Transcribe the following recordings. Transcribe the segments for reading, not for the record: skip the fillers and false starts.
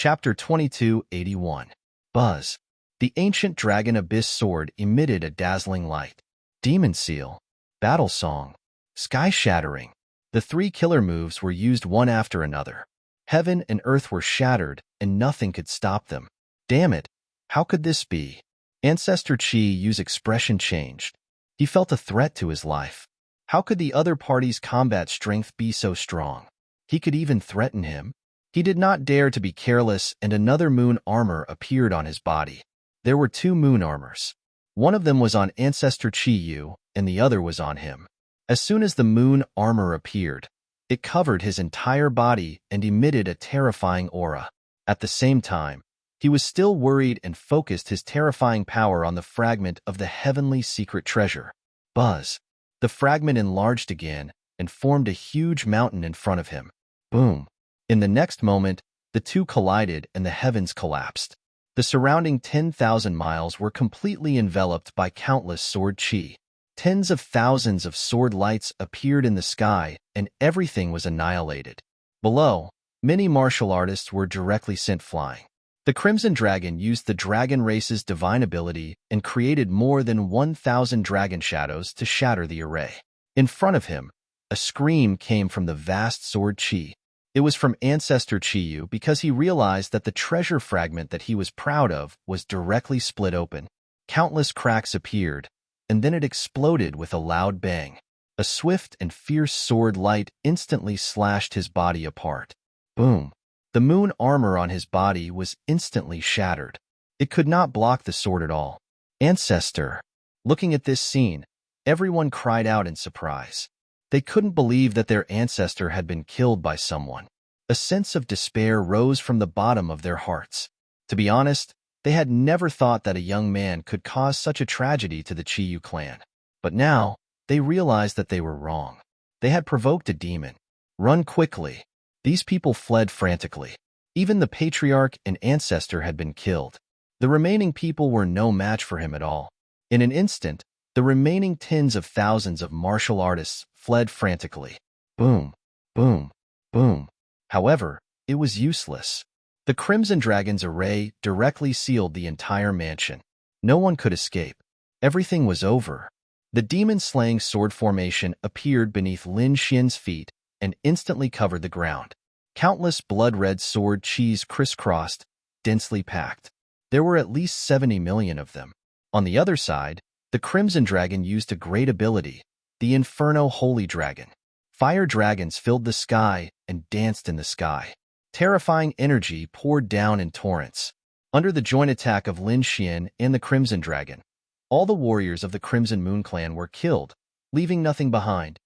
Chapter 2281. Buzz. The ancient dragon abyss sword emitted a dazzling light. Demon seal. Battle song. Sky shattering. The three killer moves were used one after another. Heaven and earth were shattered, and nothing could stop them. Damn it, how could this be? Ancestor Chi Yu's expression changed. He felt a threat to his life. How could the other party's combat strength be so strong? He could even threaten him. He did not dare to be careless, and another moon armor appeared on his body. There were two moon armors. One of them was on Ancestor Chi Yu, and the other was on him. As soon as the moon armor appeared, it covered his entire body and emitted a terrifying aura. At the same time, he was still worried and focused his terrifying power on the fragment of the heavenly secret treasure. Buzz. The fragment enlarged again and formed a huge mountain in front of him. Boom. In the next moment, the two collided and the heavens collapsed. The surrounding 10,000 miles were completely enveloped by countless sword chi. Tens of thousands of sword lights appeared in the sky, and everything was annihilated. Below, many martial artists were directly sent flying. The Crimson Dragon used the dragon race's divine ability and created more than 1,000 dragon shadows to shatter the array. In front of him, a scream came from the vast sword chi. It was from Ancestor Chi Yu because he realized that the treasure fragment that he was proud of was directly split open. Countless cracks appeared, and then it exploded with a loud bang. A swift and fierce sword light instantly slashed his body apart. Boom. The moon armor on his body was instantly shattered. It could not block the sword at all. Ancestor. Looking at this scene, everyone cried out in surprise. They couldn't believe that their ancestor had been killed by someone. A sense of despair rose from the bottom of their hearts. To be honest, they had never thought that a young man could cause such a tragedy to the Chi Yu clan. But now, they realized that they were wrong. They had provoked a demon. Run quickly. These people fled frantically. Even the patriarch and ancestor had been killed. The remaining people were no match for him at all. In an instant, the remaining tens of thousands of martial artists fled frantically. Boom, boom, boom. However, it was useless. The Crimson Dragon's array directly sealed the entire mansion. No one could escape. Everything was over. The demon-slaying sword formation appeared beneath Lin Xian's feet and instantly covered the ground. Countless blood-red sword chis crisscrossed, densely packed. There were at least 70 million of them. On the other side, the Crimson Dragon used a great ability, the Inferno Holy Dragon. Fire dragons filled the sky and danced in the sky. Terrifying energy poured down in torrents. Under the joint attack of Lin Xian and the Crimson Dragon, all the warriors of the Crimson Moon Clan were killed, leaving nothing behind.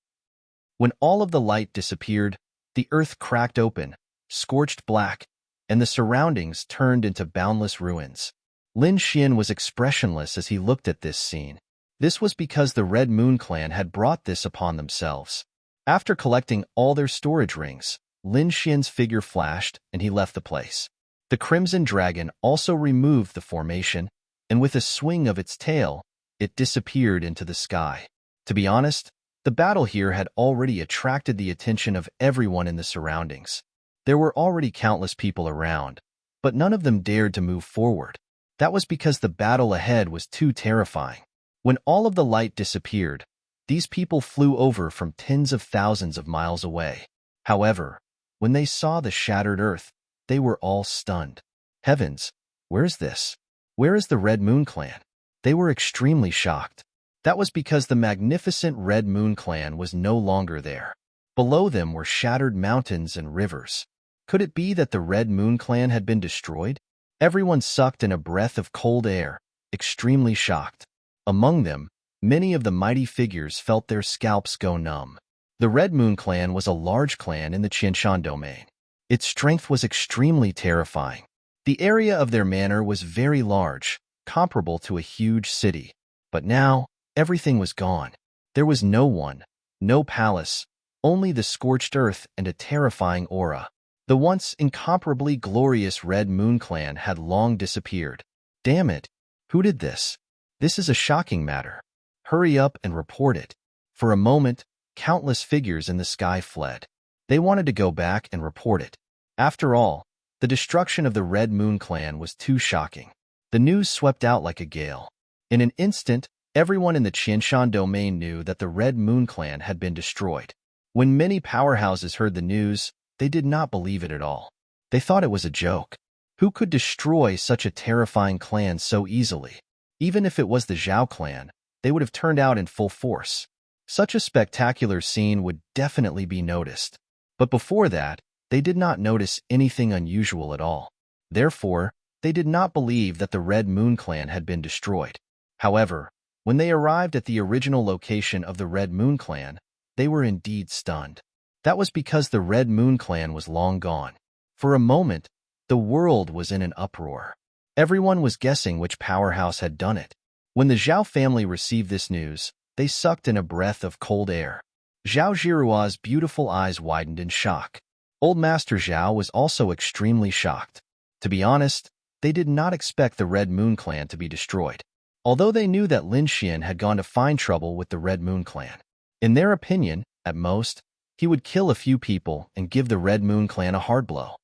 When all of the light disappeared, the earth cracked open, scorched black, and the surroundings turned into boundless ruins. Lin Xian was expressionless as he looked at this scene. This was because the Red Moon Clan had brought this upon themselves. After collecting all their storage rings, Lin Xian's figure flashed and he left the place. The Crimson Dragon also removed the formation, and with a swing of its tail, it disappeared into the sky. To be honest, the battle here had already attracted the attention of everyone in the surroundings. There were already countless people around, but none of them dared to move forward. That was because the battle ahead was too terrifying. When all of the light disappeared, these people flew over from tens of thousands of miles away. However, when they saw the shattered earth, they were all stunned. Heavens, where's this? Where is the Red Moon Clan? They were extremely shocked. That was because the magnificent Red Moon Clan was no longer there. Below them were shattered mountains and rivers. Could it be that the Red Moon Clan had been destroyed? Everyone sucked in a breath of cold air, extremely shocked. Among them, many of the mighty figures felt their scalps go numb. The Red Moon Clan was a large clan in the Qianshan domain. Its strength was extremely terrifying. The area of their manor was very large, comparable to a huge city. But now, everything was gone. There was no one, no palace, only the scorched earth and a terrifying aura. The once incomparably glorious Red Moon Clan had long disappeared. Damn it! Who did this? This is a shocking matter. Hurry up and report it. For a moment, countless figures in the sky fled. They wanted to go back and report it. After all, The destruction of the Red Moon clan was too shocking. The news swept out like a gale. In an instant, everyone in the Qianshan domain knew that the Red Moon clan had been destroyed. When many powerhouses heard the news, they did not believe it at all. They thought it was a joke. Who could destroy such a terrifying clan so easily? Even if it was the Zhao clan, they would have turned out in full force. Such a spectacular scene would definitely be noticed. But before that, they did not notice anything unusual at all. Therefore, they did not believe that the Red Moon clan had been destroyed. However, when they arrived at the original location of the Red Moon clan, they were indeed stunned. That was because the Red Moon clan was long gone. For a moment, the world was in an uproar. Everyone was guessing which powerhouse had done it. When the Zhao family received this news, they sucked in a breath of cold air. Zhao Jirua's beautiful eyes widened in shock. Old Master Zhao was also extremely shocked. To be honest, they did not expect the Red Moon clan to be destroyed, although they knew that Lin Xian had gone to find trouble with the Red Moon clan. In their opinion, at most, he would kill a few people and give the Red Moon clan a hard blow.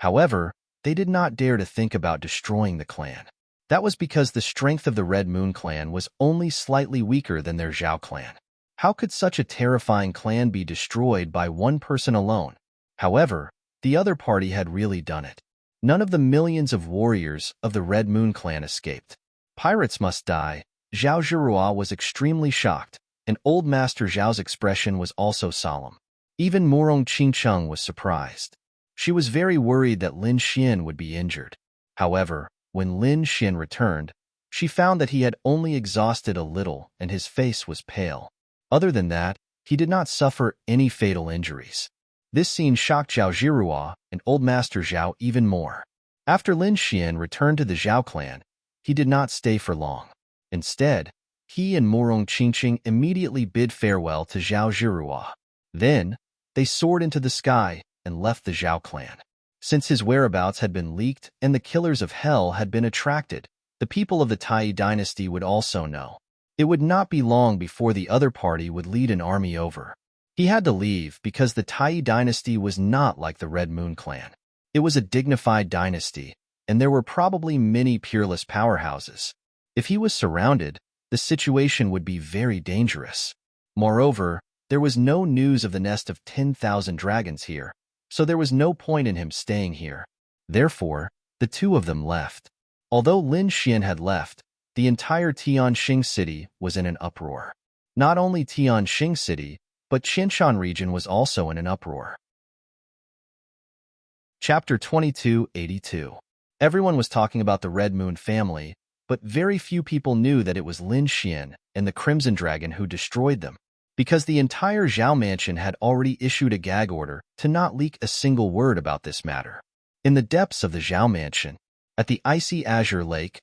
However, they did not dare to think about destroying the clan. That was because the strength of the Red Moon clan was only slightly weaker than their Zhao clan. How could such a terrifying clan be destroyed by one person alone? However, the other party had really done it. None of the millions of warriors of the Red Moon clan escaped. Pirates must die. Zhao Zhirua was extremely shocked, and Old Master Zhao's expression was also solemn. Even Morong Qingcheng was surprised. She was very worried that Lin Xian would be injured. However, when Lin Xian returned, she found that he had only exhausted a little and his face was pale. Other than that, he did not suffer any fatal injuries. This scene shocked Zhao Zhirua and Old Master Zhao even more. After Lin Xian returned to the Zhao clan, he did not stay for long. Instead, he and Morong Qingcheng immediately bid farewell to Zhao Zhirua. Then, they soared into the sky and left the Zhao clan. Since his whereabouts had been leaked and the killers of hell had been attracted, the people of the Tai dynasty would also know. It would not be long before the other party would lead an army over. He had to leave because the Tai dynasty was not like the Red Moon clan. It was a dignified dynasty, and there were probably many peerless powerhouses. If he was surrounded, the situation would be very dangerous. Moreover, there was no news of the nest of 10,000 dragons here, so there was no point in him staying here. Therefore, the two of them left. Although Lin Xian had left, the entire Tianxing city was in an uproar. Not only Tianxing city, but Qianshan region was also in an uproar. Chapter 2282. Everyone was talking about the Red Moon family, but very few people knew that it was Lin Xian and the Crimson Dragon who destroyed them, because the entire Zhao mansion had already issued a gag order to not leak a single word about this matter. In the depths of the Zhao mansion, at the icy azure lake,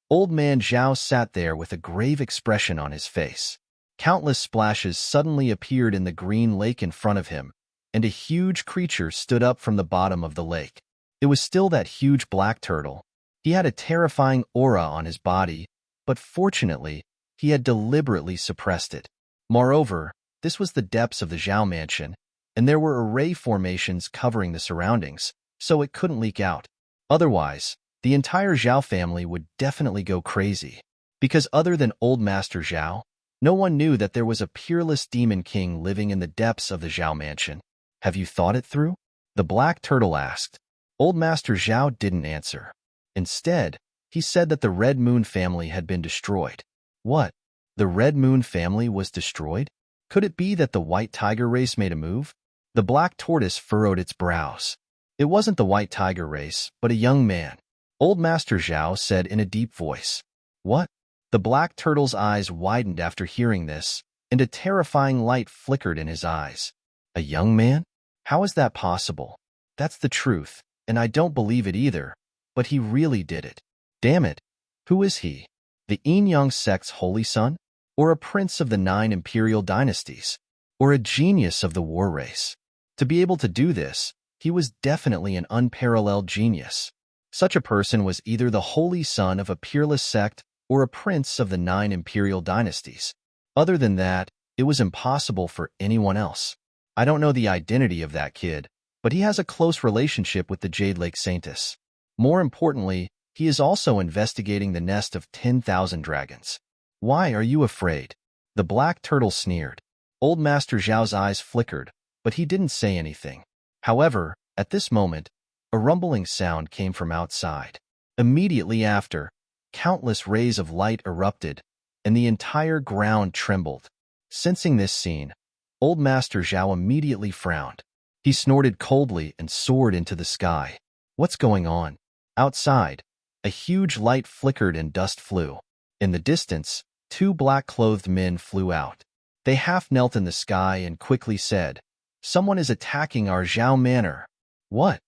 Old Man Zhao sat there with a grave expression on his face. Countless splashes suddenly appeared in the green lake in front of him, and a huge creature stood up from the bottom of the lake. It was still that huge black turtle. He had a terrifying aura on his body, but fortunately, he had deliberately suppressed it. Moreover, this was the depths of the Zhao mansion, and there were array formations covering the surroundings, so it couldn't leak out. Otherwise, the entire Zhao family would definitely go crazy. Because other than Old Master Zhao, no one knew that there was a peerless demon king living in the depths of the Zhao mansion. Have you thought it through? The black turtle asked. Old Master Zhao didn't answer. Instead, he said that the Red Moon family had been destroyed. What? The Red Moon family was destroyed? Could it be that the White Tiger race made a move? The black tortoise furrowed its brows. It wasn't the White Tiger race, but a young man. Old Master Zhao said in a deep voice. What? The black turtle's eyes widened after hearing this, and a terrifying light flickered in his eyes. A young man? How is that possible? That's the truth, and I don't believe it either, but he really did it. Damn it. Who is he? The Yin-Yang sect's holy son? Or a prince of the 9 imperial dynasties? Or a genius of the war race? To be able to do this, he was definitely an unparalleled genius. Such a person was either the holy son of a peerless sect or a prince of the 9 imperial dynasties. Other than that, it was impossible for anyone else. I don't know the identity of that kid, but he has a close relationship with the Jade Lake Saintess. More importantly, he is also investigating the nest of 10,000 dragons. Why are you afraid? The black turtle sneered. Old Master Zhao's eyes flickered, but he didn't say anything. However, at this moment, a rumbling sound came from outside. Immediately after, countless rays of light erupted, and the entire ground trembled. Sensing this scene, Old Master Zhao immediately frowned. He snorted coldly and soared into the sky. What's going on? Outside, a huge light flickered and dust flew. In the distance, two black-clothed men flew out. They half knelt in the sky and quickly said, "Someone is attacking our Zhao manor." What?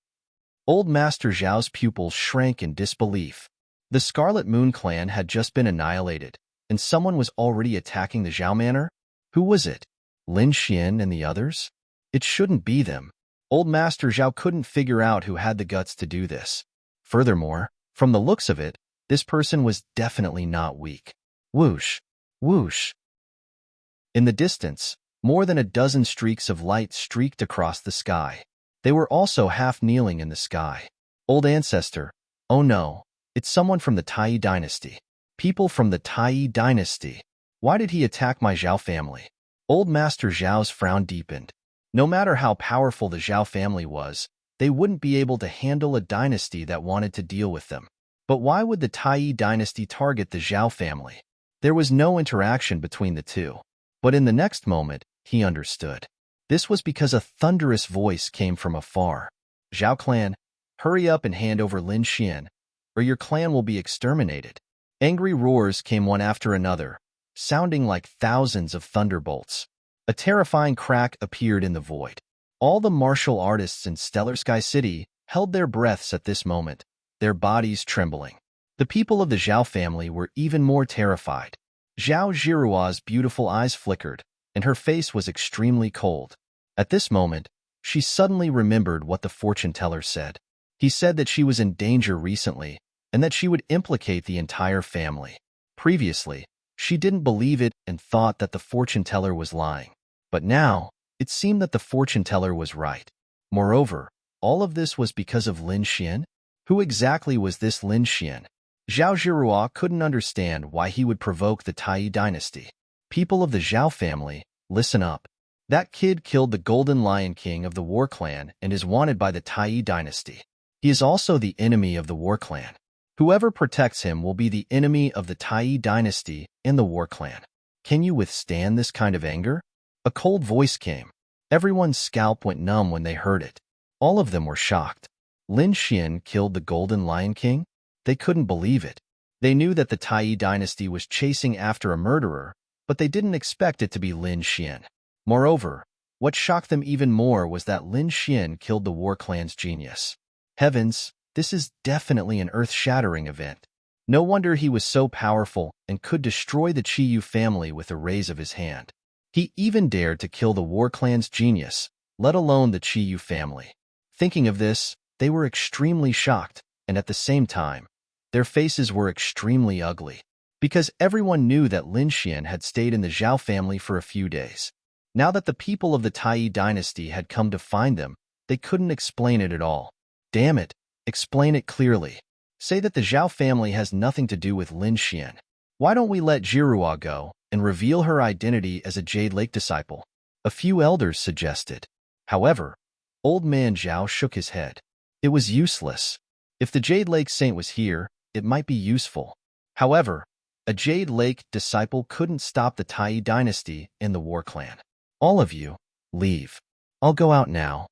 Old Master Zhao's pupils shrank in disbelief. The Scarlet Moon clan had just been annihilated, and someone was already attacking the Zhao manor? Who was it? Lin Xian and the others? It shouldn't be them. Old Master Zhao couldn't figure out who had the guts to do this. Furthermore, from the looks of it, this person was definitely not weak. Whoosh! Whoosh! In the distance, more than a dozen streaks of light streaked across the sky. They were also half kneeling in the sky. Old Ancestor, oh no, it's someone from the Tai dynasty. People from the Tai dynasty. Why did he attack my Zhao family? Old Master Zhao's frown deepened. No matter how powerful the Zhao family was, they wouldn't be able to handle a dynasty that wanted to deal with them. But why would the Tai dynasty target the Zhao family? There was no interaction between the two. But in the next moment, he understood. This was because a thunderous voice came from afar. Zhao clan, hurry up and hand over Lin Xian, or your clan will be exterminated. Angry roars came one after another, sounding like thousands of thunderbolts. A terrifying crack appeared in the void. All the martial artists in Stellar Sky City held their breaths at this moment, their bodies trembling. The people of the Zhao family were even more terrified. Zhao Jirua's beautiful eyes flickered, and her face was extremely cold. At this moment, she suddenly remembered what the fortune teller said. He said that she was in danger recently, and that she would implicate the entire family. Previously, she didn't believe it and thought that the fortune teller was lying. But now, it seemed that the fortune teller was right. Moreover, all of this was because of Lin Xian? Who exactly was this Lin Xian? Zhao Jirua couldn't understand why he would provoke the Tai dynasty. People of the Zhao family, listen up. That kid killed the Golden Lion King of the War Clan and is wanted by the Tai dynasty. He is also the enemy of the War Clan. Whoever protects him will be the enemy of the Tai dynasty and the War Clan. Can you withstand this kind of anger? A cold voice came. Everyone's scalp went numb when they heard it. All of them were shocked. Lin Xian killed the Golden Lion King? They couldn't believe it. They knew that the Tai dynasty was chasing after a murderer, but they didn't expect it to be Lin Xian. Moreover, what shocked them even more was that Lin Xian killed the War Clan's genius. Heavens, this is definitely an earth-shattering event. No wonder he was so powerful and could destroy the Qiyu family with a raise of his hand. He even dared to kill the War Clan's genius, let alone the Qiyu family. Thinking of this, they were extremely shocked, and at the same time, their faces were extremely ugly, because everyone knew that Lin Xian had stayed in the Zhao family for a few days. Now that the people of the Tai dynasty had come to find them, they couldn't explain it at all. Damn it, explain it clearly. Say that the Zhao family has nothing to do with Lin Xian. Why don't we let Jirua go and reveal her identity as a Jade Lake disciple? A few elders suggested. However, Old Man Zhao shook his head. It was useless. If the Jade Lake Saint was here, it might be useful. However, a Jade Lake disciple couldn't stop the Tai dynasty and the War Clan. All of you, leave. I'll go out now.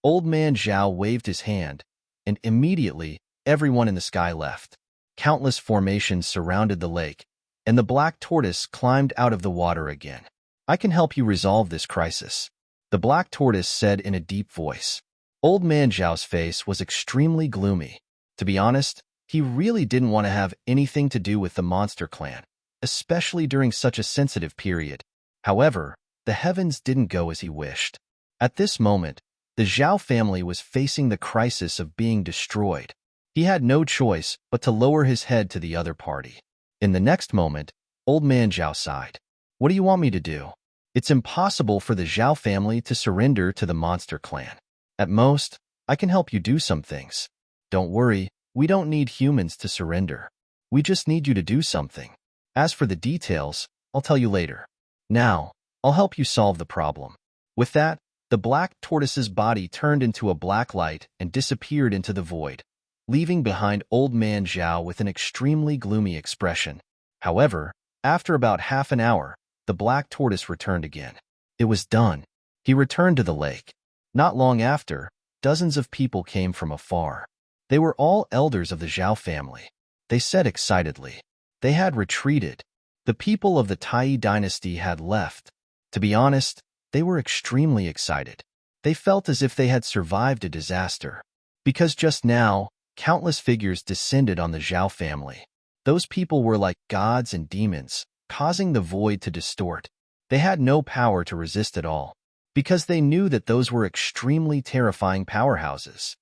Old Man Zhao waved his hand, and immediately everyone in the sky left. Countless formations surrounded the lake, and the black tortoise climbed out of the water again. I can help you resolve this crisis, the black tortoise said in a deep voice. Old Man Zhao's face was extremely gloomy. To be honest, he really didn't want to have anything to do with the Monster Clan, especially during such a sensitive period. However, the heavens didn't go as he wished. At this moment, the Zhao family was facing the crisis of being destroyed. He had no choice but to lower his head to the other party. In the next moment, Old Man Zhao sighed. What do you want me to do? It's impossible for the Zhao family to surrender to the Monster Clan. At most, I can help you do some things. Don't worry, we don't need humans to surrender. We just need you to do something. As for the details, I'll tell you later. Now, I'll help you solve the problem." With that, the black tortoise's body turned into a black light and disappeared into the void, leaving behind Old Man Zhao with an extremely gloomy expression. However, after about half an hour, the black tortoise returned again. It was done. He returned to the lake. Not long after, dozens of people came from afar. They were all elders of the Zhao family. They said excitedly. They had retreated. The people of the Tai dynasty had left. To be honest, they were extremely excited. They felt as if they had survived a disaster. Because just now, countless figures descended on the Zhao family. Those people were like gods and demons, causing the void to distort. They had no power to resist at all, because they knew that those were extremely terrifying powerhouses.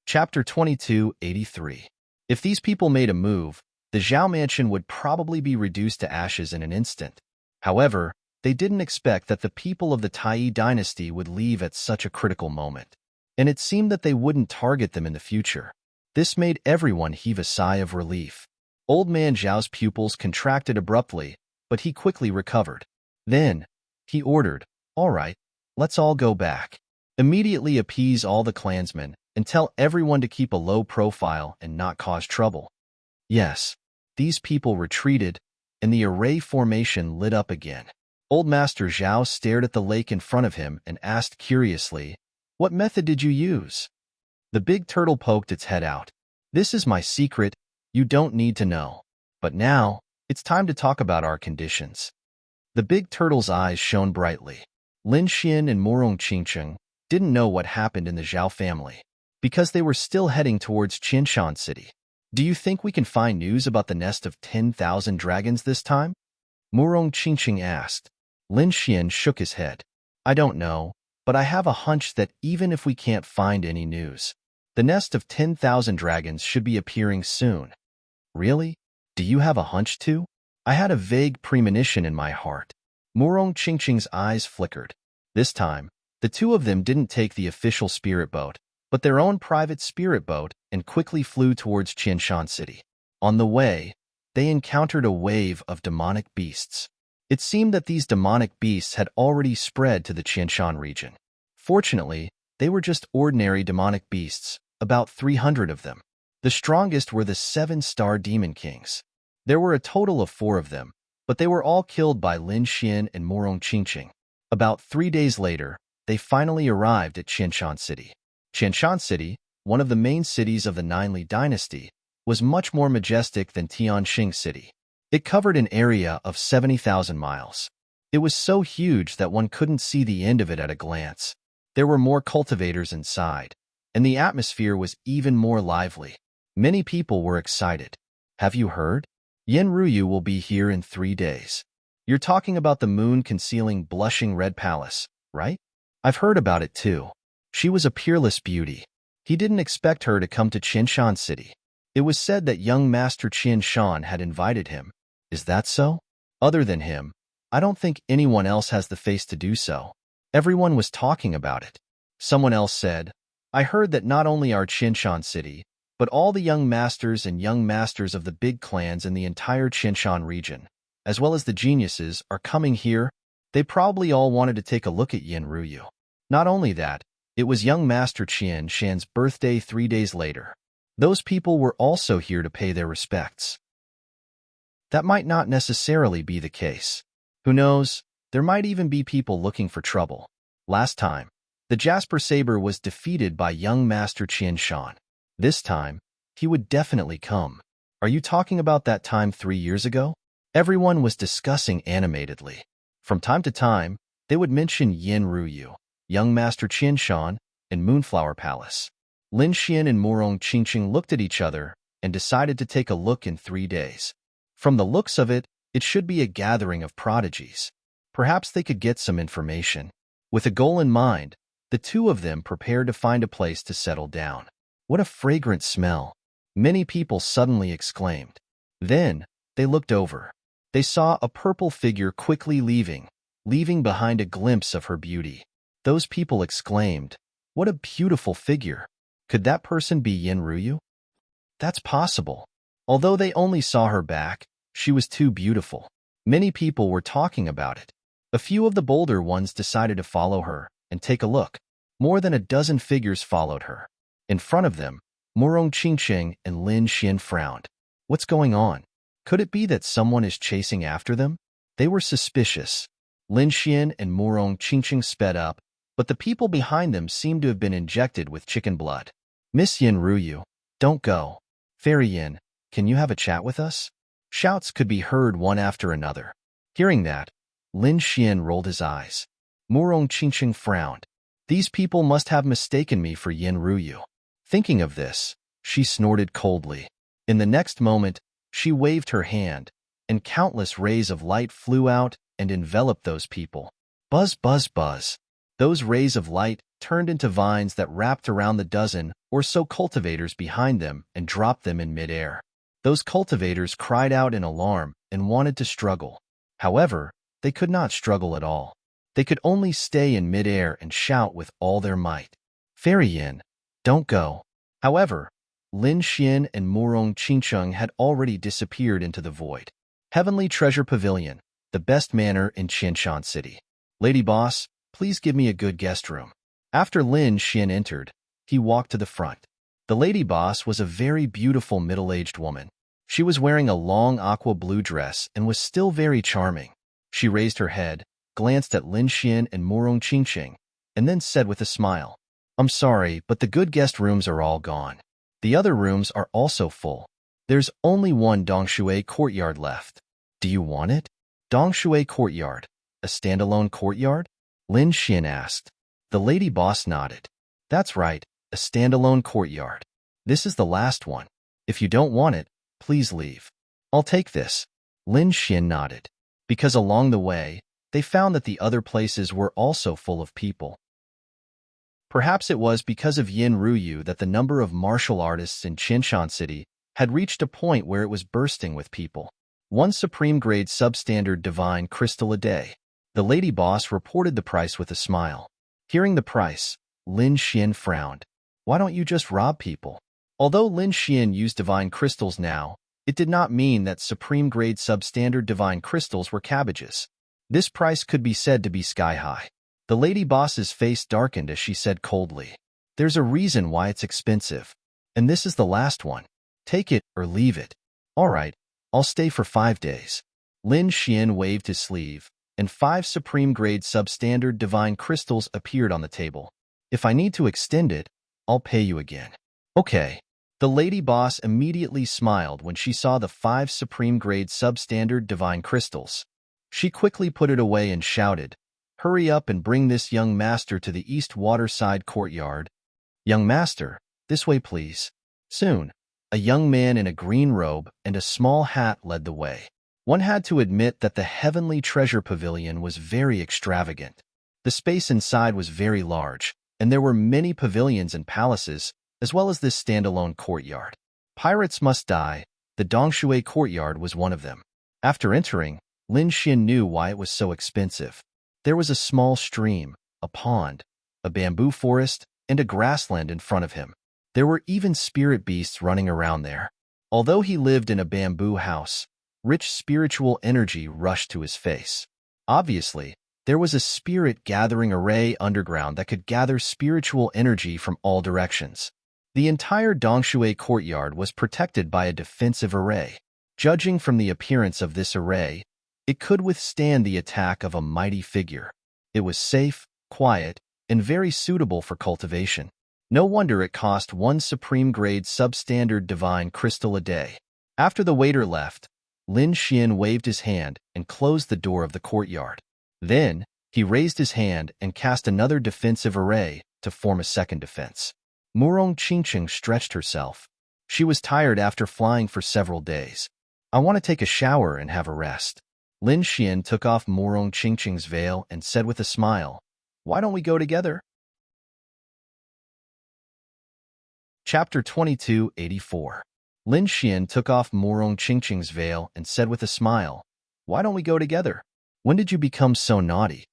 Chapter 2283. If these people made a move, the Zhao mansion would probably be reduced to ashes in an instant. However, they didn't expect that the people of the Tai dynasty would leave at such a critical moment, and it seemed that they wouldn't target them in the future. This made everyone heave a sigh of relief. Old Man Zhao's pupils contracted abruptly, but he quickly recovered. Then, he ordered, "All right, let's all go back. Immediately appease all the clansmen and tell everyone to keep a low profile and not cause trouble." Yes, these people retreated, and the array formation lit up again. Old Master Zhao stared at the lake in front of him and asked curiously, "What method did you use?" The big turtle poked its head out. "This is my secret. You don't need to know. But now, it's time to talk about our conditions." The big turtle's eyes shone brightly. Lin Xian and Morong Qingcheng didn't know what happened in the Zhao family, because they were still heading towards Qinshan City. "Do you think we can find news about the nest of 10,000 dragons this time?" Morong Qingcheng asked. Lin Xian shook his head. "I don't know, but I have a hunch that even if we can't find any news, the nest of 10,000 dragons should be appearing soon." "Really? Do you have a hunch too?" "I had a vague premonition in my heart." Morong Qingcheng's eyes flickered. This time, the two of them didn't take the official spirit boat, but their own private spirit boat, and quickly flew towards Qinshan City. On the way, they encountered a wave of demonic beasts. It seemed that these demonic beasts had already spread to the Qinshan region. Fortunately, they were just ordinary demonic beasts, about 300 of them. The strongest were the 7-star demon kings. There were a total of 4 of them, but they were all killed by Lin Xian and Morong Qingcheng. About 3 days later, they finally arrived at Qinshan City. Qinshan City, one of the main cities of the Ninli dynasty, was much more majestic than Tianxing City. It covered an area of 70,000 miles. It was so huge that one couldn't see the end of it at a glance. There were more cultivators inside, and the atmosphere was even more lively. Many people were excited. "Have you heard? Yen Ruyu will be here in 3 days. You're talking about the moon-concealing blushing red palace, right? I've heard about it too. She was a peerless beauty. He didn't expect her to come to Qinshan City. It was said that young Master Qinshan had invited him. Is that so? Other than him, I don't think anyone else has the face to do so." Everyone was talking about it. Someone else said, "I heard that not only our Qinshan City, but all the young masters and young masters of the big clans in the entire Qinshan region, as well as the geniuses, are coming here. They probably all wanted to take a look at Yen Ruyu." Not only that, it was young Master Qian Shan's birthday 3 days later. Those people were also here to pay their respects. That might not necessarily be the case. Who knows, there might even be people looking for trouble. Last time, the Jasper Saber was defeated by young Master Qinshan. This time, he would definitely come. Are you talking about that time 3 years ago? Everyone was discussing animatedly. From time to time, they would mention Yen Ruyu, young Master Qinshan, and Moonflower Palace. Lin Xian and Morong Qingcheng looked at each other and decided to take a look in 3 days. From the looks of it, it should be a gathering of prodigies. Perhaps they could get some information. With a goal in mind, the two of them prepared to find a place to settle down. What a fragrant smell! Many people suddenly exclaimed. Then, they looked over. They saw a purple figure quickly leaving behind a glimpse of her beauty. Those people exclaimed, "What a beautiful figure! Could that person be Yin Ruyu?" That's possible. Although they only saw her back, she was too beautiful. Many people were talking about it. A few of the bolder ones decided to follow her and take a look. More than a dozen figures followed her. In front of them, Murong Qingqing and Lin Xian frowned. What's going on? Could it be that someone is chasing after them? They were suspicious. Lin Xian and Murong Qingqing sped up, but the people behind them seemed to have been injected with chicken blood. "Miss Yin Ruyu, don't go. Fairy Yin, can you have a chat with us?" Shouts could be heard one after another. Hearing that, Lin Xian rolled his eyes. Murong Qingqing frowned. These people must have mistaken me for Yin Ruyu. Thinking of this, she snorted coldly. In the next moment, she waved her hand, and countless rays of light flew out and enveloped those people. Buzz, buzz, buzz. Those rays of light turned into vines that wrapped around the dozen or so cultivators behind them and dropped them in midair. Those cultivators cried out in alarm and wanted to struggle. However, they could not struggle at all. They could only stay in midair and shout with all their might. "Fairy Yin, don't go." However, Lin Xian and Murong Qingqing had already disappeared into the void. Heavenly Treasure Pavilion, the best manor in Qianshan City. "Lady Boss, please give me a good guest room." After Lin Xian entered, he walked to the front. The lady boss was a very beautiful middle-aged woman. She was wearing a long aqua blue dress and was still very charming. She raised her head, glanced at Lin Xian and Murong Qingqing, and then said with a smile, "I'm sorry, but the good guest rooms are all gone. The other rooms are also full. There's only one Dongshui courtyard left. Do you want it?" "Dongshui courtyard? A standalone courtyard?" Lin Xian asked. The lady boss nodded. "That's right, a standalone courtyard. This is the last one. If you don't want it, please leave." "I'll take this." Lin Xian nodded. Because along the way, they found that the other places were also full of people. Perhaps it was because of Yin Ruyu that the number of martial artists in Qianshan City had reached a point where it was bursting with people. One supreme-grade substandard divine crystal a day. The lady boss reported the price with a smile. Hearing the price, Lin Xian frowned. "Why don't you just rob people?" Although Lin Xian used divine crystals now, it did not mean that supreme-grade substandard divine crystals were cabbages. This price could be said to be sky-high. The lady boss's face darkened as she said coldly, "There's a reason why it's expensive, and this is the last one. Take it or leave it." "All right, I'll stay for 5 days." Lin Xian waved his sleeve, and 5 supreme-grade substandard divine crystals appeared on the table. "If I need to extend it, I'll pay you again." "Okay." The lady boss immediately smiled when she saw the 5 supreme-grade substandard divine crystals. She quickly put it away and shouted, "Hurry up and bring this young master to the east waterside courtyard." "Young master, this way please." Soon, a young man in a green robe and a small hat led the way. One had to admit that the Heavenly Treasure Pavilion was very extravagant. The space inside was very large, and there were many pavilions and palaces, as well as this standalone courtyard. Pirates Must Die, the Dongshui courtyard was one of them. After entering, Lin Xian knew why it was so expensive. There was a small stream, a pond, a bamboo forest, and a grassland in front of him. There were even spirit beasts running around there. Although he lived in a bamboo house, rich spiritual energy rushed to his face. Obviously, there was a spirit gathering array underground that could gather spiritual energy from all directions. The entire Dongshui courtyard was protected by a defensive array. Judging from the appearance of this array, it could withstand the attack of a mighty figure. It was safe, quiet, and very suitable for cultivation. No wonder it cost 1 supreme-grade substandard divine crystal a day. After the waiter left, Lin Xian waved his hand and closed the door of the courtyard. Then, he raised his hand and cast another defensive array to form a second defense. Murong Qingqing stretched herself. She was tired after flying for several days. "I want to take a shower and have a rest." Lin Xian took off Murong Qingqing's veil and said with a smile, "Why don't we go together?" Chapter 2284. Lin Xian took off Murong Qingqing's veil and said with a smile, "Why don't we go together? When did you become so naughty?"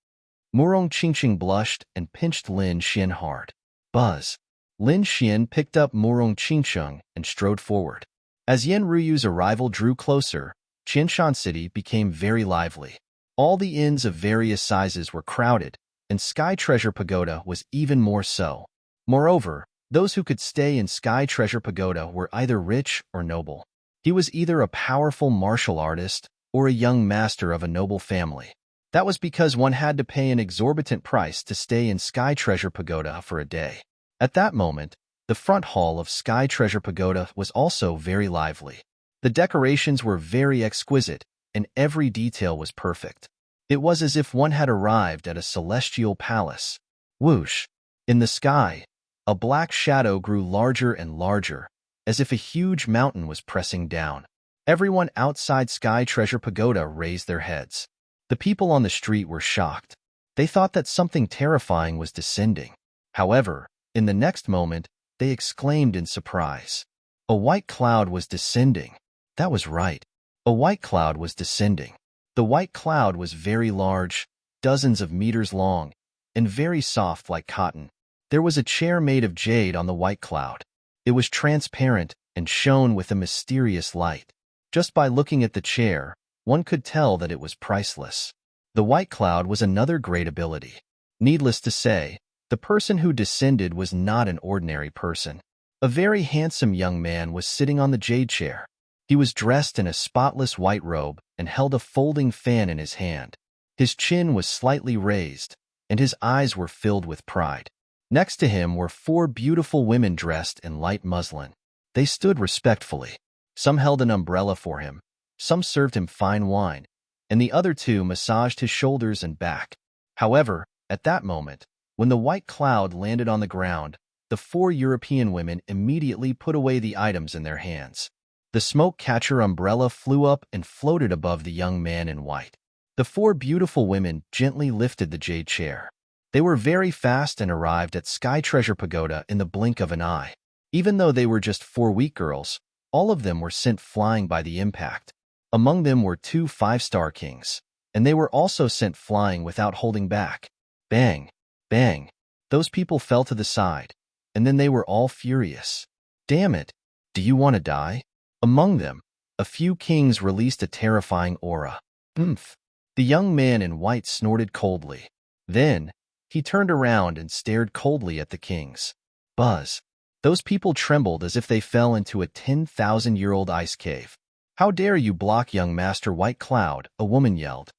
Murong Qingqing blushed and pinched Lin Xian hard. Buzz. Lin Xian picked up Murong Qingqing and strode forward. As Yan Ruyu's arrival drew closer, Qianshan City became very lively. All the inns of various sizes were crowded, and Sky Treasure Pagoda was even more so. Moreover, those who could stay in Sky Treasure Pagoda were either rich or noble. He was either a powerful martial artist or a young master of a noble family. That was because one had to pay an exorbitant price to stay in Sky Treasure Pagoda for a day. At that moment, the front hall of Sky Treasure Pagoda was also very lively. The decorations were very exquisite, and every detail was perfect. It was as if one had arrived at a celestial palace. Whoosh! In the sky, a black shadow grew larger and larger, as if a huge mountain was pressing down. Everyone outside Sky Treasure Pagoda raised their heads. The people on the street were shocked. They thought that something terrifying was descending. However, in the next moment, they exclaimed in surprise. A white cloud was descending. That was right. A white cloud was descending. The white cloud was very large, dozens of meters long, and very soft like cotton. There was a chair made of jade on the white cloud. It was transparent and shone with a mysterious light. Just by looking at the chair, one could tell that it was priceless. The white cloud was another great ability. Needless to say, the person who descended was not an ordinary person. A very handsome young man was sitting on the jade chair. He was dressed in a spotless white robe and held a folding fan in his hand. His chin was slightly raised, and his eyes were filled with pride. Next to him were 4 beautiful women dressed in light muslin. They stood respectfully. Some held an umbrella for him, some served him fine wine, and the other 2 massaged his shoulders and back. However, at that moment, when the white cloud landed on the ground, the 4 European women immediately put away the items in their hands. The smoke catcher umbrella flew up and floated above the young man in white. The 4 beautiful women gently lifted the jade chair. They were very fast and arrived at Sky Treasure Pagoda in the blink of an eye. Even though they were just 4 weak girls, all of them were sent flying by the impact. Among them were 2 5-star kings, and they were also sent flying without holding back. Bang! Bang! Those people fell to the side, and then they were all furious. Damn it! Do you want to die? Among them, a few kings released a terrifying aura. Oomph! The young man in white snorted coldly. Then, he turned around and stared coldly at the kings. Buzz! Those people trembled as if they fell into a 10,000-year-old ice cave. How dare you block young Master White Cloud, a woman yelled.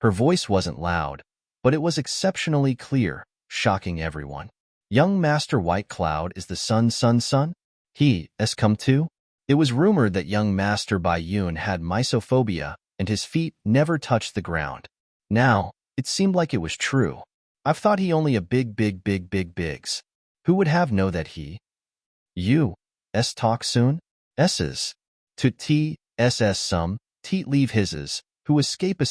Her voice wasn't loud, but it was exceptionally clear, shocking everyone. Young Master White Cloud is the son? He has come too? It was rumored that young Master Bai Yun had mysophobia, and his feet never touched the ground. Now, it seemed like it was true. I've thought he only a bigs. Who would have know that he? You, s talk soon? S's. To T-S-S some, T leave his's, who escape.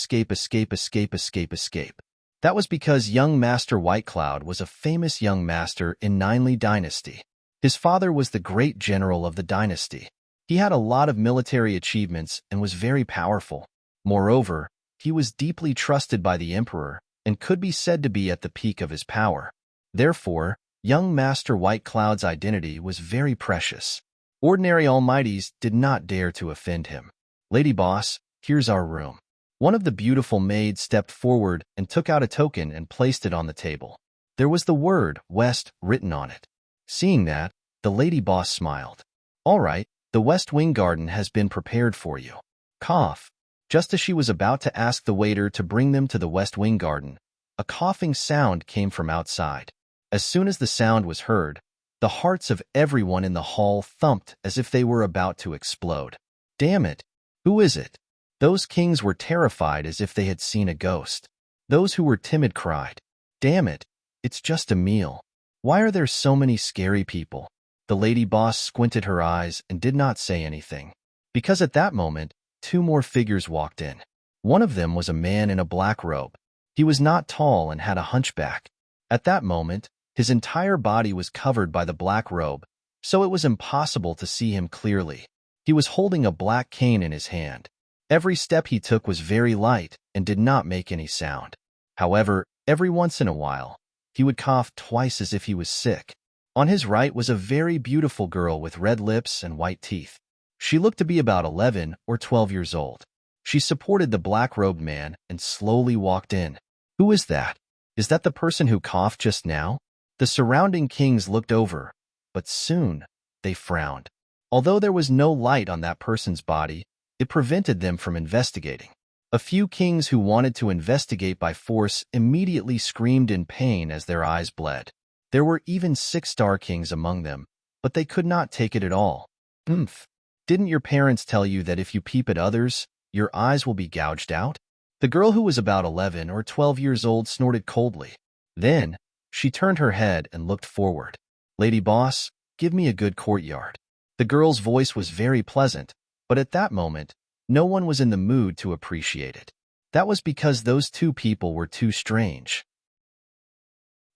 That was because young Master White Cloud was a famous young master in Ninely Dynasty. His father was the great general of the dynasty. He had a lot of military achievements and was very powerful. Moreover, he was deeply trusted by the emperor and could be said to be at the peak of his power. Therefore, young Master White Cloud's identity was very precious. Ordinary almighties did not dare to offend him. Lady Boss, here's our room. One of the beautiful maids stepped forward and took out a token and placed it on the table. There was the word West written on it. Seeing that, the Lady Boss smiled. All right, the West Wing Garden has been prepared for you. Cough. Just as she was about to ask the waiter to bring them to the West Wing Garden, a coughing sound came from outside. As soon as the sound was heard, the hearts of everyone in the hall thumped as if they were about to explode. Damn it! Who is it? Those kings were terrified as if they had seen a ghost. Those who were timid cried, Damn it! It's just a meal. Why are there so many scary people? The Lady Boss squinted her eyes and did not say anything. Because at that moment, 2 more figures walked in. One of them was a man in a black robe. He was not tall and had a hunchback. At that moment, his entire body was covered by the black robe, so it was impossible to see him clearly. He was holding a black cane in his hand. Every step he took was very light and did not make any sound. However, every once in a while, he would cough twice as if he was sick. On his right was a very beautiful girl with red lips and white teeth. She looked to be about 11 or 12 years old. She supported the black-robed man and slowly walked in. Who is that? Is that the person who coughed just now? The surrounding kings looked over, but soon they frowned. Although there was no light on that person's body, it prevented them from investigating. A few kings who wanted to investigate by force immediately screamed in pain as their eyes bled. There were even 6-star kings among them, but they could not take it at all. Oomph! Didn't your parents tell you that if you peep at others, your eyes will be gouged out? The girl who was about 11 or 12 years old snorted coldly. Then, she turned her head and looked forward. Lady Boss, give me a good courtyard. The girl's voice was very pleasant, but at that moment, no one was in the mood to appreciate it. That was because those two people were too strange.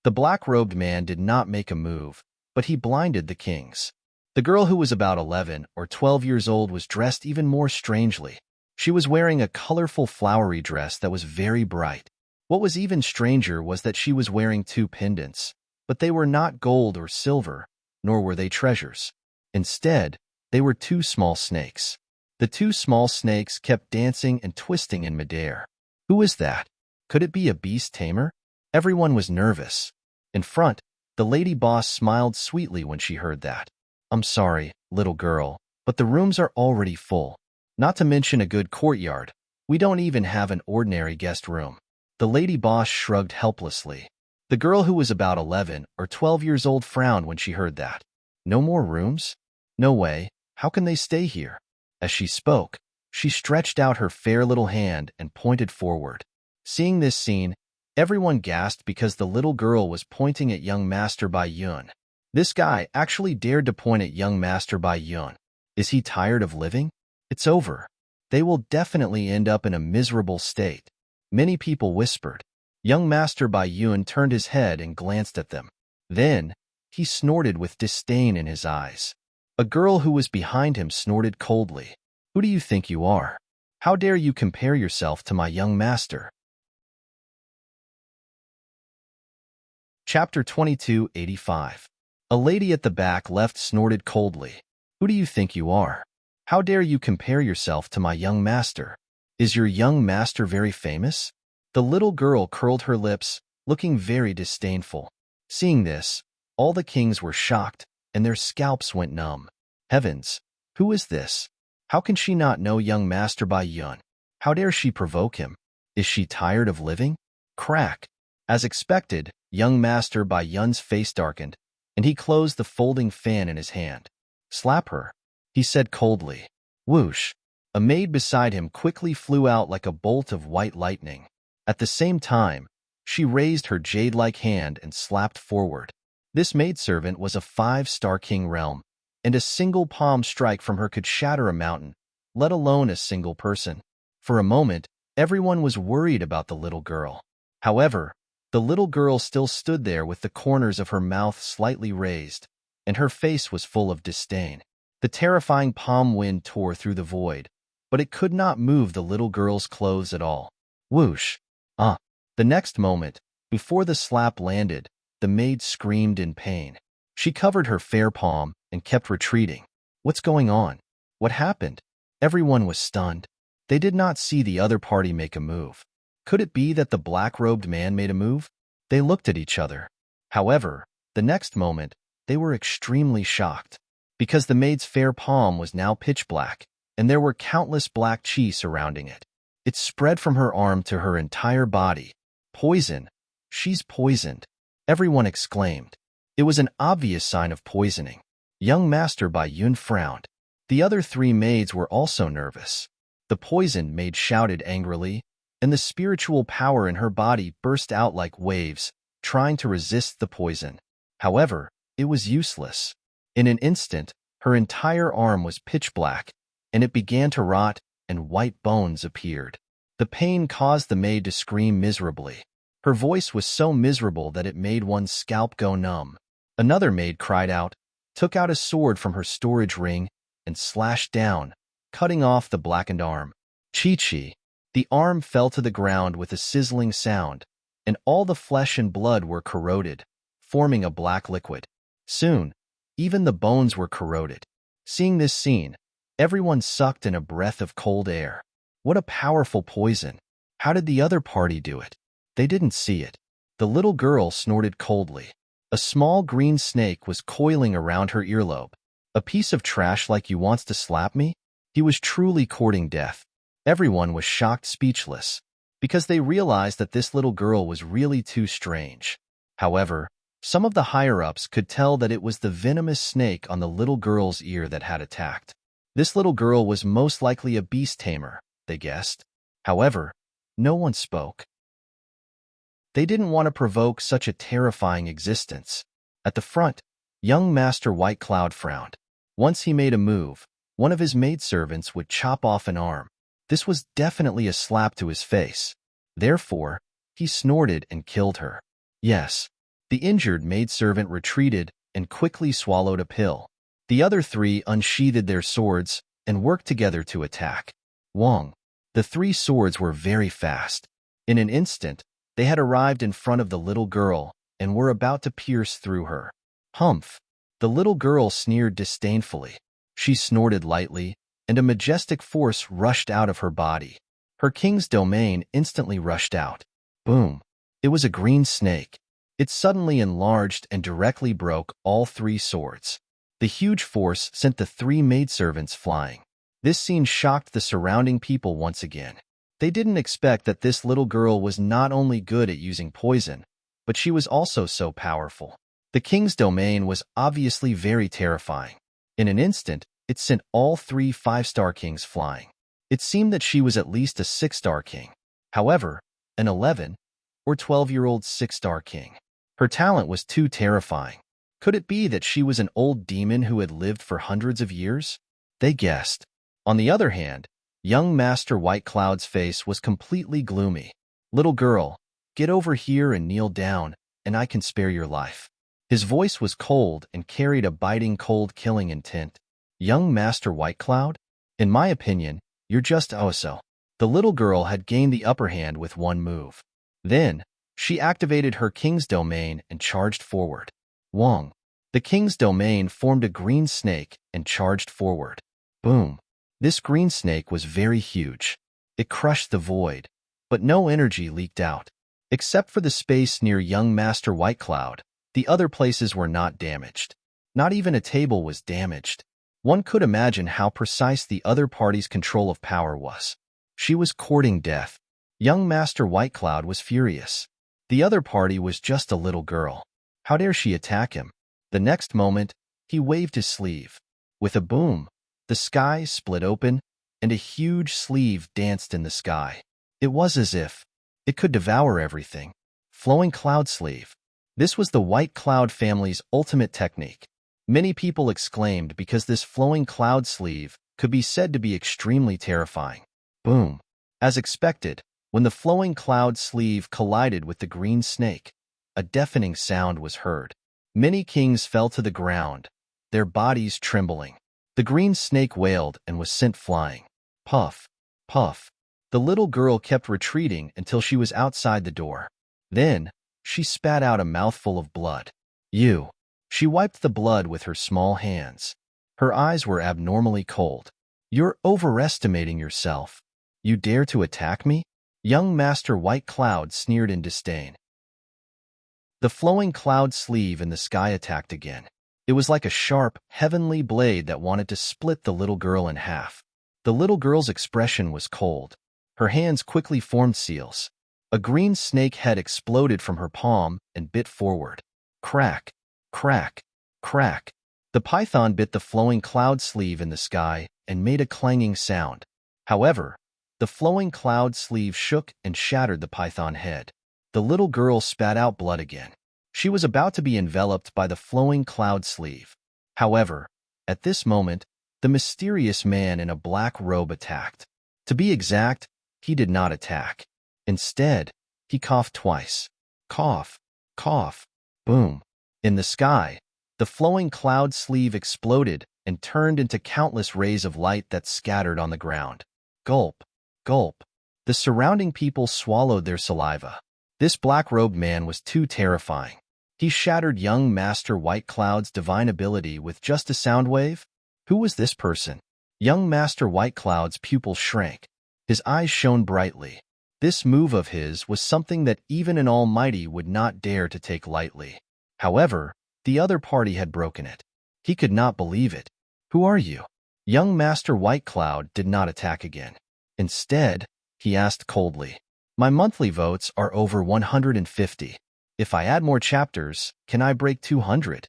The black-robed man did not make a move, but he blinded the kings. The girl who was about 11 or 12 years old was dressed even more strangely. She was wearing a colorful flowery dress that was very bright. What was even stranger was that she was wearing 2 pendants, but they were not gold or silver, nor were they treasures. Instead, they were 2 small snakes. The 2 small snakes kept dancing and twisting in midair. Who is that? Could it be a beast tamer? Everyone was nervous. In front, the lady boss smiled sweetly when she heard that. I'm sorry, little girl, but the rooms are already full. Not to mention a good courtyard. We don't even have an ordinary guest room. The lady boss shrugged helplessly. The girl who was about 11 or 12 years old frowned when she heard that. No more rooms? No way. How can they stay here? As she spoke, she stretched out her fair little hand and pointed forward. Seeing this scene, everyone gasped because the little girl was pointing at young Master Bai Yun. This guy actually dared to point at young Master Bai Yun. Is he tired of living? It's over. They will definitely end up in a miserable state. Many people whispered. Young Master Bai Yun turned his head and glanced at them. Then, he snorted with disdain in his eyes. A girl who was behind him snorted coldly. Who do you think you are? How dare you compare yourself to my young master? Chapter 2285. A lady at the back left snorted coldly. Who do you think you are? How dare you compare yourself to my young master? Is your young master very famous? The little girl curled her lips, looking very disdainful. Seeing this, all the kings were shocked, and their scalps went numb. Heavens, who is this? How can she not know young Master Bai Yun? How dare she provoke him? Is she tired of living? Crack! As expected, young Master Bai Yun's face darkened, and he closed the folding fan in his hand. Slap her, he said coldly. Whoosh! A maid beside him quickly flew out like a bolt of white lightning. At the same time, she raised her jade-like hand and slapped forward. This maidservant was a 5-star king realm, and a single palm strike from her could shatter a mountain, let alone a single person. For a moment, everyone was worried about the little girl. However, the little girl still stood there with the corners of her mouth slightly raised, and her face was full of disdain. The terrifying palm wind tore through the void, but it could not move the little girl's clothes at all. Whoosh! The next moment, before the slap landed, the maid screamed in pain. She covered her fair palm and kept retreating. What's going on? What happened? Everyone was stunned. They did not see the other party make a move. Could it be that the black-robed man made a move? They looked at each other. However, the next moment, they were extremely shocked, because the maid's fair palm was now pitch black, and there were countless black chi surrounding it. It spread from her arm to her entire body. Poison! She's poisoned! Everyone exclaimed. It was an obvious sign of poisoning. Young Master Bai Yun frowned. The other 3 maids were also nervous. The poisoned maid shouted angrily, and the spiritual power in her body burst out like waves, trying to resist the poison. However, it was useless. In an instant, her entire arm was pitch black, and it began to rot, and white bones appeared. The pain caused the maid to scream miserably. Her voice was so miserable that it made one's scalp go numb. Another maid cried out, took out a sword from her storage ring, and slashed down, cutting off the blackened arm. Chi-chi! The arm fell to the ground with a sizzling sound, and all the flesh and blood were corroded, forming a black liquid. Soon, even the bones were corroded. Seeing this scene, everyone sucked in a breath of cold air. What a powerful poison! How did the other party do it? They didn't see it. The little girl snorted coldly. A small green snake was coiling around her earlobe. A piece of trash like you wants to slap me? He was truly courting death. Everyone was shocked speechless, because they realized that this little girl was really too strange. However, some of the higher-ups could tell that it was the venomous snake on the little girl's ear that had attacked. This little girl was most likely a beast tamer, they guessed. However, no one spoke. They didn't want to provoke such a terrifying existence. At the front, young Master White Cloud frowned. Once he made a move, one of his maidservants would chop off an arm. This was definitely a slap to his face. Therefore, he snorted and killed her. Yes, the injured maidservant retreated and quickly swallowed a pill. The other three unsheathed their swords and worked together to attack. Wong. The three swords were very fast. In an instant, they had arrived in front of the little girl and were about to pierce through her. Humph! The little girl sneered disdainfully. She snorted lightly, and a majestic force rushed out of her body. Her king's domain instantly rushed out. Boom! It was a green snake. It suddenly enlarged and directly broke all three swords. The huge force sent the three maidservants flying. This scene shocked the surrounding people once again. They didn't expect that this little girl was not only good at using poison, but she was also so powerful. The king's domain was obviously very terrifying. In an instant, it sent all three 5-star kings flying. It seemed that she was at least a 6-star king. However, an 11 or 12-year-old 6-star king. Her talent was too terrifying. Could it be that she was an old demon who had lived for hundreds of years? They guessed. On the other hand, young Master White Cloud's face was completely gloomy. Little girl, get over here and kneel down, and I can spare your life. His voice was cold and carried a biting cold killing intent. Young Master White Cloud? In my opinion, you're just Oso. The little girl had gained the upper hand with one move. Then, she activated her king's domain and charged forward. Wong. The king's domain formed a green snake and charged forward. Boom. This green snake was very huge. It crushed the void, but no energy leaked out. Except for the space near young Master White Cloud, the other places were not damaged. Not even a table was damaged. One could imagine how precise the other party's control of power was. She was courting death. Young Master White Cloud was furious. The other party was just a little girl. How dare she attack him? The next moment, he waved his sleeve. With a boom, the sky split open, and a huge sleeve danced in the sky. It was as if it could devour everything. Flowing cloud sleeve. This was the White Cloud family's ultimate technique. Many people exclaimed because this flowing cloud sleeve could be said to be extremely terrifying. Boom. As expected, when the flowing cloud sleeve collided with the green snake, a deafening sound was heard. Many kings fell to the ground, their bodies trembling. The green snake wailed and was sent flying. Puff, puff. The little girl kept retreating until she was outside the door. Then, she spat out a mouthful of blood. You. She wiped the blood with her small hands. Her eyes were abnormally cold. You're overestimating yourself. You dare to attack me? Young Master White Cloud sneered in disdain. The flowing cloud sleeve in the sky attacked again. It was like a sharp, heavenly blade that wanted to split the little girl in half. The little girl's expression was cold. Her hands quickly formed seals. A green snake head exploded from her palm and bit forward. Crack, crack, crack. The python bit the flowing cloud sleeve in the sky and made a clanging sound. However, the flowing cloud sleeve shook and shattered the python head. The little girl spat out blood again. She was about to be enveloped by the flowing cloud sleeve. However, at this moment, the mysterious man in a black robe attacked. To be exact, he did not attack. Instead, he coughed twice. Cough, cough, boom. In the sky, the flowing cloud sleeve exploded and turned into countless rays of light that scattered on the ground. Gulp, gulp. The surrounding people swallowed their saliva. This black-robed man was too terrifying. He shattered young Master White Cloud's divine ability with just a sound wave. Who was this person? Young Master White Cloud's pupils shrank. His eyes shone brightly. This move of his was something that even an almighty would not dare to take lightly. However, the other party had broken it. He could not believe it. Who are you? Young Master White Cloud did not attack again. Instead, he asked coldly, "My monthly votes are over 150. If I add more chapters, can I break 200?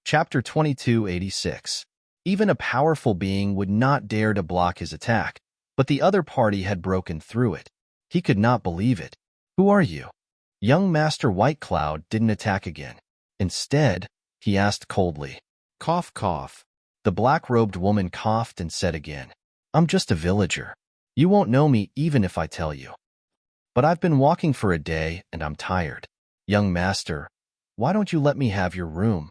Chapter 2286. Even a powerful being would not dare to block his attack, but the other party had broken through it. He could not believe it. Who are you? Young Master White Cloud didn't attack again. Instead, he asked coldly, "Cough, cough." The black-robed woman coughed and said again, "I'm just a villager. You won't know me even if I tell you. But I've been walking for a day and I'm tired. Young Master, why don't you let me have your room?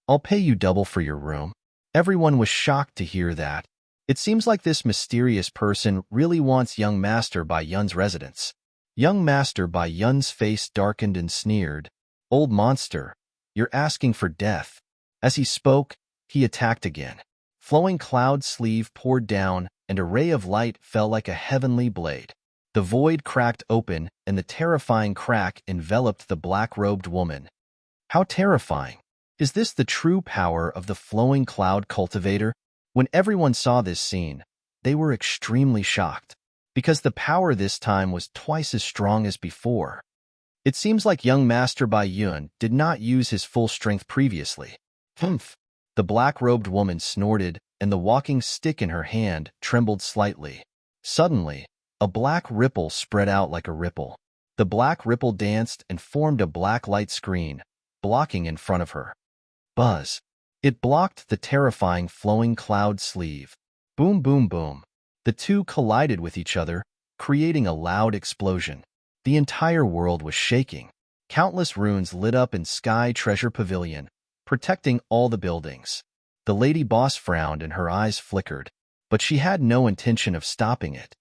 I'll pay you double for your room." Everyone was shocked to hear that. It seems like this mysterious person really wants Young Master Bai Yun's residence. Young Master Bai Yun's face darkened and sneered, "Old monster, you're asking for death." As he spoke, he attacked again. Flowing cloud sleeve poured down, and a ray of light fell like a heavenly blade. The void cracked open, and the terrifying crack enveloped the black-robed woman. How terrifying! Is this the true power of the flowing cloud cultivator? When everyone saw this scene, they were extremely shocked, because the power this time was twice as strong as before. It seems like young Master Bai Yun did not use his full strength previously. Humph! The black-robed woman snorted, and the walking stick in her hand trembled slightly. Suddenly, a black ripple spread out like a ripple. The black ripple danced and formed a black light screen, blocking in front of her. Buzz! It blocked the terrifying flowing cloud sleeve. Boom, boom, boom. The two collided with each other, creating a loud explosion. The entire world was shaking. Countless runes lit up in Sky Treasure Pavilion, protecting all the buildings. The lady boss frowned and her eyes flickered, but she had no intention of stopping it.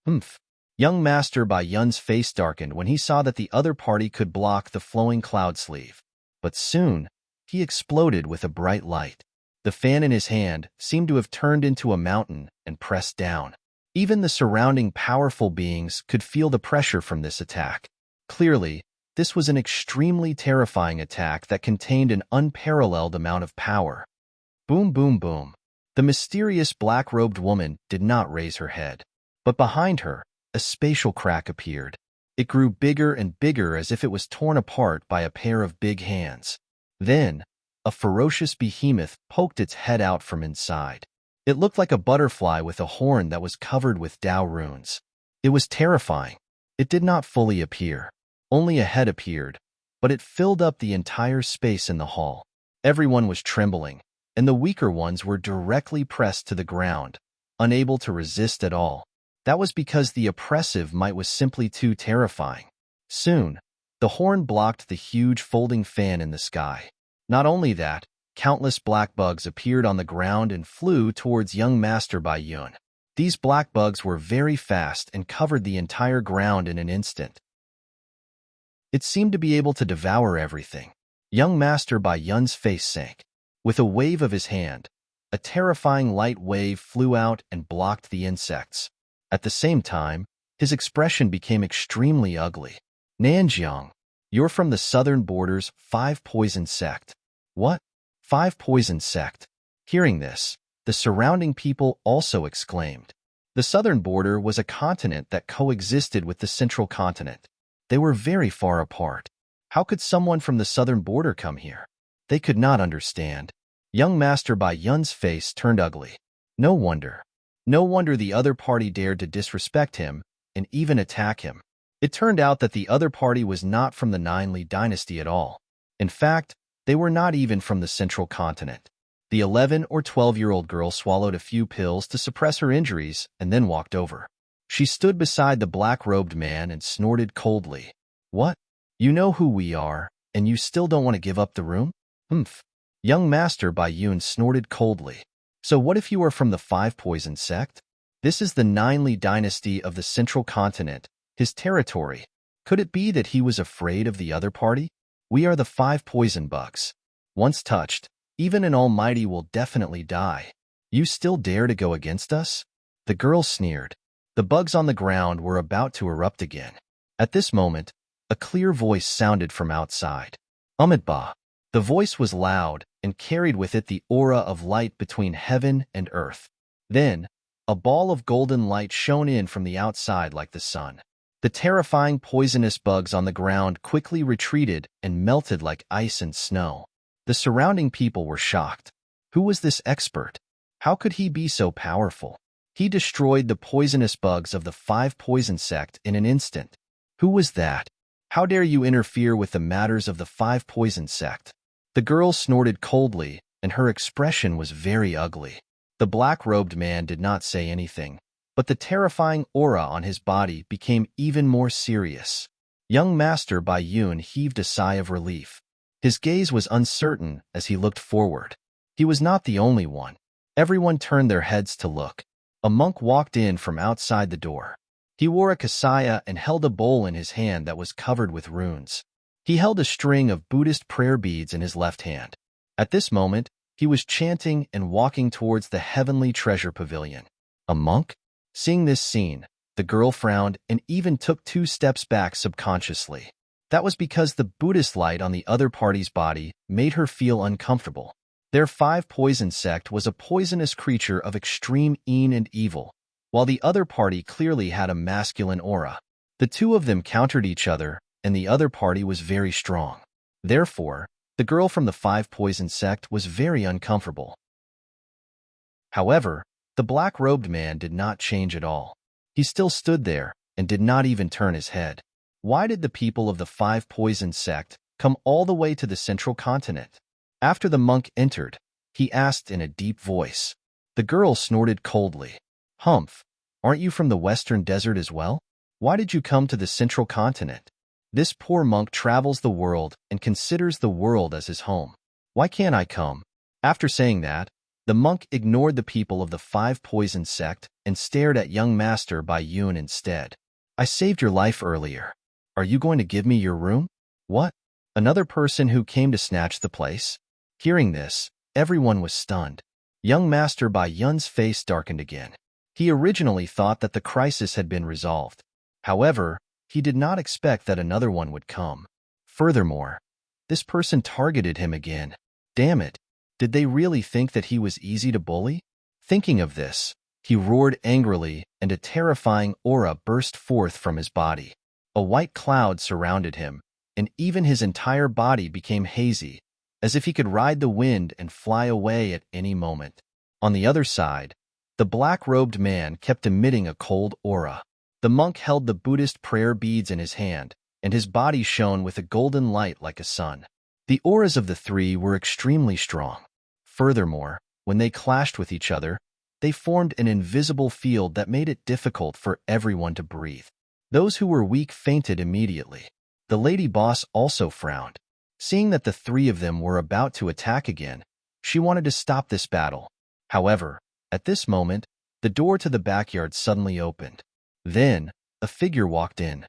Humph! Young Master Bai Yun's face darkened when he saw that the other party could block the flowing cloud sleeve. But soon, he exploded with a bright light. The fan in his hand seemed to have turned into a mountain and pressed down. Even the surrounding powerful beings could feel the pressure from this attack. Clearly, this was an extremely terrifying attack that contained an unparalleled amount of power. Boom, boom, boom. The mysterious black-robed woman did not raise her head. But behind her, a spatial crack appeared. It grew bigger and bigger as if it was torn apart by a pair of big hands. Then, a ferocious behemoth poked its head out from inside. It looked like a butterfly with a horn that was covered with Dao runes. It was terrifying. It did not fully appear. Only a head appeared, but it filled up the entire space in the hall. Everyone was trembling, and the weaker ones were directly pressed to the ground, unable to resist at all. That was because the oppressive might was simply too terrifying. Soon, the horn blocked the huge folding fan in the sky. Not only that, countless black bugs appeared on the ground and flew towards young Master Bai Yun. These black bugs were very fast and covered the entire ground in an instant. It seemed to be able to devour everything. Young Master Bai Yun's face sank. With a wave of his hand, a terrifying light wave flew out and blocked the insects. At the same time, his expression became extremely ugly. "Nanjiang, you're from the southern border's 5 poison sect." "What? 5 poison sect?" Hearing this, the surrounding people also exclaimed. The southern border was a continent that coexisted with the central continent. They were very far apart. How could someone from the southern border come here? They could not understand. Young Master Bai Yun's face turned ugly. No wonder. No wonder the other party dared to disrespect him and even attack him. It turned out that the other party was not from the Nine Li dynasty at all. In fact, they were not even from the central continent. The 11 or 12-year-old girl swallowed a few pills to suppress her injuries and then walked over. She stood beside the black-robed man and snorted coldly. "What? You know who we are, and you still don't want to give up the room?" "Humph." Young Master Bai Yun snorted coldly. "So what if you are from the 5 poison sect?" This is the Ninely dynasty of the central continent, his territory. Could it be that he was afraid of the other party? We are the 5 poison bugs. Once touched, even an almighty will definitely die. You still dare to go against us? The girl sneered. The bugs on the ground were about to erupt again. At this moment, a clear voice sounded from outside. Umidba. The voice was loud and carried with it the aura of light between heaven and earth. Then, a ball of golden light shone in from the outside like the sun. The terrifying poisonous bugs on the ground quickly retreated and melted like ice and snow. The surrounding people were shocked. Who was this expert? How could he be so powerful? He destroyed the poisonous bugs of the 5 poison sect in an instant. Who was that? How dare you interfere with the matters of the 5 poison sect? The girl snorted coldly, and her expression was very ugly. The black-robed man did not say anything, but the terrifying aura on his body became even more serious. Young Master Bai Yun heaved a sigh of relief. His gaze was uncertain as he looked forward. He was not the only one. Everyone turned their heads to look. A monk walked in from outside the door. He wore a kasaya and held a bowl in his hand that was covered with runes. He held a string of Buddhist prayer beads in his left hand. At this moment, he was chanting and walking towards the heavenly treasure pavilion. A monk? Seeing this scene, the girl frowned and even took 2 steps back subconsciously. That was because the Buddhist light on the other party's body made her feel uncomfortable. Their 5 poison sect was a poisonous creature of extreme and evil, while the other party clearly had a masculine aura. The 2 of them countered each other, and the other party was very strong. Therefore, the girl from the 5 poison sect was very uncomfortable. However, the black-robed man did not change at all. He still stood there and did not even turn his head. Why did the people of the 5 poison sect come all the way to the central continent? After the monk entered, he asked in a deep voice. The girl snorted coldly. Humph, aren't you from the western desert as well? Why did you come to the central continent? This poor monk travels the world and considers the world as his home. Why can't I come? After saying that, the monk ignored the people of the 5 poison sect and stared at young Master Bai Yun instead. I saved your life earlier. Are you going to give me your room? What? Another person who came to snatch the place? Hearing this, everyone was stunned. Young Master Bai Yun's face darkened again. He originally thought that the crisis had been resolved. However, he did not expect that another one would come. Furthermore, this person targeted him again. Damn it, did they really think that he was easy to bully? Thinking of this, he roared angrily and a terrifying aura burst forth from his body. A white cloud surrounded him, and even his entire body became hazy, as if he could ride the wind and fly away at any moment. On the other side, the black-robed man kept emitting a cold aura. The monk held the Buddhist prayer beads in his hand, and his body shone with a golden light like a sun. The auras of the 3 were extremely strong. Furthermore, when they clashed with each other, they formed an invisible field that made it difficult for everyone to breathe. Those who were weak fainted immediately. The lady boss also frowned. Seeing that the 3 of them were about to attack again, she wanted to stop this battle. However, at this moment, the door to the backyard suddenly opened. Then, a figure walked in.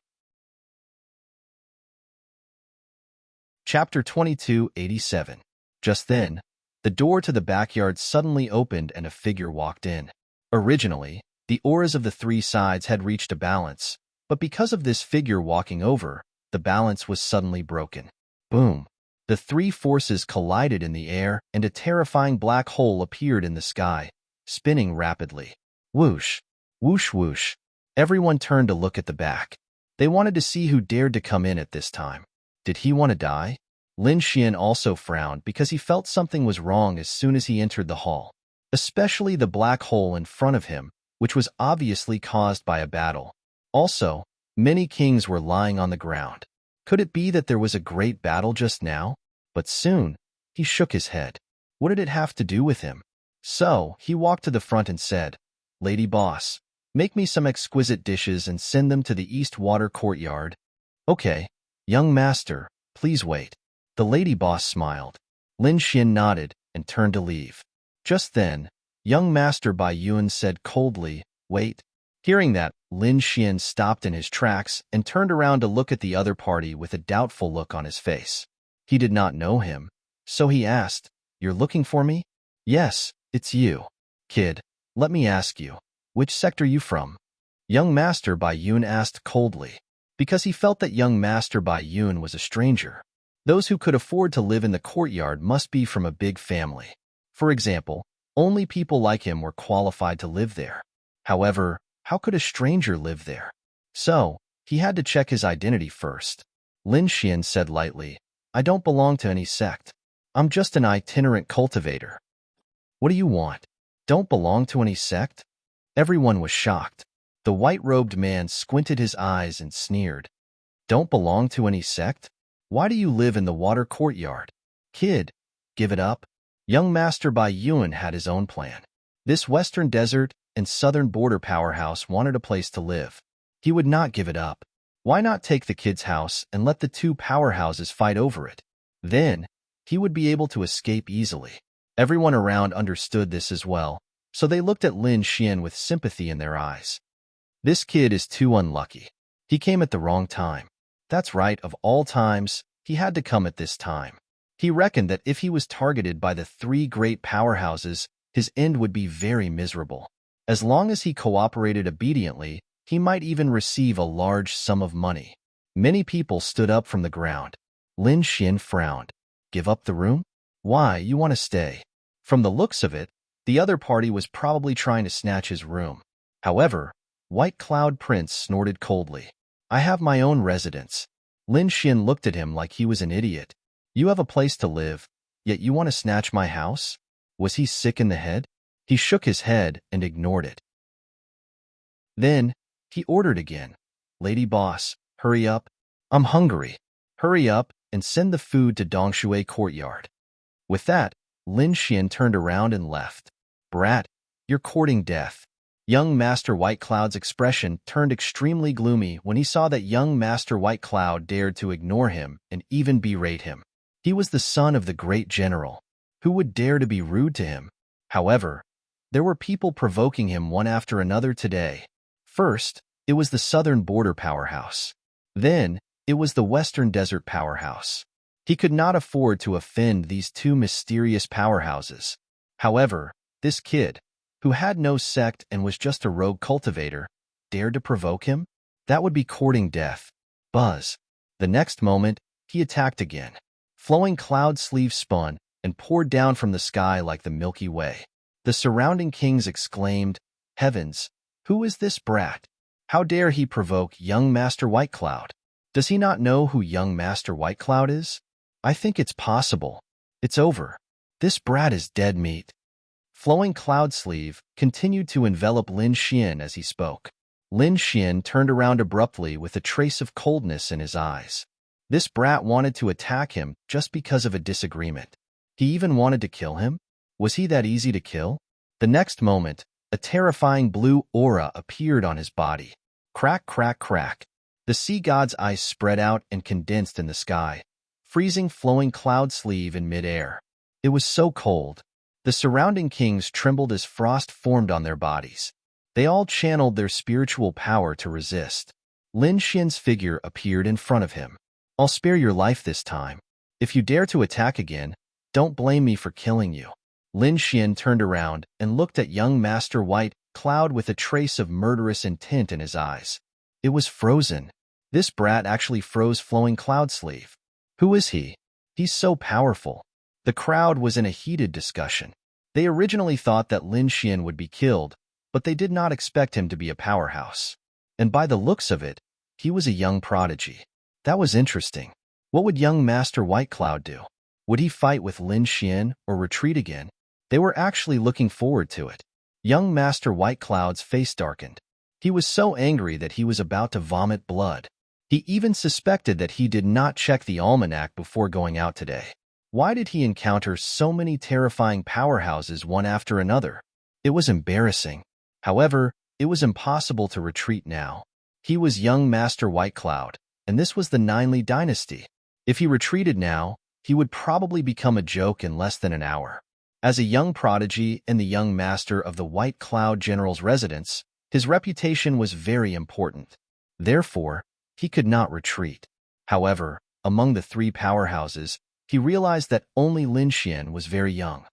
Chapter 2287. Just then, the door to the backyard suddenly opened and a figure walked in. Originally, the auras of the 3 sides had reached a balance, but because of this figure walking over, the balance was suddenly broken. Boom! The 3 forces collided in the air and a terrifying black hole appeared in the sky, spinning rapidly. Whoosh! Whoosh whoosh! Everyone turned to look at the back. They wanted to see who dared to come in at this time. Did he want to die? Lin Xian also frowned because he felt something was wrong as soon as he entered the hall, especially the black hole in front of him, which was obviously caused by a battle. Also, many kings were lying on the ground. Could it be that there was a great battle just now? But soon, he shook his head. What did it have to do with him? So, he walked to the front and said, Lady Boss, make me some exquisite dishes and send them to the East Water Courtyard. Okay, young master, please wait. The lady boss smiled. Lin Xian nodded and turned to leave. Just then, young Master Bai Yun said coldly, Wait. Hearing that, Lin Xian stopped in his tracks and turned around to look at the other party with a doubtful look on his face. He did not know him, so he asked, "You're looking for me?" "Yes, it's you." "Kid, let me ask you, which sector you from?" Young Master Bai Yun asked coldly, because he felt that young Master Bai Yun was a stranger. Those who could afford to live in the courtyard must be from a big family. For example, only people like him were qualified to live there. However, how could a stranger live there? So, he had to check his identity first. Lin Xian said lightly, "I don't belong to any sect. I'm just an itinerant cultivator." "What do you want? Don't belong to any sect?" Everyone was shocked. The white-robed man squinted his eyes and sneered. "Don't belong to any sect? Why do you live in the water courtyard? Kid, give it up." Young Master Bai Yun had his own plan. This western desert and southern border powerhouse wanted a place to live. He would not give it up. Why not take the kid's house and let the two powerhouses fight over it? Then, he would be able to escape easily. Everyone around understood this as well, so they looked at Lin Xian with sympathy in their eyes. This kid is too unlucky. He came at the wrong time. That's right, of all times, he had to come at this time. He reckoned that if he was targeted by the three great powerhouses, his end would be very miserable. As long as he cooperated obediently, he might even receive a large sum of money. Many people stood up from the ground. Lin Xian frowned. "Give up the room? Why, you want to stay?" From the looks of it, the other party was probably trying to snatch his room. However, White Cloud Prince snorted coldly. "I have my own residence." Lin Xian looked at him like he was an idiot. "You have a place to live, yet you want to snatch my house?" Was he sick in the head? He shook his head and ignored it. Then, he ordered again. "Lady boss, hurry up. I'm hungry. Hurry up and send the food to Dongshui courtyard." With that, Lin Xian turned around and left. "Brat, you're courting death." Young Master White Cloud's expression turned extremely gloomy when he saw that young Master White Cloud dared to ignore him and even berate him. He was the son of the great general. Who would dare to be rude to him? However, there were people provoking him one after another today. First, it was the southern border powerhouse. Then, it was the western desert powerhouse. He could not afford to offend these two mysterious powerhouses. However, this kid, who had no sect and was just a rogue cultivator, dared to provoke him? That would be courting death. Buzz. The next moment, he attacked again. Flowing cloud sleeves spun and poured down from the sky like the Milky Way. The surrounding kings exclaimed, "Heavens, who is this brat? How dare he provoke young Master White Cloud? Does he not know who young Master White Cloud is? I think it's possible. It's over. This brat is dead meat." Flowing cloud sleeve continued to envelop Lin Xian as he spoke. Lin Xian turned around abruptly with a trace of coldness in his eyes. This brat wanted to attack him just because of a disagreement. He even wanted to kill him? Was he that easy to kill? The next moment, a terrifying blue aura appeared on his body. Crack, crack, crack. The sea god's eyes spread out and condensed in the sky, freezing flowing cloud sleeve in midair. It was so cold. The surrounding kings trembled as frost formed on their bodies. They all channeled their spiritual power to resist. Lin Xian's figure appeared in front of him. "I'll spare your life this time. If you dare to attack again, don't blame me for killing you." Lin Xian turned around and looked at young Master White Cloud with a trace of murderous intent in his eyes. It was frozen. This brat actually froze flowing cloud sleeve. Who is he? He's so powerful. The crowd was in a heated discussion. They originally thought that Lin Xian would be killed, but they did not expect him to be a powerhouse. And by the looks of it, he was a young prodigy. That was interesting. What would young Master White Cloud do? Would he fight with Lin Xian or retreat again? They were actually looking forward to it. Young Master White Cloud's face darkened. He was so angry that he was about to vomit blood. He even suspected that he did not check the almanac before going out today. Why did he encounter so many terrifying powerhouses one after another? It was embarrassing. However, it was impossible to retreat now. He was young Master White Cloud, and this was the Ninely dynasty. If he retreated now, he would probably become a joke in less than an hour. As a young prodigy and the young master of the White Cloud General's residence, His reputation was very important. Therefore, he could not retreat. However, among the three powerhouses, he realized that only Lin Xian was very young.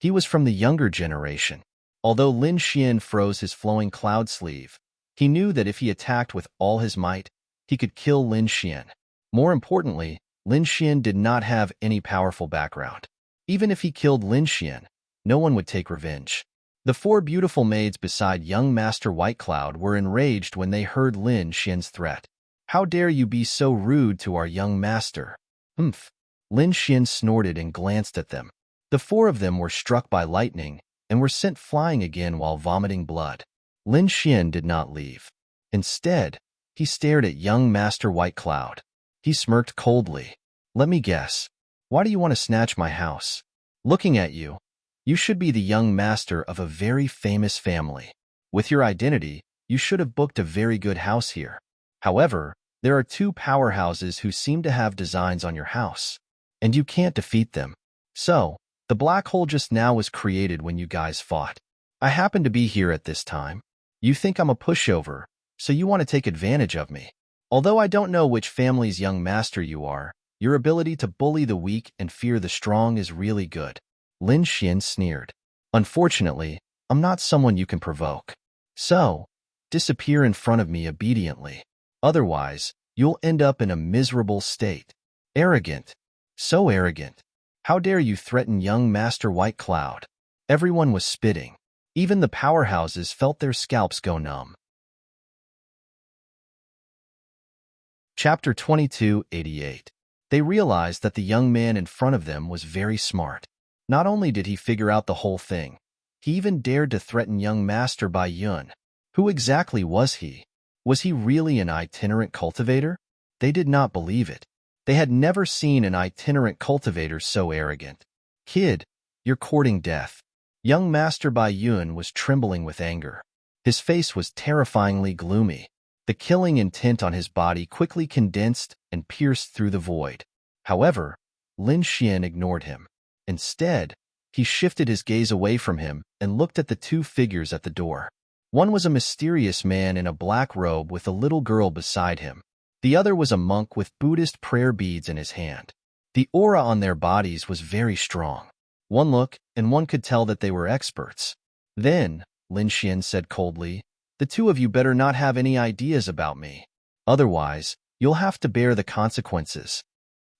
He was from the younger generation. Although Lin Xian froze his flowing cloud sleeve, he knew that if he attacked with all his might, he could kill Lin Xian. More importantly, Lin Xian did not have any powerful background. Even if he killed Lin Xian, no one would take revenge. The four beautiful maids beside young Master White Cloud were enraged when they heard Lin Xian's threat. "How dare you be so rude to our young master?" "Humph." Lin Xian snorted and glanced at them. The four of them were struck by lightning and were sent flying again while vomiting blood. Lin Xian did not leave. Instead, he stared at young Master White Cloud. He smirked coldly. "Let me guess. Why do you want to snatch my house? Looking at you, you should be the young master of a very famous family. With your identity, you should have booked a very good house here. However, there are two powerhouses who seem to have designs on your house, and you can't defeat them. So, the black hole just now was created when you guys fought. I happen to be here at this time. You think I'm a pushover, so you want to take advantage of me. Although I don't know which family's young master you are, your ability to bully the weak and fear the strong is really good." Lin Xian sneered. "Unfortunately, I'm not someone you can provoke. So, disappear in front of me obediently. Otherwise, you'll end up in a miserable state." Arrogant. So arrogant. How dare you threaten young Master White Cloud? Everyone was spitting. Even the powerhouses felt their scalps go numb. Chapter 2288. They realized that the young man in front of them was very smart. Not only did he figure out the whole thing, he even dared to threaten young Master Bai Yun. Who exactly was he? Was he really an itinerant cultivator? They did not believe it. They had never seen an itinerant cultivator so arrogant. "Kid, you're courting death." Young Master Bai Yun was trembling with anger. His face was terrifyingly gloomy. The killing intent on his body quickly condensed and pierced through the void. However, Lin Xian ignored him. Instead, he shifted his gaze away from him and looked at the two figures at the door. One was a mysterious man in a black robe with a little girl beside him. The other was a monk with Buddhist prayer beads in his hand. The aura on their bodies was very strong. One look, and one could tell that they were experts. Then, Lin Xian said coldly, "The two of you better not have any ideas about me. Otherwise, you'll have to bear the consequences."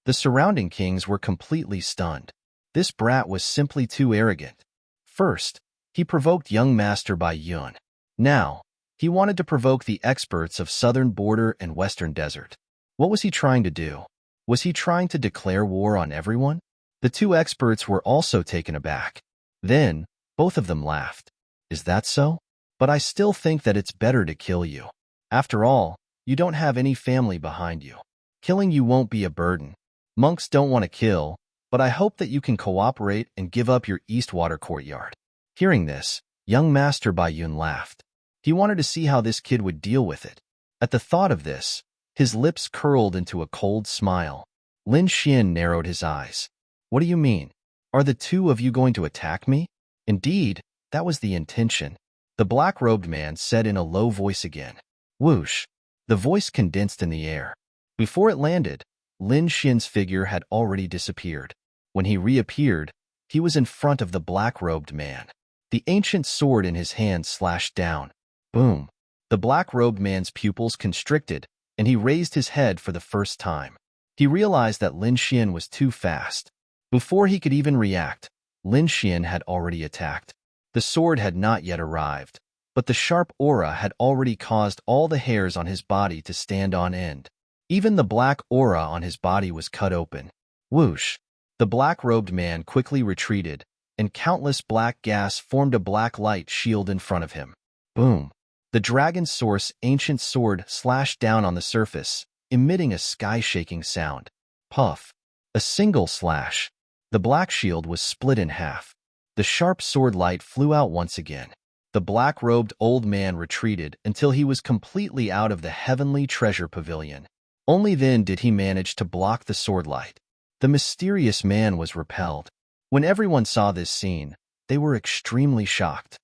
The surrounding kings were completely stunned. This brat was simply too arrogant. First, he provoked young Master Bai Yun. Now, he wanted to provoke the experts of Southern Border and Western Desert. What was he trying to do? Was he trying to declare war on everyone? The two experts were also taken aback. Then, both of them laughed. "Is that so? But I still think that it's better to kill you. After all, you don't have any family behind you. Killing you won't be a burden. Monks don't want to kill, but I hope that you can cooperate and give up your Eastwater courtyard." Hearing this, young Master Bai Yun laughed. He wanted to see how this kid would deal with it. At the thought of this, his lips curled into a cold smile. Lin Xian narrowed his eyes. "What do you mean? Are the two of you going to attack me?" "Indeed, that was the intention," the black-robed man said in a low voice again. Whoosh! The voice condensed in the air. Before it landed, Lin Xian's figure had already disappeared. When he reappeared, he was in front of the black-robed man. The ancient sword in his hand slashed down. Boom! The black-robed man's pupils constricted, and he raised his head for the first time. He realized that Lin Xian was too fast. Before he could even react, Lin Xian had already attacked. The sword had not yet arrived, but the sharp aura had already caused all the hairs on his body to stand on end. Even the black aura on his body was cut open. Whoosh! The black-robed man quickly retreated, and countless black gas formed a black light shield in front of him. Boom! The dragon source ancient sword slashed down on the surface, emitting a sky-shaking sound. Puff! A single slash. The black shield was split in half. The sharp sword light flew out once again. The black-robed old man retreated until he was completely out of the heavenly treasure pavilion. Only then did he manage to block the sword light. The mysterious man was repelled. When everyone saw this scene, they were extremely shocked.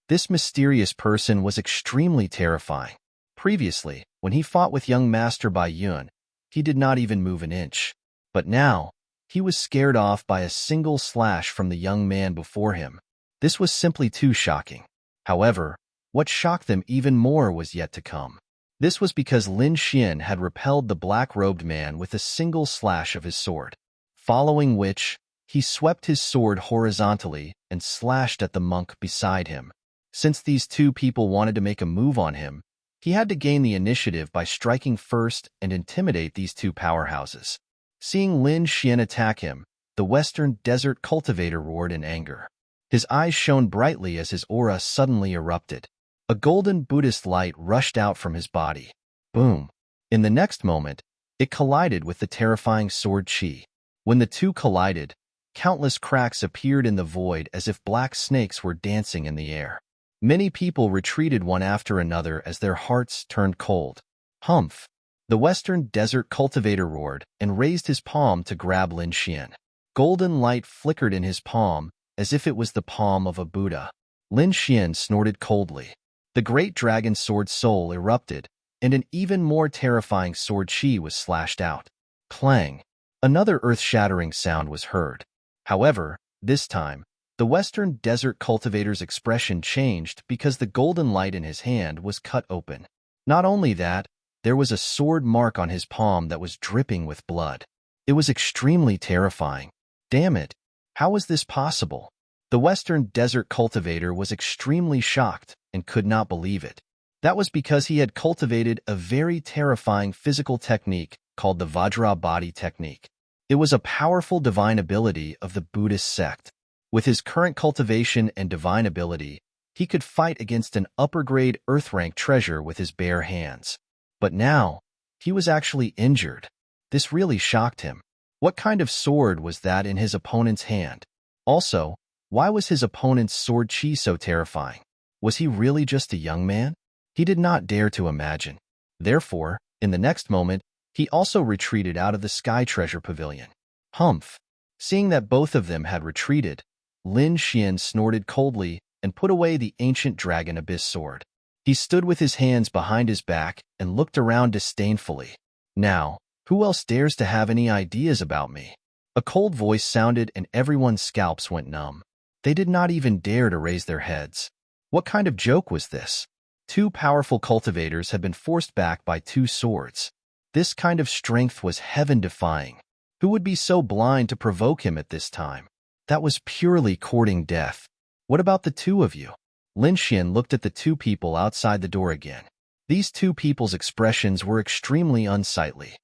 This mysterious person was extremely terrifying. Previously, when he fought with young Master Bai Yun, he did not even move an inch. But now, he was scared off by a single slash from the young man before him. This was simply too shocking. However, what shocked them even more was yet to come. This was because Lin Xian had repelled the black-robed man with a single slash of his sword, following which, he swept his sword horizontally and slashed at the monk beside him. Since these two people wanted to make a move on him, he had to gain the initiative by striking first and intimidate these two powerhouses. Seeing Lin Xian attack him, the Western Desert Cultivator roared in anger. His eyes shone brightly as his aura suddenly erupted. A golden Buddhist light rushed out from his body. Boom! In the next moment, it collided with the terrifying sword Qi. When the two collided, countless cracks appeared in the void as if black snakes were dancing in the air. Many people retreated one after another as their hearts turned cold. Humph! The Western Desert Cultivator roared and raised his palm to grab Lin Xian. Golden light flickered in his palm as if it was the palm of a Buddha. Lin Xian snorted coldly. The great dragon sword soul erupted, and an even more terrifying sword Qi was slashed out. Clang! Another earth-shattering sound was heard. However, this time, the Western Desert Cultivator's expression changed because the golden light in his hand was cut open. Not only that, there was a sword mark on his palm that was dripping with blood. It was extremely terrifying. Damn it! How was this possible? The Western Desert Cultivator was extremely shocked and could not believe it. That was because he had cultivated a very terrifying physical technique called the Vajra Body Technique. It was a powerful divine ability of the Buddhist sect. With his current cultivation and divine ability, he could fight against an upper-grade earth-rank treasure with his bare hands. But now, he was actually injured. This really shocked him. What kind of sword was that in his opponent's hand? Also, why was his opponent's sword Qi so terrifying? Was he really just a young man? He did not dare to imagine. Therefore, in the next moment, he also retreated out of the Sky Treasure Pavilion. Humph! Seeing that both of them had retreated, Lin Xian snorted coldly and put away the ancient dragon abyss sword. He stood with his hands behind his back and looked around disdainfully. Now, who else dares to have any ideas about me? A cold voice sounded and everyone's scalps went numb. They did not even dare to raise their heads. What kind of joke was this? Two powerful cultivators had been forced back by two swords. This kind of strength was heaven-defying. Who would be so blind to provoke him at this time? That was purely courting death. What about the two of you? Lin Xian looked at the two people outside the door again. These two people's expressions were extremely unsightly.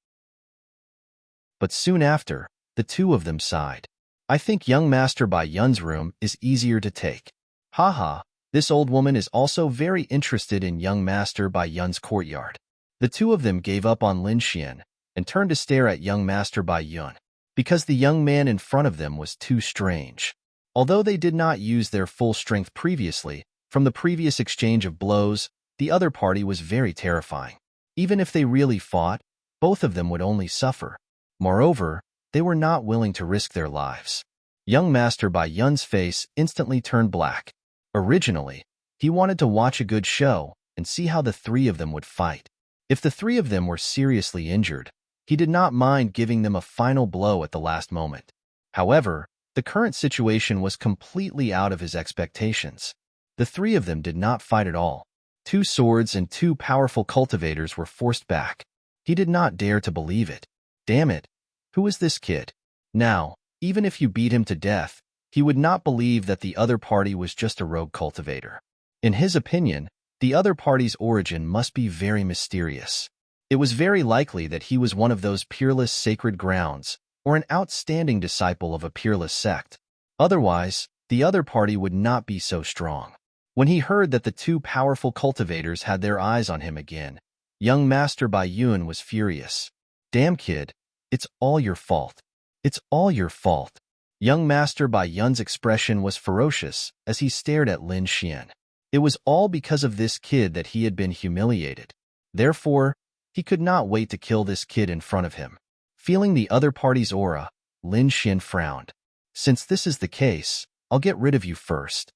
But soon after, the two of them sighed. I think young Master Bai Yun's room is easier to take. Haha, this old woman is also very interested in young Master Bai Yun's courtyard. The two of them gave up on Lin Xian and turned to stare at young Master Bai Yun, because the young man in front of them was too strange. Although they did not use their full strength previously, from the previous exchange of blows, the other party was very terrifying. Even if they really fought, both of them would only suffer. Moreover, they were not willing to risk their lives. Young Master Bai Yun's face instantly turned black. Originally, he wanted to watch a good show and see how the three of them would fight. If the three of them were seriously injured, he did not mind giving them a final blow at the last moment. However, the current situation was completely out of his expectations. The three of them did not fight at all. Two swords and two powerful cultivators were forced back. He did not dare to believe it. Damn it! Who is this kid? Now, even if you beat him to death, he would not believe that the other party was just a rogue cultivator. In his opinion, the other party's origin must be very mysterious. It was very likely that he was one of those peerless sacred grounds, or an outstanding disciple of a peerless sect. Otherwise, the other party would not be so strong. When he heard that the two powerful cultivators had their eyes on him again, young Master Bai Yun was furious. Damn kid, it's all your fault. It's all your fault. Young Master Bai Yun's expression was ferocious as he stared at Lin Xian. It was all because of this kid that he had been humiliated. Therefore, he could not wait to kill this kid in front of him. Feeling the other party's aura, Lin Xian frowned. Since this is the case, I'll get rid of you first.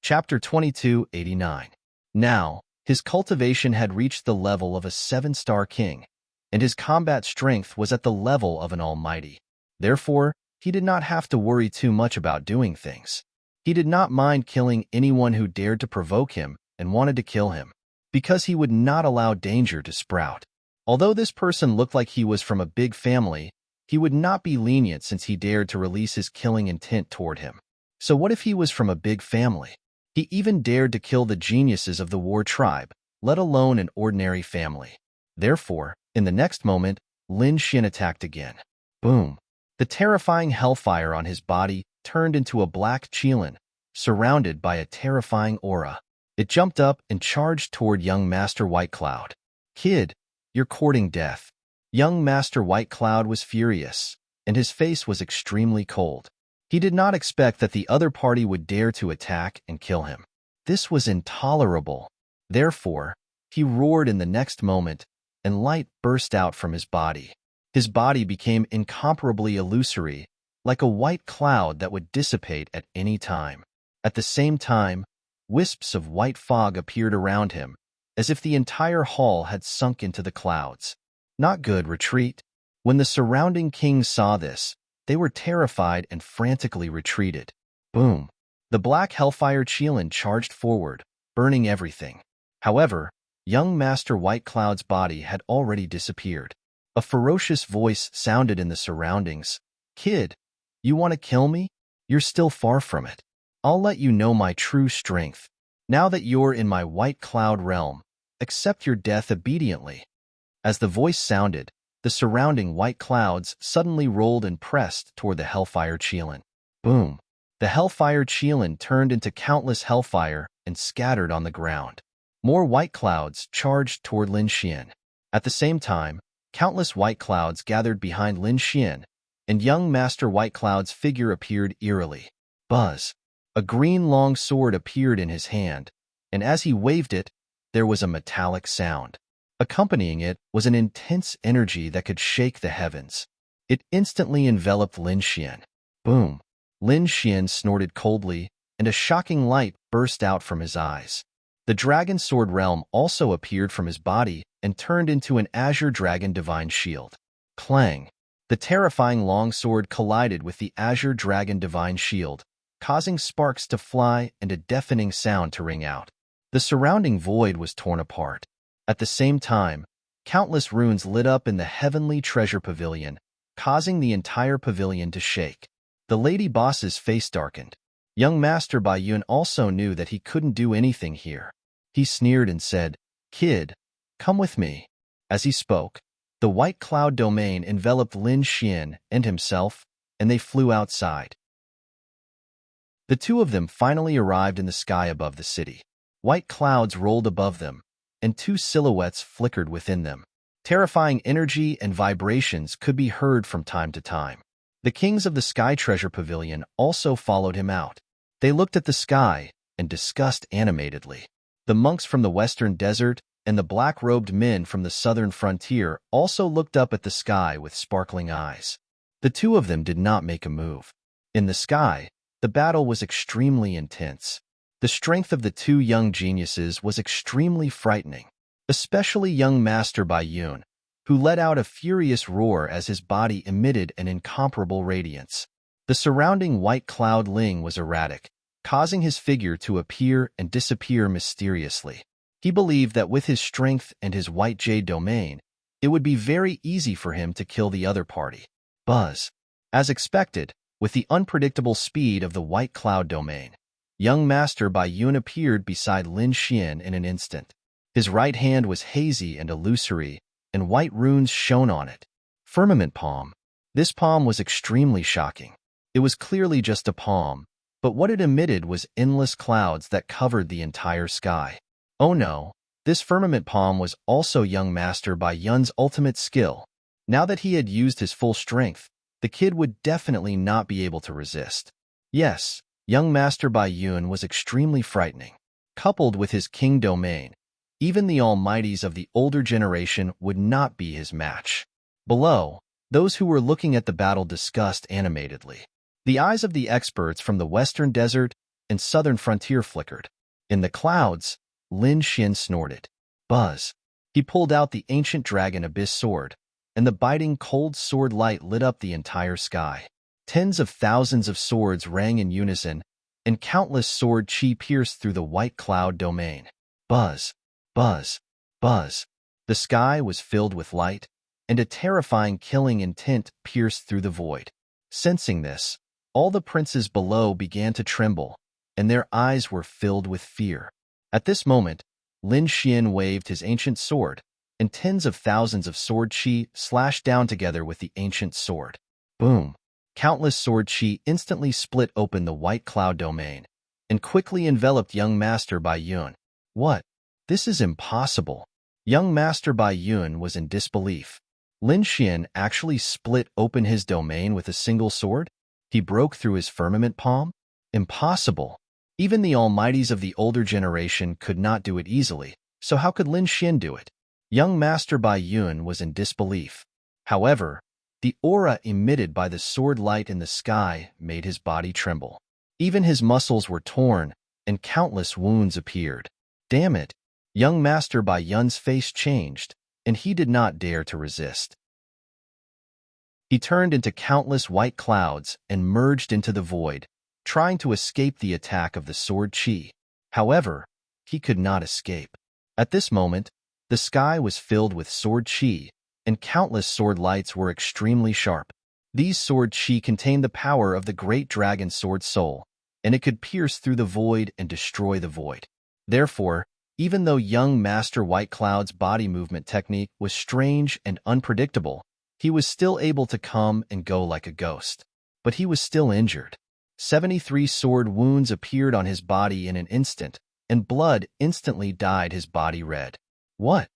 Chapter 2289. Now, his cultivation had reached the level of a 7-star king, and his combat strength was at the level of an almighty. Therefore, he did not have to worry too much about doing things. He did not mind killing anyone who dared to provoke him and wanted to kill him, because he would not allow danger to sprout. Although this person looked like he was from a big family, he would not be lenient since he dared to release his killing intent toward him. So what if he was from a big family? He even dared to kill the geniuses of the war tribe, let alone an ordinary family. Therefore, in the next moment, Lin Xian attacked again. Boom! The terrifying hellfire on his body turned into a black qilin, surrounded by a terrifying aura. It jumped up and charged toward young Master White Cloud. Kid, you're courting death. Young Master White Cloud was furious, and his face was extremely cold. He did not expect that the other party would dare to attack and kill him. This was intolerable. Therefore, he roared in the next moment, and light burst out from his body. His body became incomparably illusory, like a white cloud that would dissipate at any time. At the same time, wisps of white fog appeared around him, as if the entire hall had sunk into the clouds. Not good, retreat. When the surrounding kings saw this, they were terrified and frantically retreated. Boom! The black hellfire qilin charged forward, burning everything. However, young Master White Cloud's body had already disappeared. A ferocious voice sounded in the surroundings. Kid, you want to kill me? You're still far from it. I'll let you know my true strength. Now that you're in my White Cloud realm, accept your death obediently. As the voice sounded, the surrounding white clouds suddenly rolled and pressed toward the hellfire qilin. Boom! The hellfire qilin turned into countless hellfire and scattered on the ground. More white clouds charged toward Lin Xian. At the same time, countless white clouds gathered behind Lin Xian, and young Master White Cloud's figure appeared eerily. Buzz! A green long sword appeared in his hand, and as he waved it, there was a metallic sound. Accompanying it was an intense energy that could shake the heavens. It instantly enveloped Lin Xian. Boom! Lin Xian snorted coldly, and a shocking light burst out from his eyes. The dragon sword realm also appeared from his body and turned into an azure dragon divine shield. Clang! The terrifying longsword collided with the azure dragon divine shield, causing sparks to fly and a deafening sound to ring out. The surrounding void was torn apart. At the same time, countless runes lit up in the heavenly treasure pavilion, causing the entire pavilion to shake. The lady boss's face darkened. Young Master Baiyun also knew that he couldn't do anything here. He sneered and said, Kid, come with me. As he spoke, the white cloud domain enveloped Lin Xian and himself, and they flew outside. The two of them finally arrived in the sky above the city. White clouds rolled above them, and two silhouettes flickered within them. Terrifying energy and vibrations could be heard from time to time. The kings of the Sky Treasure Pavilion also followed him out. They looked at the sky and discussed animatedly. The monks from the western desert and the black-robed men from the southern frontier also looked up at the sky with sparkling eyes. The two of them did not make a move. In the sky, the battle was extremely intense. The strength of the two young geniuses was extremely frightening, especially young Master Baiyun, who let out a furious roar as his body emitted an incomparable radiance. The surrounding white cloud ling was erratic, causing his figure to appear and disappear mysteriously. He believed that with his strength and his white jade domain, it would be very easy for him to kill the other party. Buzz! As expected, with the unpredictable speed of the white cloud domain, young Master Baiyun appeared beside Lin Xian in an instant. His right hand was hazy and illusory, and white runes shone on it. Firmament palm. This palm was extremely shocking. It was clearly just a palm, but what it emitted was endless clouds that covered the entire sky. Oh no, this firmament palm was also young Master Baiyun's ultimate skill. Now that he had used his full strength, the kid would definitely not be able to resist. Yes, young Master Baiyun was extremely frightening. Coupled with his king domain, even the almighties of the older generation would not be his match. Below, those who were looking at the battle discussed animatedly. The eyes of the experts from the western desert and southern frontier flickered. In the clouds, Lin Xian snorted. Buzz. He pulled out the ancient dragon abyss sword, and the biting cold sword light lit up the entire sky. Tens of thousands of swords rang in unison, and countless sword chi pierced through the white cloud domain. Buzz, buzz, buzz. The sky was filled with light, and a terrifying killing intent pierced through the void. Sensing this, all the princes below began to tremble, and their eyes were filled with fear. At this moment, Lin Xian waved his ancient sword, and tens of thousands of sword chi slashed down together with the ancient sword. Boom! Countless sword chi instantly split open the white cloud domain, and quickly enveloped young Master Bai Yun. What? This is impossible. Young Master Bai Yun was in disbelief. Lin Xian actually split open his domain with a single sword? He broke through his firmament palm? Impossible. Even the almighties of the older generation could not do it easily, so how could Lin Xian do it? Young Master Bai Yun was in disbelief. However, the aura emitted by the sword light in the sky made his body tremble. Even his muscles were torn, and countless wounds appeared. Damn it! Young Master Bai Yun's face changed, and he did not dare to resist. He turned into countless white clouds and merged into the void, trying to escape the attack of the sword chi. However, he could not escape. At this moment, the sky was filled with sword chi, and countless sword lights were extremely sharp. These sword chi contained the power of the great dragon sword soul, and it could pierce through the void and destroy the void. Therefore, even though young Master White Cloud's body movement technique was strange and unpredictable, he was still able to come and go like a ghost. But he was still injured. 73 sword wounds appeared on his body in an instant, and blood instantly dyed his body red. What?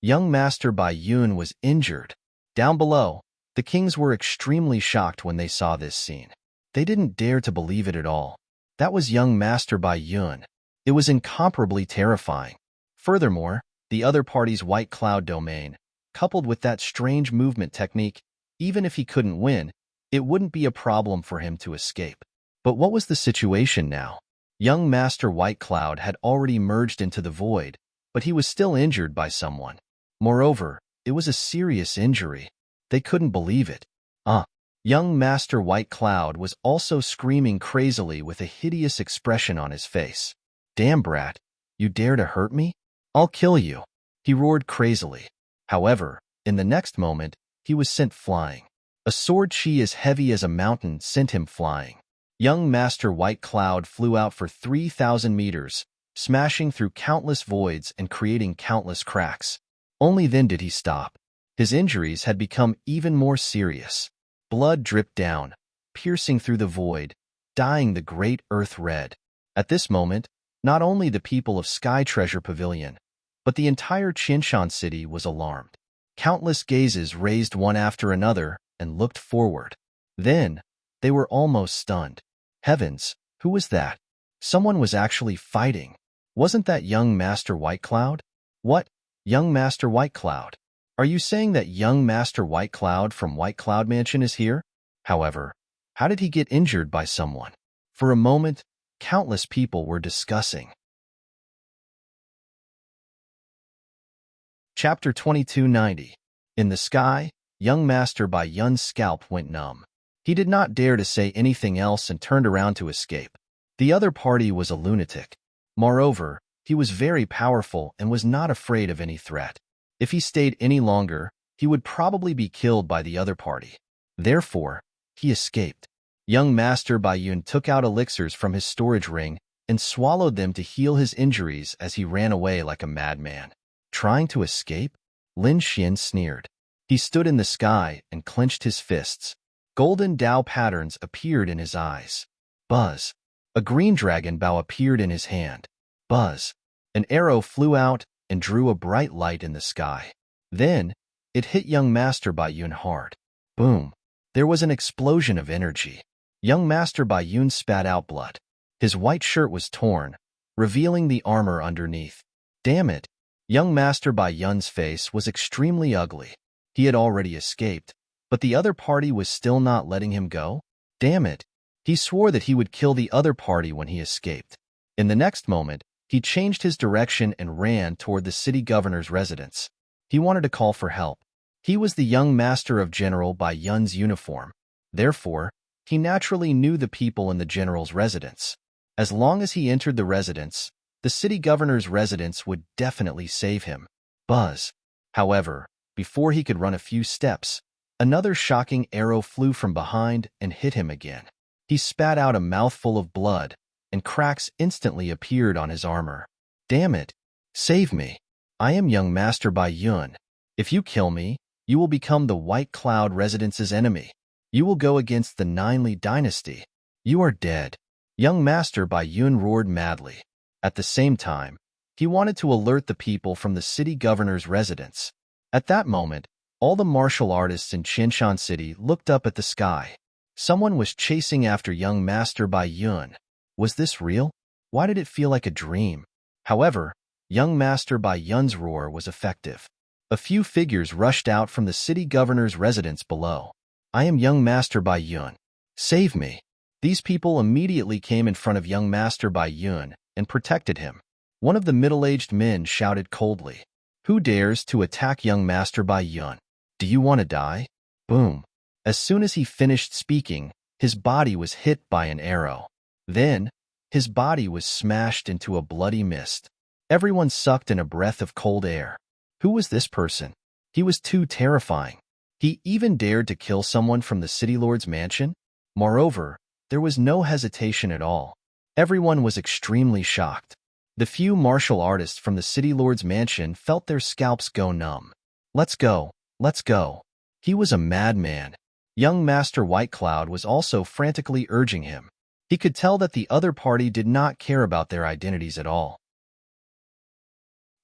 Young Master Bai Yun was injured. Down below, the kings were extremely shocked when they saw this scene. They didn't dare to believe it at all. That was young Master Bai Yun. It was incomparably terrifying. Furthermore, the other party's white cloud domain, coupled with that strange movement technique, even if he couldn't win, it wouldn't be a problem for him to escape. But what was the situation now? Young Master White Cloud had already merged into the void, but he was still injured by someone. Moreover, it was a serious injury. They couldn't believe it. Young Master White Cloud was also screaming crazily with a hideous expression on his face. Damn brat, you dare to hurt me? I'll kill you, he roared crazily. However, in the next moment, he was sent flying. A sword chi as heavy as a mountain sent him flying. Young Master White Cloud flew out for 3,000 meters, smashing through countless voids and creating countless cracks. Only then did he stop. His injuries had become even more serious. Blood dripped down, piercing through the void, dyeing the great earth red. At this moment, not only the people of Sky Treasure Pavilion, but the entire Qinshan city was alarmed. Countless gazes raised one after another and looked forward. Then, they were almost stunned. Heavens, who was that? Someone was actually fighting. Wasn't that young Master White Cloud? What? Young Master White Cloud? Are you saying that young Master White Cloud from White Cloud Mansion is here? However, how did he get injured by someone? For a moment, countless people were discussing. Chapter 2290. In the sky, young Master Bai Yun's scalp went numb. He did not dare to say anything else and turned around to escape. The other party was a lunatic. Moreover, he was very powerful and was not afraid of any threat. If he stayed any longer, he would probably be killed by the other party. Therefore, he escaped. Young Master Bai Yun took out elixirs from his storage ring and swallowed them to heal his injuries as he ran away like a madman. Trying to escape? Lin Xian sneered. He stood in the sky and clenched his fists. Golden Dao patterns appeared in his eyes. Buzz. A green dragon bow appeared in his hand. Buzz. An arrow flew out and drew a bright light in the sky. Then, it hit young Master Bai Yun hard. Boom. There was an explosion of energy. Young Master Bai Yun spat out blood. His white shirt was torn, revealing the armor underneath. Damn it. Young Master Bai Yun's face was extremely ugly. He had already escaped, but the other party was still not letting him go? Damn it. He swore that he would kill the other party when he escaped. In the next moment, he changed his direction and ran toward the city governor's residence. He wanted to call for help. He was the young master of General Bai Yun's uniform. Therefore, he naturally knew the people in the general's residence. As long as he entered the residence, the city governor's residence would definitely save him. Buzz. However, before he could run a few steps, another shocking arrow flew from behind and hit him again. He spat out a mouthful of blood, and cracks instantly appeared on his armor. Damn it! Save me! I am young Master Bai Yun. If you kill me, you will become the White Cloud Residence's enemy. You will go against the Ninely Dynasty. You are dead. Young Master Bai Yun roared madly. At the same time, he wanted to alert the people from the city governor's residence. At that moment, all the martial artists in Qinshan City looked up at the sky. Someone was chasing after young Master Bai Yun. Was this real? Why did it feel like a dream? However, young Master Bai Yun's roar was effective. A few figures rushed out from the city governor's residence below. I am young Master Bai Yun. Save me. These people immediately came in front of young Master Bai Yun and protected him. One of the middle-aged men shouted coldly, "Who dares to attack young Master Bai Yun? Do you want to die?" Boom. As soon as he finished speaking, his body was hit by an arrow. Then, his body was smashed into a bloody mist. Everyone sucked in a breath of cold air. Who was this person? He was too terrifying. He even dared to kill someone from the city lord's mansion? Moreover, there was no hesitation at all. Everyone was extremely shocked. The few martial artists from the city lord's mansion felt their scalps go numb. Let's go, let's go. He was a madman. Young Master White Cloud was also frantically urging him. He could tell that the other party did not care about their identities at all.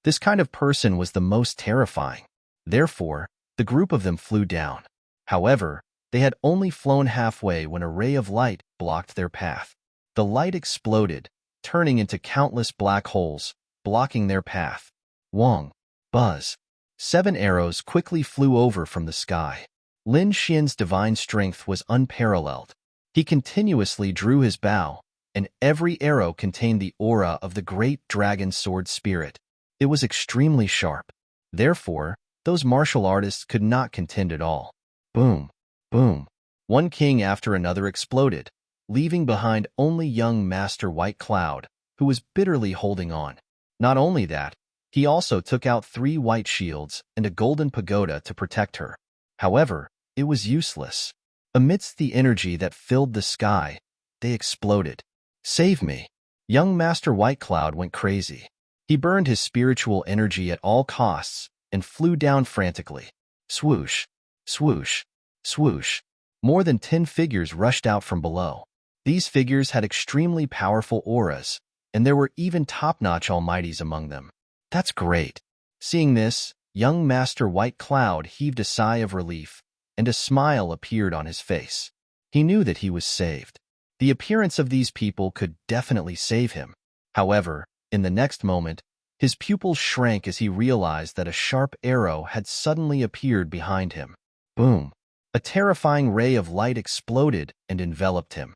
This kind of person was the most terrifying. Therefore, the group of them flew down. However, they had only flown halfway when a ray of light blocked their path. The light exploded, turning into countless black holes, blocking their path. Wong. Buzz. 7 arrows quickly flew over from the sky. Lin Xian's divine strength was unparalleled. He continuously drew his bow, and every arrow contained the aura of the great dragon sword spirit. It was extremely sharp. Therefore, those martial artists could not contend at all. Boom. Boom. One king after another exploded, leaving behind only young Master White Cloud, who was bitterly holding on. Not only that, he also took out 3 white shields and a golden pagoda to protect her. However, it was useless. Amidst the energy that filled the sky, they exploded. Save me. Young Master White Cloud went crazy. He burned his spiritual energy at all costs and flew down frantically. Swoosh, swoosh, swoosh. More than 10 figures rushed out from below. These figures had extremely powerful auras, and there were even top-notch almighties among them. That's great. Seeing this, young Master White Cloud heaved a sigh of relief, and a smile appeared on his face. He knew that he was saved. The appearance of these people could definitely save him. However, in the next moment, his pupils shrank as he realized that a sharp arrow had suddenly appeared behind him. Boom! A terrifying ray of light exploded and enveloped him.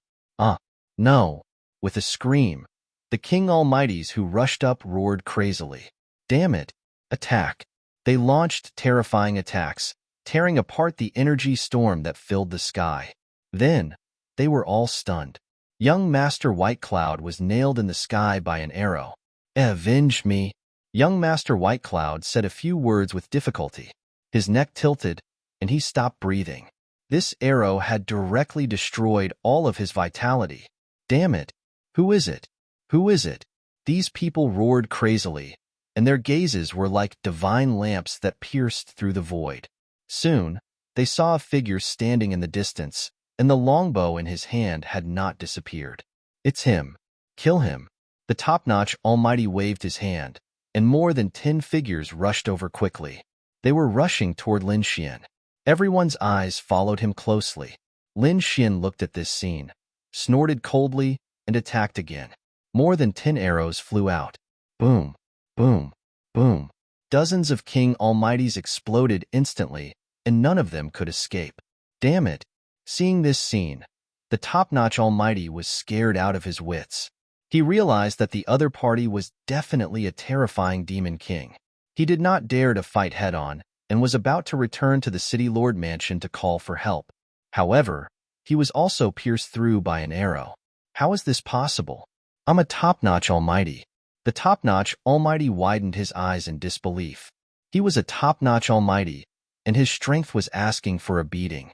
No! With a scream, the King Almighties who rushed up roared crazily. Damn it! Attack! They launched terrifying attacks, tearing apart the energy storm that filled the sky. Then, they were all stunned. Young Master White Cloud was nailed in the sky by an arrow. Avenge me! Young Master White Cloud said a few words with difficulty. His neck tilted, and he stopped breathing. This arrow had directly destroyed all of his vitality. Damn it! Who is it? Who is it? These people roared crazily, and their gazes were like divine lamps that pierced through the void. Soon, they saw a figure standing in the distance, and the longbow in his hand had not disappeared. It's him. Kill him. The top-notch Almighty waved his hand, and more than 10 figures rushed over quickly. They were rushing toward Lin Xian. Everyone's eyes followed him closely. Lin Xian looked at this scene, snorted coldly, and attacked again. More than 10 arrows flew out. Boom, boom, boom. Dozens of King Almighties exploded instantly, and none of them could escape. Damn it! Seeing this scene, The top-notch Almighty was scared out of his wits. He realized that the other party was definitely a terrifying demon king. He did not dare to fight head-on and was about to return to the City Lord Mansion to call for help. However, he was also pierced through by an arrow. How is this possible? I'm a top-notch Almighty. The top-notch Almighty widened his eyes in disbelief. He was a top-notch Almighty, and his strength was asking for a beating.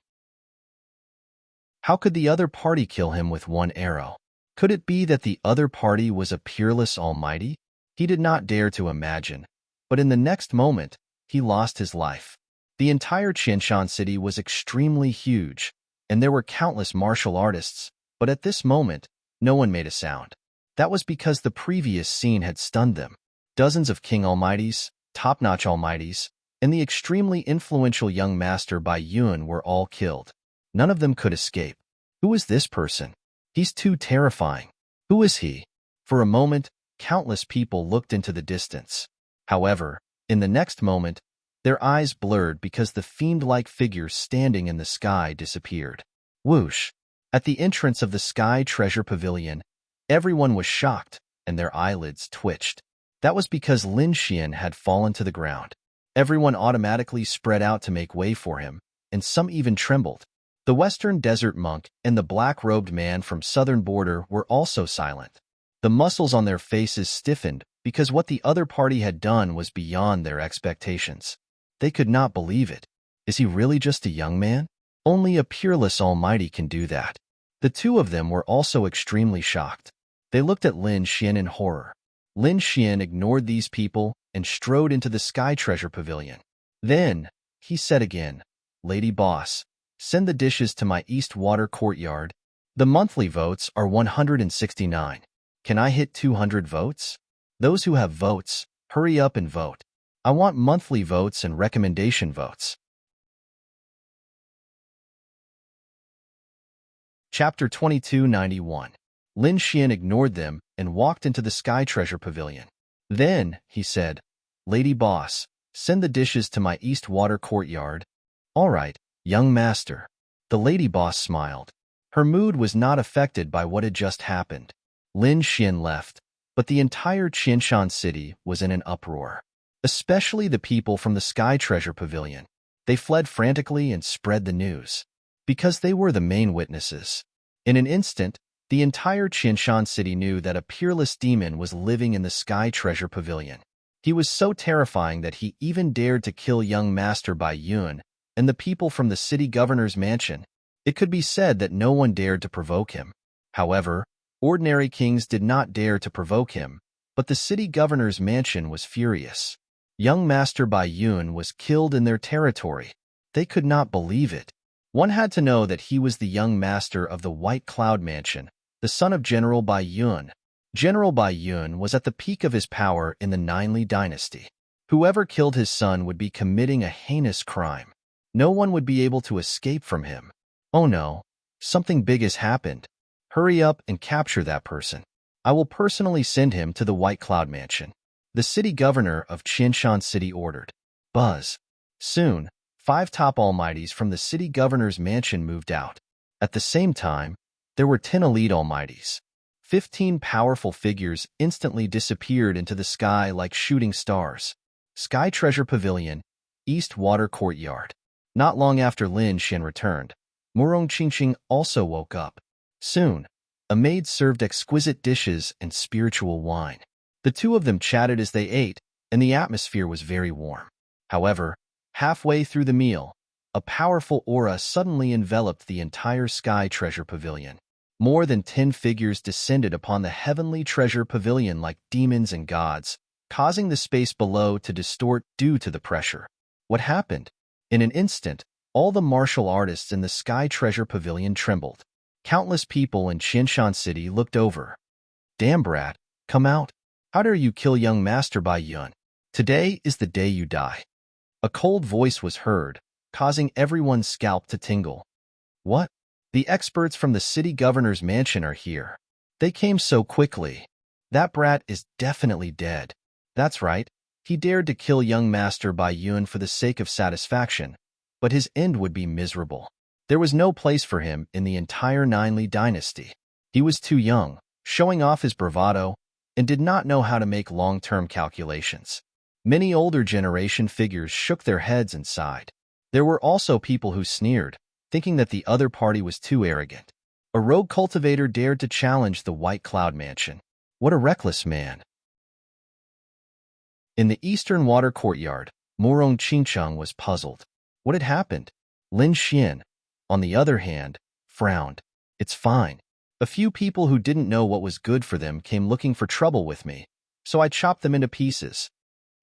How could the other party kill him with one arrow? Could it be that the other party was a peerless Almighty? He did not dare to imagine, but in the next moment, he lost his life. The entire Qianshan city was extremely huge, and there were countless martial artists, but at this moment, no one made a sound. That was because the previous scene had stunned them. Dozens of King Almighties, top-notch Almighties, and the extremely influential young master Bai Yun were all killed. None of them could escape. Who is this person? He's too terrifying. Who is he? For a moment, countless people looked into the distance. However, in the next moment, their eyes blurred because the fiend-like figure standing in the sky disappeared. Whoosh! At the entrance of the Sky Treasure Pavilion, everyone was shocked, and their eyelids twitched. That was because Lin Xian had fallen to the ground. Everyone automatically spread out to make way for him, and some even trembled. The Western Desert Monk and the black-robed man from Southern Border were also silent. The muscles on their faces stiffened because what the other party had done was beyond their expectations. They could not believe it. Is he really just a young man? Only a peerless Almighty can do that. The two of them were also extremely shocked. They looked at Lin Xian in horror. Lin Xian ignored these people and strode into the Sky Treasure Pavilion. Then, he said again, "Lady Boss, send the dishes to my East Water Courtyard. The monthly votes are 169. Can I hit 200 votes? Those who have votes, hurry up and vote. I want monthly votes and recommendation votes." Chapter 2291. Lin Xian ignored them and walked into the Sky Treasure Pavilion. Then, he said, "Lady Boss, send the dishes to my East Water Courtyard." "All right, young master." The Lady Boss smiled. Her mood was not affected by what had just happened. Lin Xian left, but the entire Qianshan city was in an uproar. Especially the people from the Sky Treasure Pavilion. They fled frantically and spread the news. Because they were the main witnesses. In an instant, the entire Qianshan city knew that a peerless demon was living in the Sky Treasure Pavilion. He was so terrifying that he even dared to kill young Master Bai Yun and the people from the city governor's mansion. It could be said that no one dared to provoke him. However, ordinary kings did not dare to provoke him, but the city governor's mansion was furious. Young Master Bai Yun was killed in their territory. They could not believe it. One had to know that he was the young master of the White Cloud Mansion, the son of General Bai Yun. General Bai Yun was at the peak of his power in the Ninely dynasty. Whoever killed his son would be committing a heinous crime. No one would be able to escape from him. Oh no, something big has happened. Hurry up and capture that person. I will personally send him to the White Cloud Mansion. The city governor of Qianshan City ordered. Buzz. Soon, 5 top Almighties from the city governor's mansion moved out. At the same time, there were 10 elite Almighties. 15 powerful figures instantly disappeared into the sky like shooting stars. Sky Treasure Pavilion, East Water Courtyard. Not long after Lin Xian returned, Murong Qingqing also woke up. Soon, a maid served exquisite dishes and spiritual wine. The two of them chatted as they ate, and the atmosphere was very warm. However, halfway through the meal, a powerful aura suddenly enveloped the entire Sky Treasure Pavilion. More than 10 figures descended upon the Heavenly Treasure Pavilion like demons and gods, causing the space below to distort due to the pressure. What happened? In an instant, all the martial artists in the Sky Treasure Pavilion trembled. Countless people in Qianshan City looked over. Damn brat, come out. How dare you kill young Master Bai Yun? Today is the day you die. A cold voice was heard, causing everyone's scalp to tingle. What? The experts from the city governor's mansion are here. They came so quickly. That brat is definitely dead. That's right. He dared to kill young Master Bai Yun for the sake of satisfaction, but his end would be miserable. There was no place for him in the entire Ninely dynasty. He was too young, showing off his bravado, and did not know how to make long-term calculations. Many older generation figures shook their heads and sighed. There were also people who sneered, thinking that the other party was too arrogant. A rogue cultivator dared to challenge the White Cloud Mansion. What a reckless man! In the eastern water courtyard, Murong Qingcheng was puzzled. What had happened? Lin Xian, on the other hand, frowned. It's fine. A few people who didn't know what was good for them came looking for trouble with me, so I chopped them into pieces.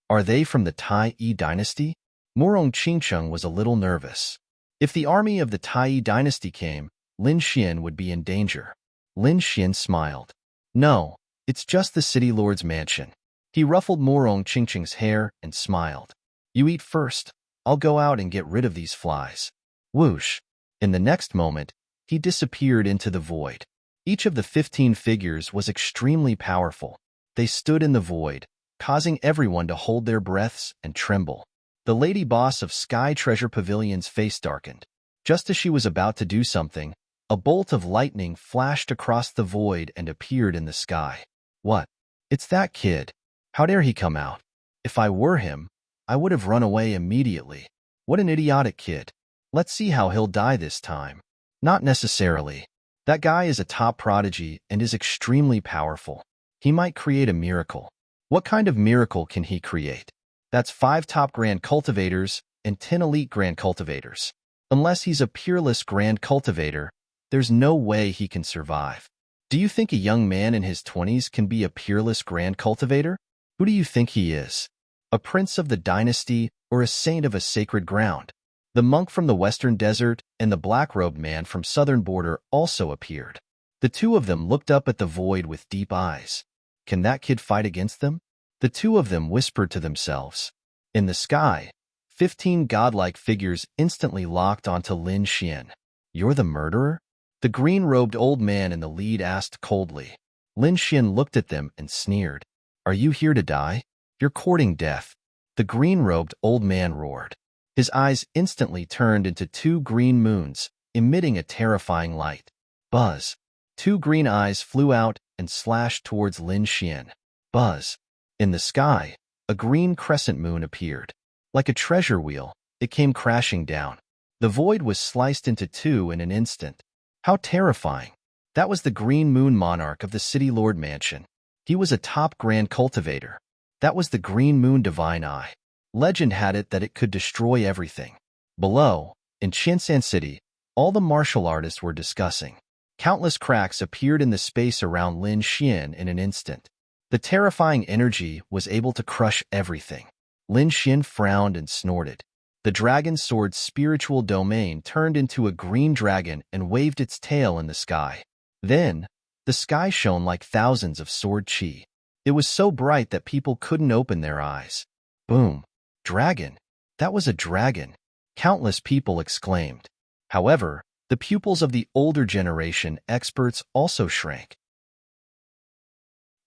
Are they from the Tai dynasty? Murong Qingcheng was a little nervous. If the army of the Tai dynasty came, Lin Xian would be in danger. Lin Xian smiled. No, it's just the city lord's mansion. He ruffled Murong Qingcheng's hair and smiled. You eat first. I'll go out and get rid of these flies. Whoosh! In the next moment, he disappeared into the void. Each of the 15 figures was extremely powerful. They stood in the void, causing everyone to hold their breaths and tremble. The lady boss of Sky Treasure Pavilion's face darkened. Just as she was about to do something, a bolt of lightning flashed across the void and appeared in the sky. What? It's that kid. How dare he come out? If I were him, I would have run away immediately. What an idiotic kid. Let's see how he'll die this time. Not necessarily. That guy is a top prodigy and is extremely powerful. He might create a miracle. What kind of miracle can he create? That's 5 top Grand Cultivators and 10 Elite Grand Cultivators. Unless he's a peerless Grand Cultivator, there's no way he can survive. Do you think a young man in his 20s can be a peerless Grand Cultivator? Who do you think he is? A prince of the dynasty or a saint of a sacred ground? The monk from the western desert and the black-robed man from southern border also appeared. The two of them looked up at the void with deep eyes. Can that kid fight against them? The two of them whispered to themselves. In the sky, 15 godlike figures instantly locked onto Lin Xian. You're the murderer? The green-robed old man in the lead asked coldly. Lin Xian looked at them and sneered. Are you here to die? You're courting death. The green-robed old man roared. His eyes instantly turned into 2 green moons, emitting a terrifying light. Buzz. 2 green eyes flew out and slashed towards Lin Xian. Buzz. In the sky, a green crescent moon appeared. Like a treasure wheel, it came crashing down. The void was sliced into 2 in an instant. How terrifying. That was the Green Moon Monarch of the City Lord Mansion. He was a top Grand Cultivator. That was the Green Moon Divine Eye. Legend had it that it could destroy everything. Below, in Qiansan City, all the martial artists were discussing. Countless cracks appeared in the space around Lin Xian in an instant. The terrifying energy was able to crush everything. Lin Xian frowned and snorted. The dragon sword's spiritual domain turned into a green dragon and waved its tail in the sky. Then, the sky shone like thousands of sword qi. It was so bright that people couldn't open their eyes. Boom! Dragon! That was a dragon! Countless people exclaimed. However, the pupils of the older generation experts also shrank.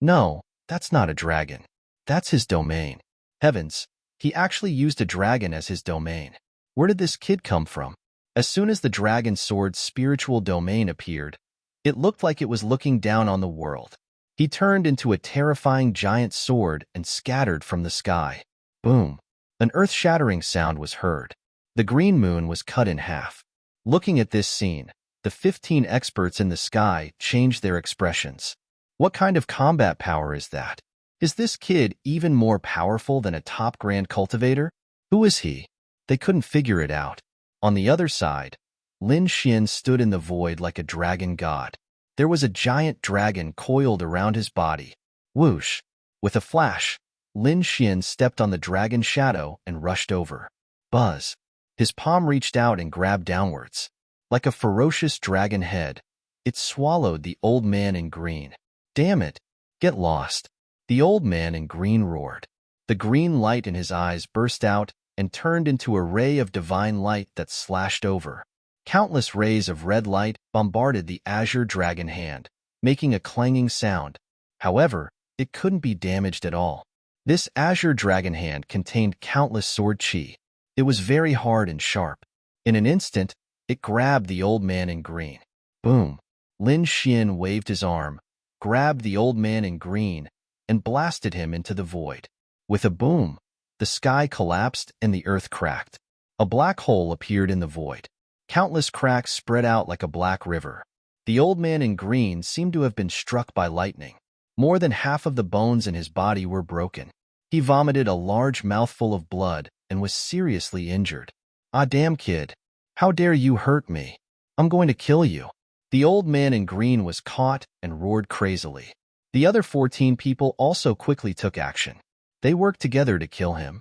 No, that's not a dragon. That's his domain. Heavens, he actually used a dragon as his domain. Where did this kid come from? As soon as the dragon sword's spiritual domain appeared, it looked like it was looking down on the world. He turned into a terrifying giant sword and scattered from the sky. Boom! An earth-shattering sound was heard. The green moon was cut in half. Looking at this scene, the 15 experts in the sky changed their expressions. What kind of combat power is that? Is this kid even more powerful than a top Grand Cultivator? Who is he? They couldn't figure it out. On the other side, Lin Xian stood in the void like a dragon god. There was a giant dragon coiled around his body. Whoosh! With a flash, Lin Xian stepped on the dragon shadow and rushed over. Buzz! His palm reached out and grabbed downwards. Like a ferocious dragon head, it swallowed the old man in green. Damn it! Get lost! The old man in green roared. The green light in his eyes burst out and turned into a ray of divine light that slashed over. Countless rays of red light bombarded the azure dragon hand, making a clanging sound. However, it couldn't be damaged at all. This azure dragon hand contained countless sword qi. It was very hard and sharp. In an instant, It grabbed the old man in green. Boom! Lin Xian waved his arm, grabbed the old man in green, and blasted him into the void. With a boom, the sky collapsed and the earth cracked. A black hole appeared in the void. Countless cracks spread out like a black river. The old man in green seemed to have been struck by lightning. More than half of the bones in his body were broken. He vomited a large mouthful of blood and was seriously injured. "Ah, damn kid. How dare you hurt me? I'm going to kill you." The old man in green was caught and roared crazily. The other 14 people also quickly took action. They worked together to kill him.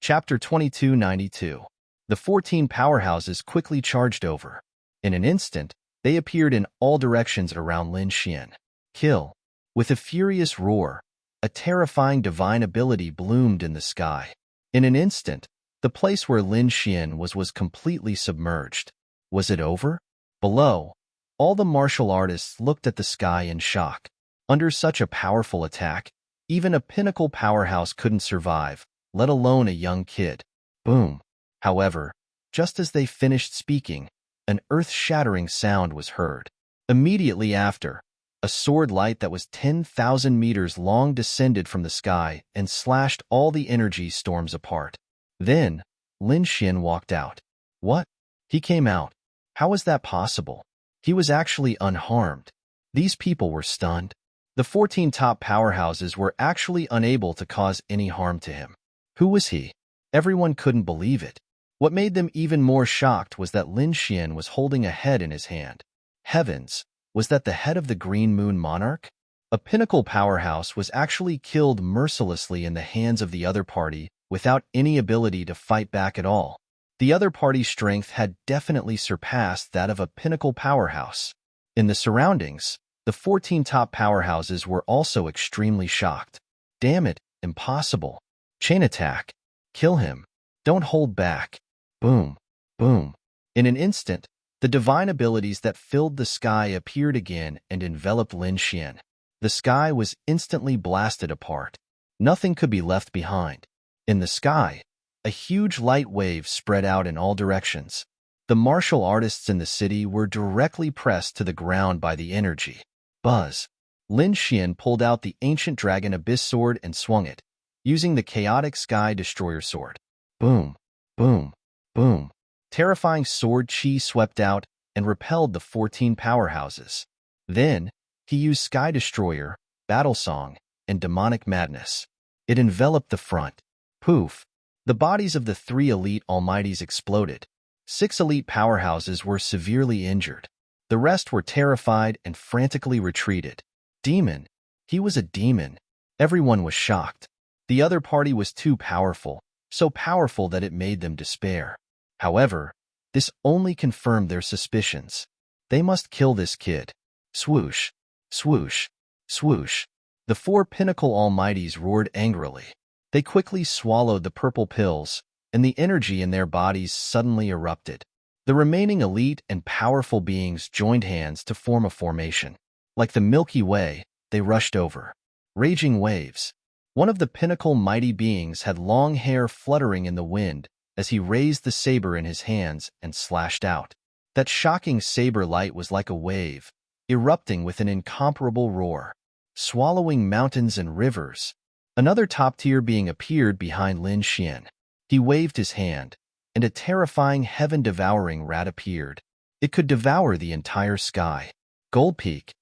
Chapter 2292. The 14 powerhouses quickly charged over. In an instant, they appeared in all directions around Lin Xian. Kill. With a furious roar, a terrifying divine ability bloomed in the sky. In an instant, the place where Lin Xian was completely submerged. Was it over? Below, all the martial artists looked at the sky in shock. Under such a powerful attack, even a pinnacle powerhouse couldn't survive, let alone a young kid. Boom. However, just as they finished speaking, an earth-shattering sound was heard. Immediately after, a sword light that was 10,000 meters long descended from the sky and slashed all the energy storms apart. Then, Lin Xian walked out. What? He came out. How was that possible? He was actually unharmed. These people were stunned. The 14 top powerhouses were actually unable to cause any harm to him. Who was he? Everyone couldn't believe it. What made them even more shocked was that Lin Xian was holding a head in his hand. Heavens! Was that the head of the Green Moon Monarch? A pinnacle powerhouse was actually killed mercilessly in the hands of the other party without any ability to fight back at all. The other party's strength had definitely surpassed that of a pinnacle powerhouse. In the surroundings, the 14 top powerhouses were also extremely shocked. Damn it, impossible. Chain attack. Kill him. Don't hold back. Boom. Boom. In an instant, the divine abilities that filled the sky appeared again and enveloped Lin Xian. The sky was instantly blasted apart. Nothing could be left behind. In the sky, a huge light wave spread out in all directions. The martial artists in the city were directly pressed to the ground by the energy. Buzz. Lin Xian pulled out the ancient dragon abyss sword and swung it, using the chaotic sky destroyer sword. Boom. Boom. Boom. Terrifying sword chi swept out and repelled the 14 powerhouses. Then, he used Sky Destroyer, Battle Song, and Demonic Madness. It enveloped the front. Poof! The bodies of the 3 elite almighties exploded. 6 elite powerhouses were severely injured. The rest were terrified and frantically retreated. Demon. He was a demon. Everyone was shocked. The other party was too powerful, so powerful that it made them despair. However, this only confirmed their suspicions. They must kill this kid. Swoosh, swoosh, swoosh. The 4 pinnacle almighties roared angrily. They quickly swallowed the purple pills, and the energy in their bodies suddenly erupted. The remaining elite and powerful beings joined hands to form a formation. Like the Milky Way, they rushed over. Raging waves. One of the pinnacle mighty beings had long hair fluttering in the wind as he raised the saber in his hands and slashed out. That shocking saber light was like a wave, erupting with an incomparable roar, swallowing mountains and rivers. Another top-tier being appeared behind Lin Xian. He waved his hand, and a terrifying heaven-devouring rat appeared. It could devour the entire sky. Gold Peak.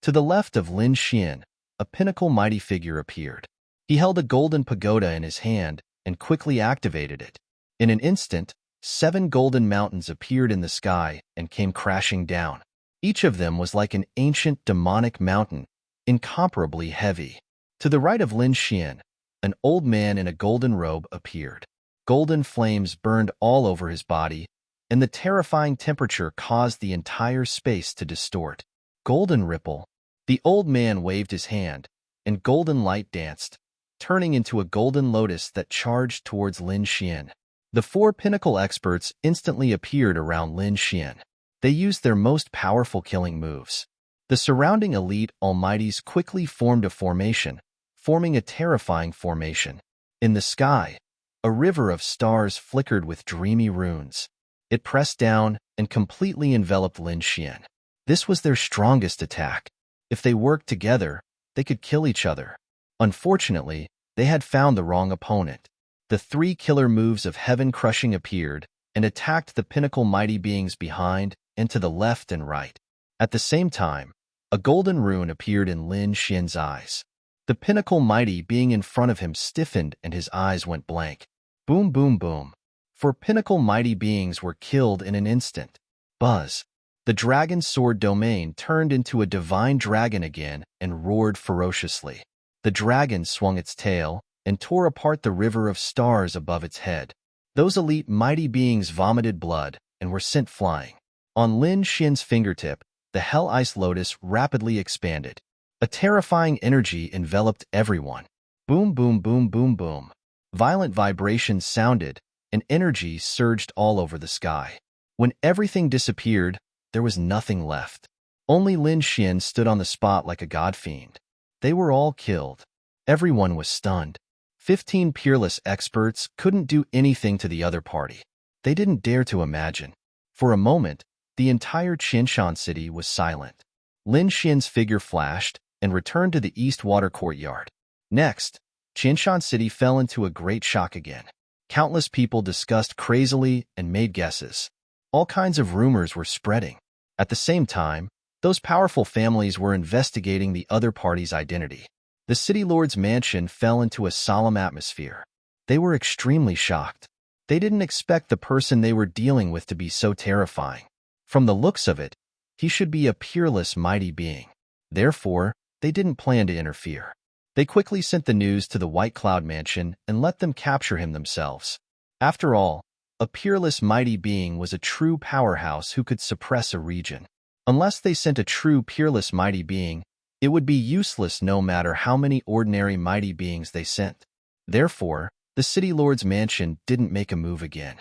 To the left of Lin Xian, a pinnacle mighty figure appeared. He held a golden pagoda in his hand and quickly activated it. In an instant, 7 golden mountains appeared in the sky and came crashing down. Each of them was like an ancient demonic mountain, incomparably heavy. To the right of Lin Xian, an old man in a golden robe appeared. Golden flames burned all over his body, and the terrifying temperature caused the entire space to distort. Golden ripple. The old man waved his hand, and golden light danced, turning into a golden lotus that charged towards Lin Xian. The 4 pinnacle experts instantly appeared around Lin Xian. They used their most powerful killing moves. The surrounding elite almighties quickly formed a formation, forming a terrifying formation. In the sky, a river of stars flickered with dreamy runes. It pressed down and completely enveloped Lin Xian. This was their strongest attack. If they worked together, they could kill each other. Unfortunately, they had found the wrong opponent. The three killer moves of heaven crushing appeared and attacked the pinnacle mighty beings behind and to the left and right. At the same time, a golden rune appeared in Lin Xian's eyes. The pinnacle mighty being in front of him stiffened and his eyes went blank. Boom, boom, boom. Four pinnacle mighty beings were killed in an instant. Buzz. The dragon sword domain turned into a divine dragon again and roared ferociously. The dragon swung its tail and tore apart the river of stars above its head. Those elite mighty beings vomited blood and were sent flying. On Lin Xian's fingertip, the Hell Ice Lotus rapidly expanded. A terrifying energy enveloped everyone. Boom, boom, boom, boom, boom. Violent vibrations sounded, and energy surged all over the sky. When everything disappeared, there was nothing left. Only Lin Xian stood on the spot like a god-fiend. They were all killed. Everyone was stunned. 15 peerless experts couldn't do anything to the other party. They didn't dare to imagine. For a moment, the entire Qinshan city was silent. Lin Xian's figure flashed and returned to the East Water Courtyard. Next, Qinshan city fell into a great shock again. Countless people discussed crazily and made guesses. All kinds of rumors were spreading. At the same time, those powerful families were investigating the other party's identity. The city lord's mansion fell into a solemn atmosphere. They were extremely shocked. They didn't expect the person they were dealing with to be so terrifying. From the looks of it, he should be a peerless mighty being. Therefore, they didn't plan to interfere. They quickly sent the news to the White Cloud Mansion and let them capture him themselves. After all, a peerless mighty being was a true powerhouse who could suppress a region. Unless they sent a true peerless mighty being, it would be useless no matter how many ordinary mighty beings they sent. Therefore, the city lord's mansion didn't make a move again.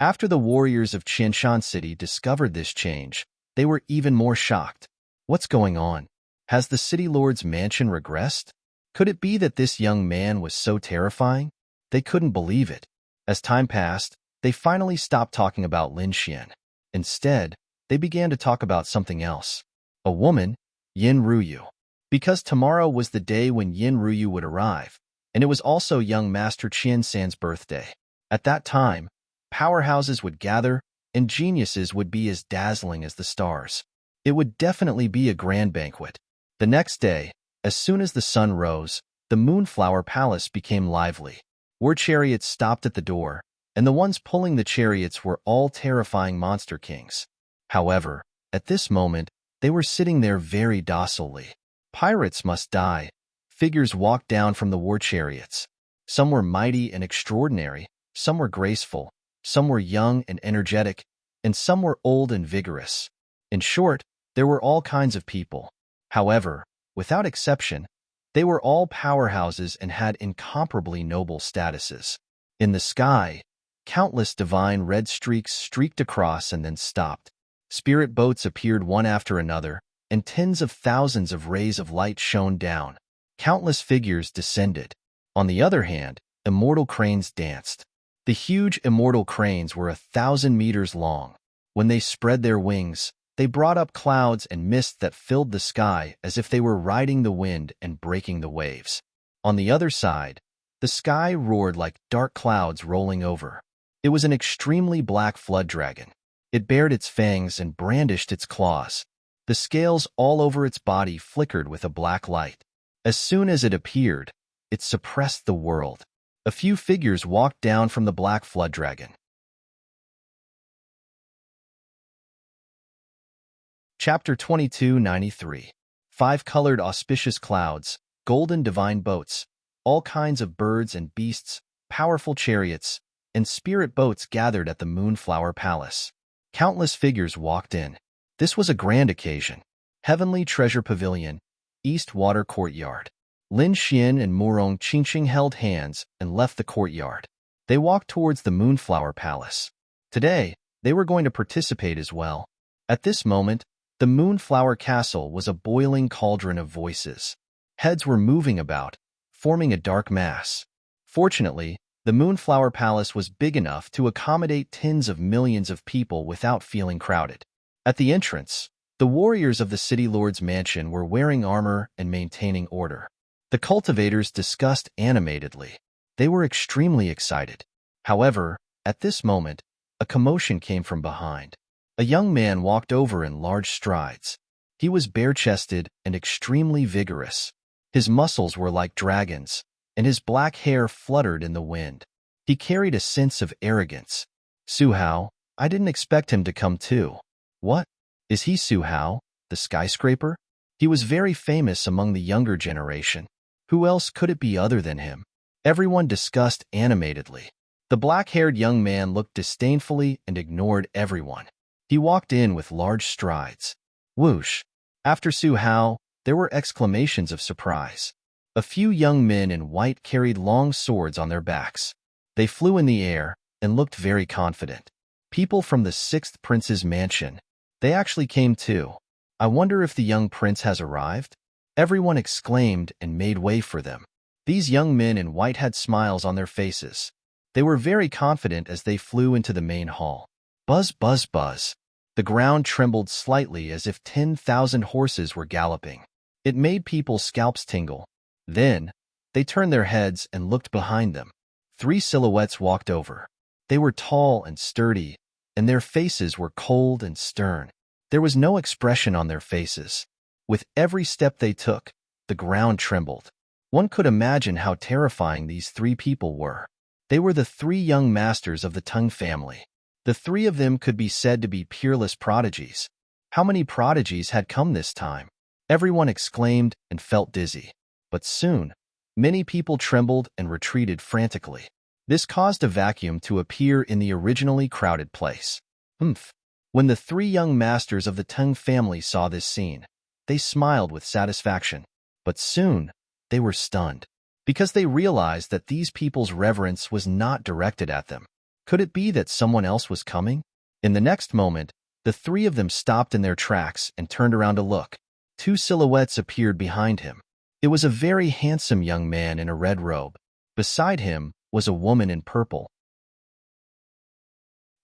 After the warriors of Qinshan City discovered this change, they were even more shocked. What's going on? Has the city lord's mansion regressed? Could it be that this young man was so terrifying? They couldn't believe it. As time passed, they finally stopped talking about Lin Xian. Instead, they began to talk about something else. A woman, Yin Ruyu. Because tomorrow was the day when Yin Ruyu would arrive, and it was also young Master Qian San's birthday. At that time, powerhouses would gather, and geniuses would be as dazzling as the stars. It would definitely be a grand banquet. The next day, as soon as the sun rose, the Moonflower Palace became lively. War chariots stopped at the door, and the ones pulling the chariots were all terrifying monster kings. However, at this moment, they were sitting there very docilely. Pirates must die. Figures walked down from the war chariots. Some were mighty and extraordinary, some were graceful, some were young and energetic, and some were old and vigorous. In short, there were all kinds of people. However, without exception, they were all powerhouses and had incomparably noble statuses. In the sky, countless divine red streaks streaked across and then stopped. Spirit boats appeared one after another, and tens of thousands of rays of light shone down. Countless figures descended. On the other hand, immortal cranes danced. The huge immortal cranes were 1,000 meters long. When they spread their wings, they brought up clouds and mist that filled the sky as if they were riding the wind and breaking the waves. On the other side, the sky roared like dark clouds rolling over. It was an extremely black flood dragon. It bared its fangs and brandished its claws. The scales all over its body flickered with a black light. As soon as it appeared, it suppressed the world. A few figures walked down from the black flood dragon. Chapter 2293. 5-colored auspicious clouds, golden divine boats, all kinds of birds and beasts, powerful chariots, and spirit boats gathered at the Moonflower Palace. Countless figures walked in. This was a grand occasion. Heavenly Treasure Pavilion, East Water Courtyard. Lin Xian and Murong Qingqing held hands and left the courtyard. They walked towards the Moonflower Palace. Today, they were going to participate as well. At this moment, the Moonflower Castle was a boiling cauldron of voices. Heads were moving about. forming a dark mass. Fortunately, the Moonflower Palace was big enough to accommodate tens of millions of people without feeling crowded. At the entrance, the warriors of the city lord's mansion were wearing armor and maintaining order. The cultivators discussed animatedly. They were extremely excited. However, at this moment, a commotion came from behind. A young man walked over in large strides. He was bare-chested and extremely vigorous. His muscles were like dragons, and his black hair fluttered in the wind. He carried a sense of arrogance. Su Hao, I didn't expect him to come too. What? Is he Su Hao, the skyscraper? He was very famous among the younger generation. Who else could it be other than him? Everyone discussed animatedly. The black-haired young man looked disdainfully and ignored everyone. He walked in with large strides. Whoosh! After Su Hao, there were exclamations of surprise. A few young men in white carried long swords on their backs. They flew in the air and looked very confident. People from the 6th prince's mansion. They actually came too. I wonder if the young prince has arrived? Everyone exclaimed and made way for them. These young men in white had smiles on their faces. They were very confident as they flew into the main hall. Buzz, buzz, buzz. The ground trembled slightly as if 10,000 horses were galloping. It made people's scalps tingle. Then, they turned their heads and looked behind them. 3 silhouettes walked over. They were tall and sturdy, and their faces were cold and stern. There was no expression on their faces. With every step they took, the ground trembled. One could imagine how terrifying these 3 people were. They were the 3 young masters of the Tang family. The 3 of them could be said to be peerless prodigies. How many prodigies had come this time? Everyone exclaimed and felt dizzy. But soon, many people trembled and retreated frantically. This caused a vacuum to appear in the originally crowded place. When the 3 young masters of the Tang family saw this scene, they smiled with satisfaction. But soon, they were stunned, because they realized that these people's reverence was not directed at them. Could it be that someone else was coming? In the next moment, the 3 of them stopped in their tracks and turned around to look. 2 silhouettes appeared behind him. It was a very handsome young man in a red robe. Beside him was a woman in purple.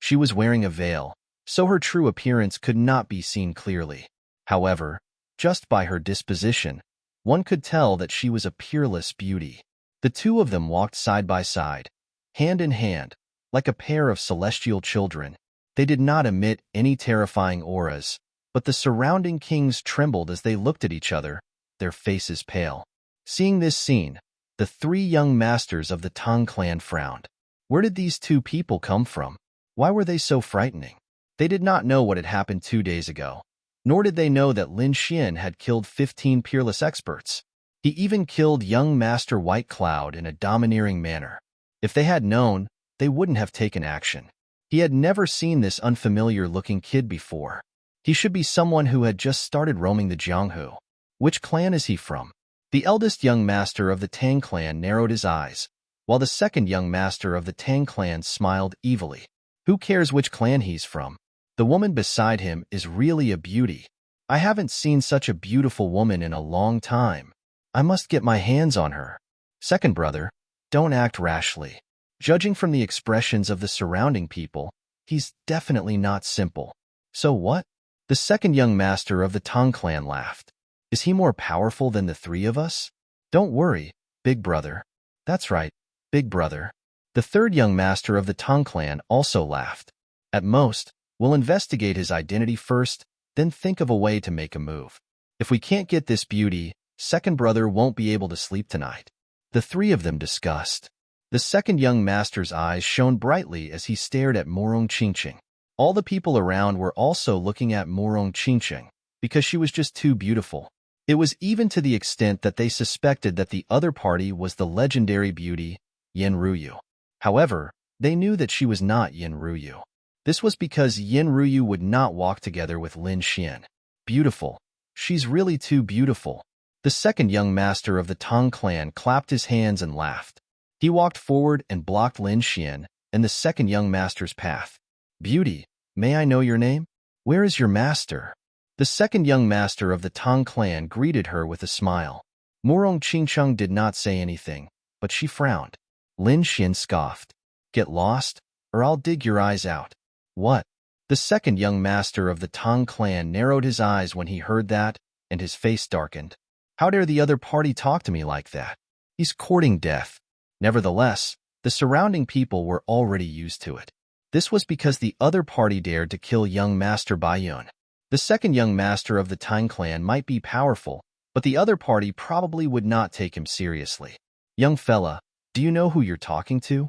She was wearing a veil, so her true appearance could not be seen clearly. However, just by her disposition, one could tell that she was a peerless beauty. The 2 of them walked side by side, hand in hand, like a pair of celestial children. They did not emit any terrifying auras, but the surrounding kings trembled as they looked at each other, their faces pale. Seeing this scene, the 3 young masters of the Tang clan frowned. Where did these 2 people come from? Why were they so frightening? They did not know what had happened 2 days ago, nor did they know that Lin Xian had killed 15 peerless experts. He even killed young Master White Cloud in a domineering manner. If they had known, they wouldn't have taken action. He had never seen this unfamiliar-looking kid before. He should be someone who had just started roaming the Jianghu. Which clan is he from? The eldest young master of the Tang clan narrowed his eyes, while the second young master of the Tang clan smiled evilly. Who cares which clan he's from? The woman beside him is really a beauty. I haven't seen such a beautiful woman in a long time. I must get my hands on her. Second brother, don't act rashly. Judging from the expressions of the surrounding people, he's definitely not simple. So what? The second young master of the Tang clan laughed. Is he more powerful than the 3 of us? Don't worry, big brother. That's right, big brother. The third young master of the Tang clan also laughed. At most, we'll investigate his identity first, then think of a way to make a move. If we can't get this beauty, second brother won't be able to sleep tonight. The 3 of them discussed. The second young master's eyes shone brightly as he stared at Morong Qingqing. All the people around were also looking at Morong Qingqing, because she was just too beautiful. It was even to the extent that they suspected that the other party was the legendary beauty, Yin Ruyu. However, they knew that she was not Yin Ruyu. This was because Yin Ruyu would not walk together with Lin Xian. Beautiful. She's really too beautiful. The second young master of the Tang clan clapped his hands and laughed. He walked forward and blocked Lin Xian and the second young master's path. Beauty, may I know your name? Where is your master? The second young master of the Tang clan greeted her with a smile. Murong Qingcheng did not say anything, but she frowned. Lin Xian scoffed. Get lost, or I'll dig your eyes out. What? The second young master of the Tang clan narrowed his eyes when he heard that, and his face darkened. How dare the other party talk to me like that? He's courting death. Nevertheless, the surrounding people were already used to it. This was because the other party dared to kill young Master Baiyun. The second young master of the Tang clan might be powerful, but the other party probably would not take him seriously. Young fella, do you know who you're talking to?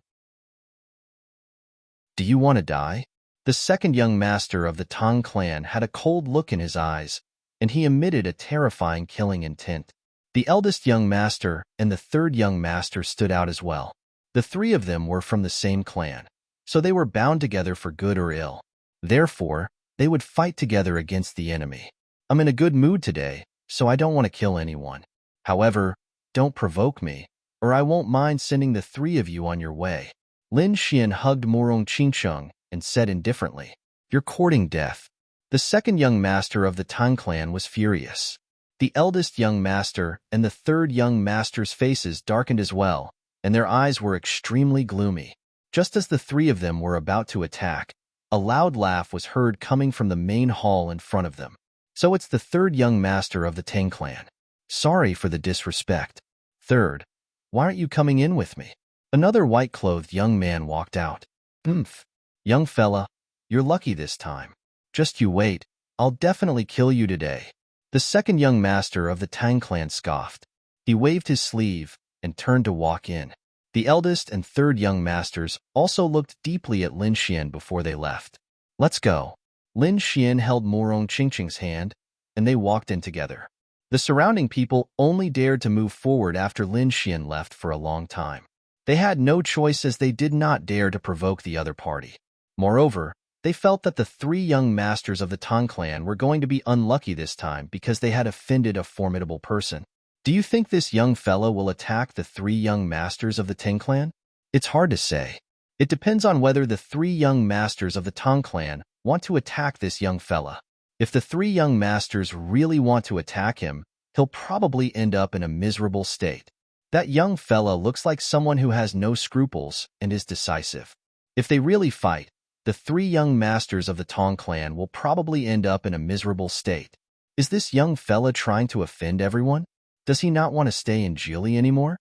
Do you want to die? The second young master of the Tang clan had a cold look in his eyes, and he emitted a terrifying killing intent. The eldest young master and the third young master stood out as well. The three of them were from the same clan, so they were bound together for good or ill. Therefore, they would fight together against the enemy. I'm in a good mood today, so I don't want to kill anyone. However, don't provoke me, or I won't mind sending the three of you on your way. Lin Xian hugged Murong Qingcheng and said indifferently, You're courting death. The second young master of the Tang clan was furious. The eldest young master and the third young master's faces darkened as well, and their eyes were extremely gloomy. Just as the three of them were about to attack, a loud laugh was heard coming from the main hall in front of them. So it's the third young master of the Tang clan. Sorry for the disrespect. Third, why aren't you coming in with me? Another white-clothed young man walked out. Young fella, you're lucky this time. Just you wait, I'll definitely kill you today. The second young master of the Tang clan scoffed. He waved his sleeve and turned to walk in. The eldest and third young masters also looked deeply at Lin Xian before they left. Let's go. Lin Xian held Murong Qingcheng's hand, and they walked in together. The surrounding people only dared to move forward after Lin Xian left for a long time. They had no choice as they did not dare to provoke the other party. Moreover, they felt that the three young masters of the Tang clan were going to be unlucky this time because they had offended a formidable person. Do you think this young fellow will attack the three young masters of the Tang clan? It's hard to say. It depends on whether the three young masters of the Tang clan want to attack this young fella. If the three young masters really want to attack him, he'll probably end up in a miserable state. That young fella looks like someone who has no scruples and is decisive. If they really fight, the three young masters of the Tang clan will probably end up in a miserable state. Is this young fella trying to offend everyone? Does he not want to stay in Jili anymore?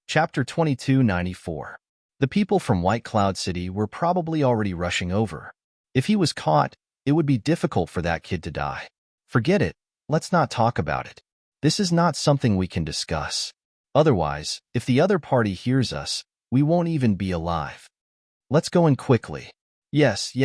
Chapter 2294. The people from White Cloud City were probably already rushing over. If he was caught, it would be difficult for that kid to die. Forget it. Let's not talk about it. This is not something we can discuss. Otherwise, if the other party hears us, we won't even be alive. Let's go in quickly. Yes.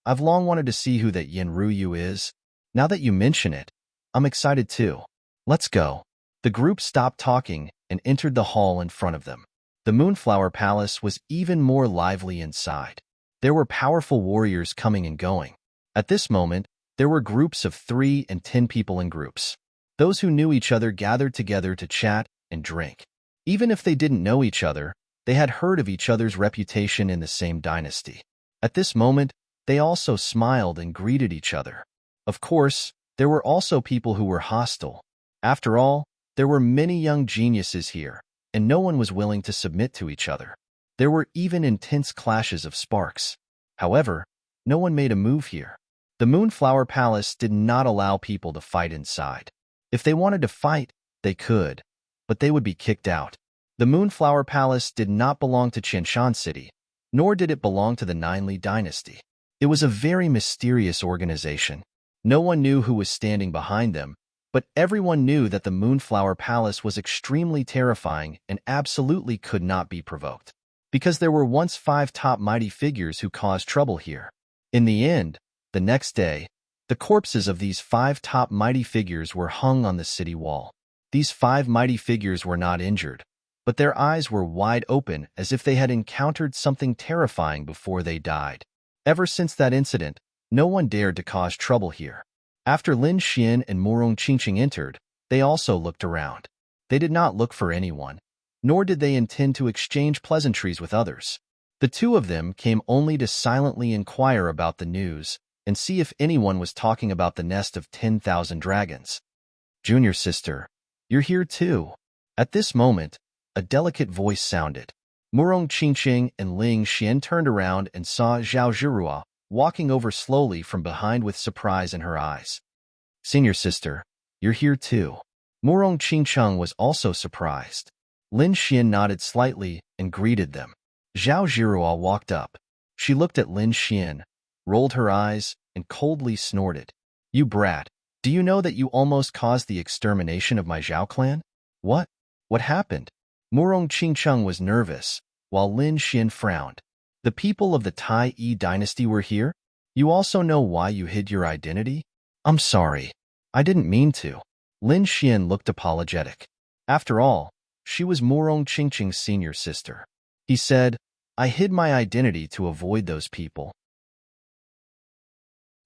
I've long wanted to see who that Yin Ruyu is. Now that you mention it, I'm excited too. Let's go. The group stopped talking and entered the hall in front of them. The Moonflower Palace was even more lively inside. There were powerful warriors coming and going. At this moment, there were groups of 3 and 10 people in groups. Those who knew each other gathered together to chat and drink. Even if they didn't know each other, they had heard of each other's reputation in the same dynasty. At this moment, they also smiled and greeted each other. Of course, there were also people who were hostile. After all, there were many young geniuses here, and no one was willing to submit to each other. There were even intense clashes of sparks. However, no one made a move here. The Moonflower Palace did not allow people to fight inside. If they wanted to fight, they could, but they would be kicked out. The Moonflower Palace did not belong to Qianshan City, nor did it belong to the Nineli dynasty. It was a very mysterious organization. No one knew who was standing behind them, but everyone knew that the Moonflower Palace was extremely terrifying and absolutely could not be provoked, because there were once 5 top mighty figures who caused trouble here. In the end, the next day, the corpses of these 5 top mighty figures were hung on the city wall. These 5 mighty figures were not injured, but their eyes were wide open as if they had encountered something terrifying before they died. Ever since that incident, no one dared to cause trouble here. After Lin Xian and Murong Qingcheng entered, they also looked around. They did not look for anyone, nor did they intend to exchange pleasantries with others. The two of them came only to silently inquire about the news and see if anyone was talking about the nest of 10,000 dragons. Junior sister, you're here too. At this moment, a delicate voice sounded. Murong Qingqing and Ling Xian turned around and saw Zhao Zhirua walking over slowly from behind with surprise in her eyes. Senior sister, you're here too. Murong Qingcheng was also surprised. Lin Xian nodded slightly and greeted them. Zhao Zhirua walked up. She looked at Lin Xian, rolled her eyes, and coldly snorted. You brat, do you know that you almost caused the extermination of my Zhao clan? What? What happened? Murong Qingcheng was nervous, while Lin Xian frowned. The people of the Tai Yi dynasty were here? You also know why you hid your identity? I'm sorry. I didn't mean to. Lin Xian looked apologetic. After all, she was Murong Qingqing's senior sister. He said, I hid my identity to avoid those people.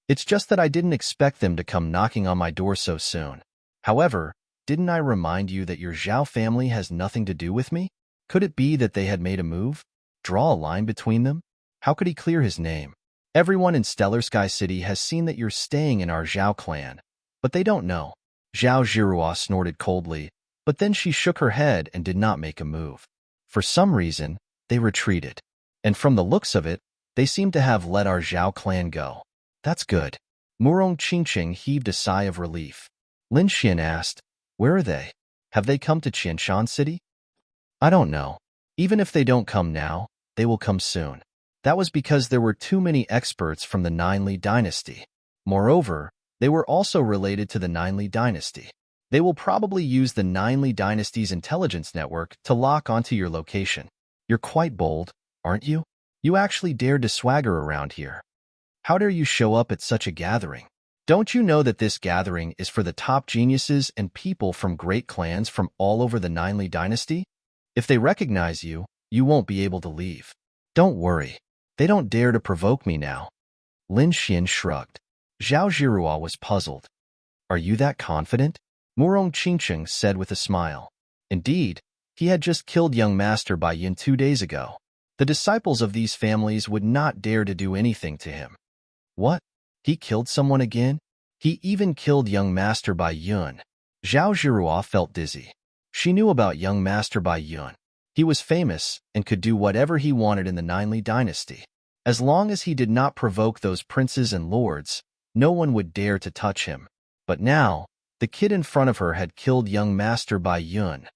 It's just that I didn't expect them to come knocking on my door so soon. However, didn't I remind you that your Zhao family has nothing to do with me? Could it be that they had made a move? Draw a line between them? How could he clear his name? Everyone in Stellar Sky City has seen that you're staying in our Zhao clan, but they don't know. Zhao Zhirua snorted coldly, but then she shook her head and did not make a move. For some reason, they retreated. And from the looks of it, they seem to have let our Zhao clan go. That's good. Murong Qingqing heaved a sigh of relief. Lin Xian asked, where are they? Have they come to Qianshan City? I don't know. Even if they don't come now, they will come soon. That was because there were too many experts from the Nineli dynasty. Moreover, they were also related to the Nineli dynasty. They will probably use the Nineli dynasty's intelligence network to lock onto your location. You're quite bold, aren't you? You actually dared to swagger around here. How dare you show up at such a gathering? Don't you know that this gathering is for the top geniuses and people from great clans from all over the Nineli dynasty? If they recognize you, you won't be able to leave. Don't worry. They don't dare to provoke me now. Lin Xian shrugged. Zhao Zhirua was puzzled. Are you that confident? Murong Qingqing said with a smile. Indeed, he had just killed young Master Bai Yin 2 days ago. The disciples of these families would not dare to do anything to him. What? He killed someone again? He even killed young Master Bai Yun. Zhao Zhirua felt dizzy. She knew about young Master Bai Yun. He was famous and could do whatever he wanted in the Nineli dynasty. As long as he did not provoke those princes and lords, no one would dare to touch him. But now, the kid in front of her had killed young Master Bai Yun.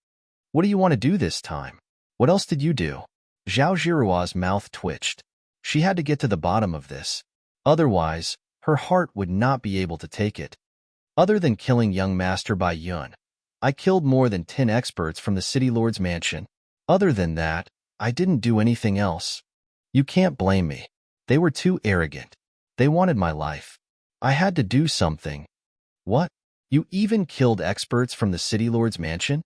What do you want to do this time? What else did you do? Zhao Zhirua's mouth twitched. She had to get to the bottom of this. Otherwise, her heart would not be able to take it. Other than killing young Master Bai Yun, I killed more than 10 experts from the City Lord's mansion. Other than that, I didn't do anything else. You can't blame me. They were too arrogant. They wanted my life. I had to do something. What? You even killed experts from the City Lord's mansion?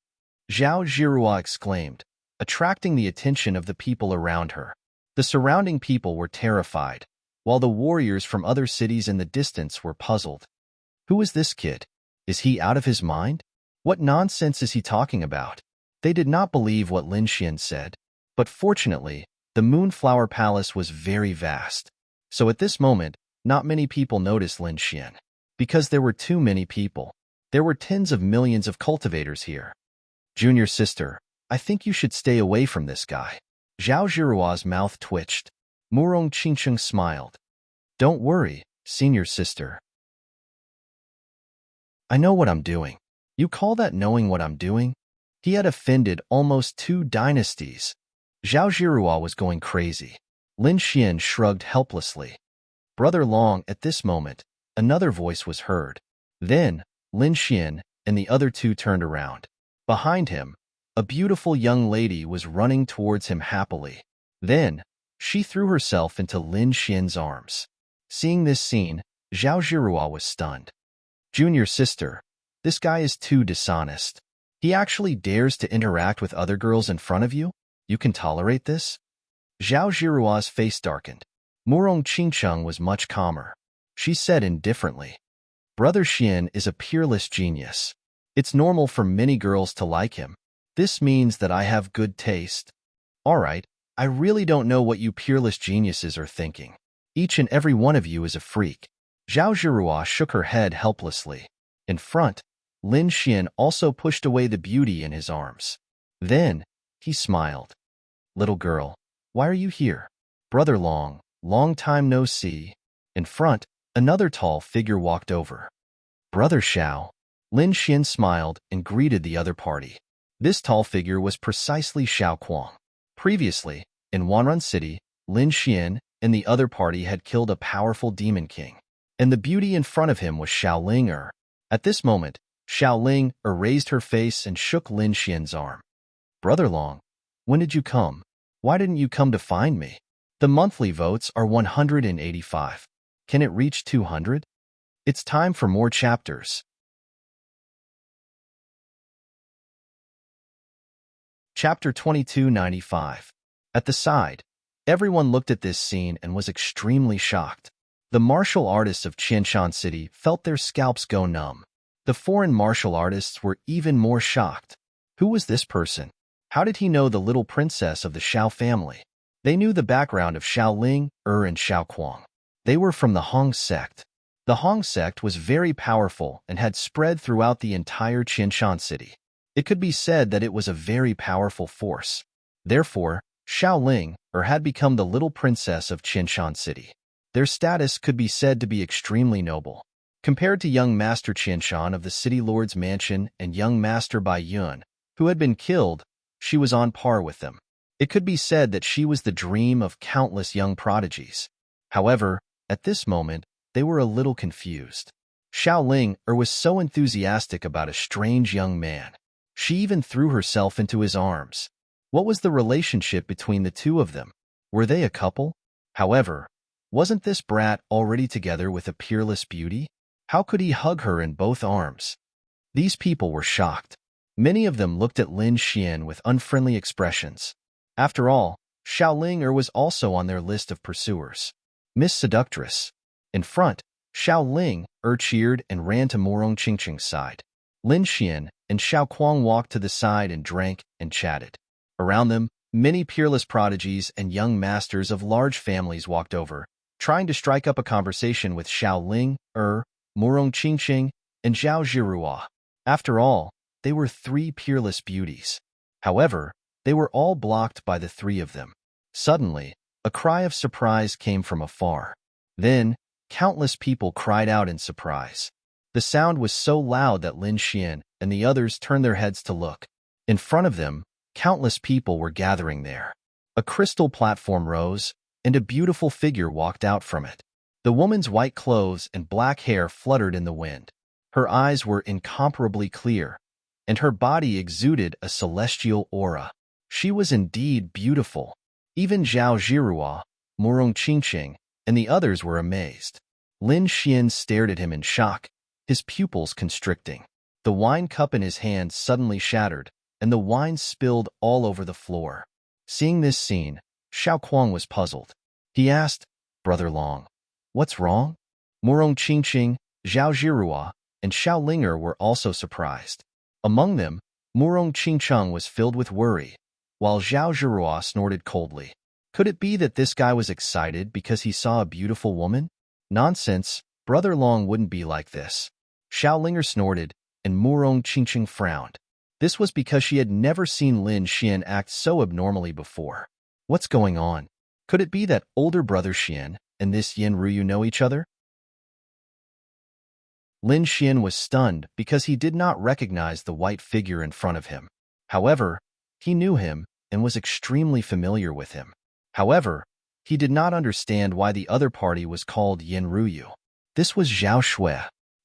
Zhao Zhirua exclaimed, attracting the attention of the people around her. The surrounding people were terrified, while the warriors from other cities in the distance were puzzled. Who is this kid? Is he out of his mind? What nonsense is he talking about? They did not believe what Lin Xian said, but fortunately, the Moonflower Palace was very vast. So at this moment, not many people noticed Lin Xian. Because there were too many people. There were tens of millions of cultivators here. Junior sister, I think you should stay away from this guy. Zhao Zhirua's mouth twitched. Murong Qingqing smiled. Don't worry, senior sister. I know what I'm doing. You call that knowing what I'm doing? He had offended almost 2 dynasties. Zhao Zhirua was going crazy. Lin Xian shrugged helplessly. Brother Long, at this moment, another voice was heard. Then, Lin Xian and the other 2 turned around. Behind him, a beautiful young lady was running towards him happily. Then, she threw herself into Lin Xian's arms. Seeing this scene, Zhao Zhirua was stunned. Junior sister, this guy is too dishonest. He actually dares to interact with other girls in front of you? You can tolerate this? Zhao Zhirua's face darkened. Murong Qingcheng was much calmer. She said indifferently, Brother Xian is a peerless genius. It's normal for many girls to like him. This means that I have good taste. All right, I really don't know what you peerless geniuses are thinking. Each and every one of you is a freak. Zhao Zhirua shook her head helplessly. In front, Lin Xian also pushed away the beauty in his arms. Then, he smiled. Little girl, why are you here? Brother Long, long time no see. In front, another tall figure walked over. Brother Xiao. Lin Xian smiled and greeted the other party. This tall figure was precisely Xiao Kuang. Previously, in Wanrun City, Lin Xian and the other party had killed a powerful demon king, and the beauty in front of him was Xiaoling Er. At this moment, Xiaoling Er raised her face and shook Lin Xian's arm. Brother Long, when did you come? Why didn't you come to find me? The monthly votes are 185. Can it reach 200? It's time for more chapters. Chapter 2295. At the side, everyone looked at this scene and was extremely shocked. The martial artists of Qianshan City felt their scalps go numb. The foreign martial artists were even more shocked. Who was this person? How did he know the little princess of the Xiao family? They knew the background of Xiaoling, and Xiao Kuang. They were from the Hong sect. The Hong sect was very powerful and had spread throughout the entire Qianshan City. It could be said that it was a very powerful force. Therefore, Xiaoling had become the little princess of Qianshan City. Their status could be said to be extremely noble. Compared to young Master Qianshan of the City Lord's Mansion and young Master Bai Yun, who had been killed, she was on par with them. It could be said that she was the dream of countless young prodigies. However, at this moment, they were a little confused. Xiaoling was so enthusiastic about a strange young man. She even threw herself into his arms. What was the relationship between the two of them? Were they a couple? However, wasn't this brat already together with a peerless beauty? How could he hug her in both arms? These people were shocked. Many of them looked at Lin Xian with unfriendly expressions. After all, Xiaoling was also on their list of pursuers. Miss Seductress. In front, Xiaoling cheered and ran to Morong Qingqing's side. Lin Xian and Xiao Kuang walked to the side and drank and chatted. Around them, many peerless prodigies and young masters of large families walked over, trying to strike up a conversation with Xiaoling, Morong Qingqing, and Zhao Zhirua. After all, they were three peerless beauties. However, they were all blocked by the three of them. Suddenly, a cry of surprise came from afar. Then, countless people cried out in surprise. The sound was so loud that Lin Xian and the others turned their heads to look. In front of them, countless people were gathering there. A crystal platform rose, and a beautiful figure walked out from it. The woman's white clothes and black hair fluttered in the wind. Her eyes were incomparably clear, and her body exuded a celestial aura. She was indeed beautiful. Even Zhao Zhirua, Morong Qingqing, and the others were amazed. Lin Xian stared at him in shock, his pupils constricting. The wine cup in his hand suddenly shattered, and the wine spilled all over the floor. Seeing this scene, Xiao Kuang was puzzled. He asked, Brother Long, what's wrong? Morong Qingqing, Zhao Zhirua, and Xiaoling were also surprised. Among them, Morong Qingqing was filled with worry, while Zhao Zhirua snorted coldly. Could it be that this guy was excited because he saw a beautiful woman? Nonsense, Brother Long wouldn't be like this. Xiaoling snorted, and Morong Qingqing frowned. This was because she had never seen Lin Xian act so abnormally before. What's going on? Could it be that older brother Xian and this Yin Ruyu know each other? Lin Xian was stunned because he did not recognize the white figure in front of him. However, he knew him and was extremely familiar with him. However, he did not understand why the other party was called Yin Ruyu. This was Zhao Shui.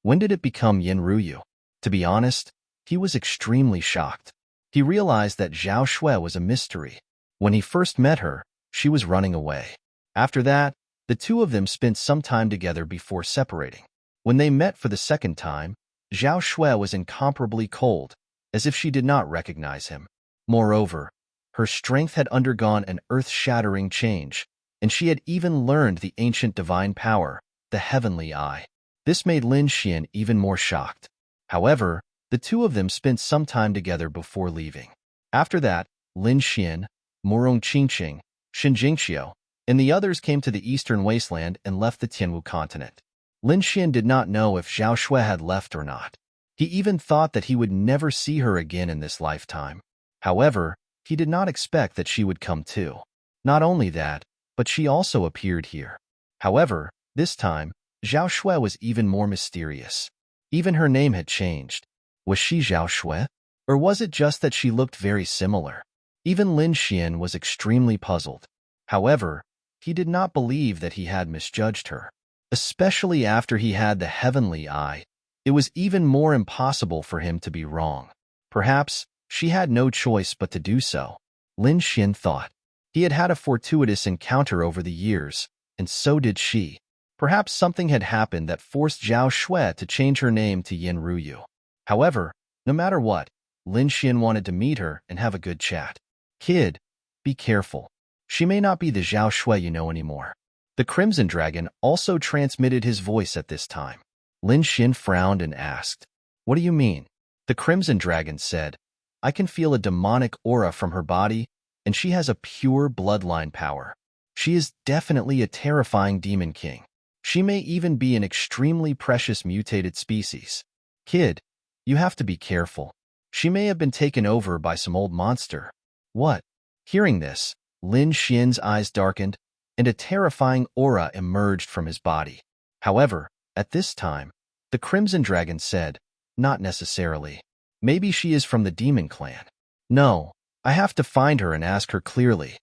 When did it become Yin Ruyu? To be honest, he was extremely shocked. He realized that Zhao Shui was a mystery. When he first met her, she was running away. After that, the two of them spent some time together before separating. When they met for the second time, Zhao Shui was incomparably cold, as if she did not recognize him. Moreover, her strength had undergone an earth-shattering change, and she had even learned the ancient divine power, the heavenly eye. This made Lin Xian even more shocked. However, the two of them spent some time together before leaving. After that, Lin Xian, Morong Qingqing, Shin Jingxiu, and the others came to the eastern wasteland and left the Tianwu continent. Lin Xian did not know if Zhao Shui had left or not. He even thought that he would never see her again in this lifetime. However, he did not expect that she would come too. Not only that, but she also appeared here. However, this time, Zhao Shui was even more mysterious. Even her name had changed. Was she Zhao Shui? Or was it just that she looked very similar? Even Lin Xian was extremely puzzled. However, he did not believe that he had misjudged her. Especially after he had the heavenly eye, it was even more impossible for him to be wrong. Perhaps she had no choice but to do so, Lin Xian thought. He had had a fortuitous encounter over the years, and so did she. Perhaps something had happened that forced Zhao Shui to change her name to Yin Ruyu. However, no matter what, Lin Xian wanted to meet her and have a good chat. Kid, be careful. She may not be the Zhao Shui you know anymore. The Crimson Dragon also transmitted his voice at this time. Lin Xian frowned and asked, "What do you mean?" The Crimson Dragon said, "I can feel a demonic aura from her body, and she has a pure bloodline power. She is definitely a terrifying demon king. She may even be an extremely precious mutated species. Kid, you have to be careful. She may have been taken over by some old monster." What? Hearing this, Lin Xian's eyes darkened, and a terrifying aura emerged from his body. However, at this time, the Crimson Dragon said, "Not necessarily. Maybe she is from the demon clan. No, I have to find her and ask her clearly."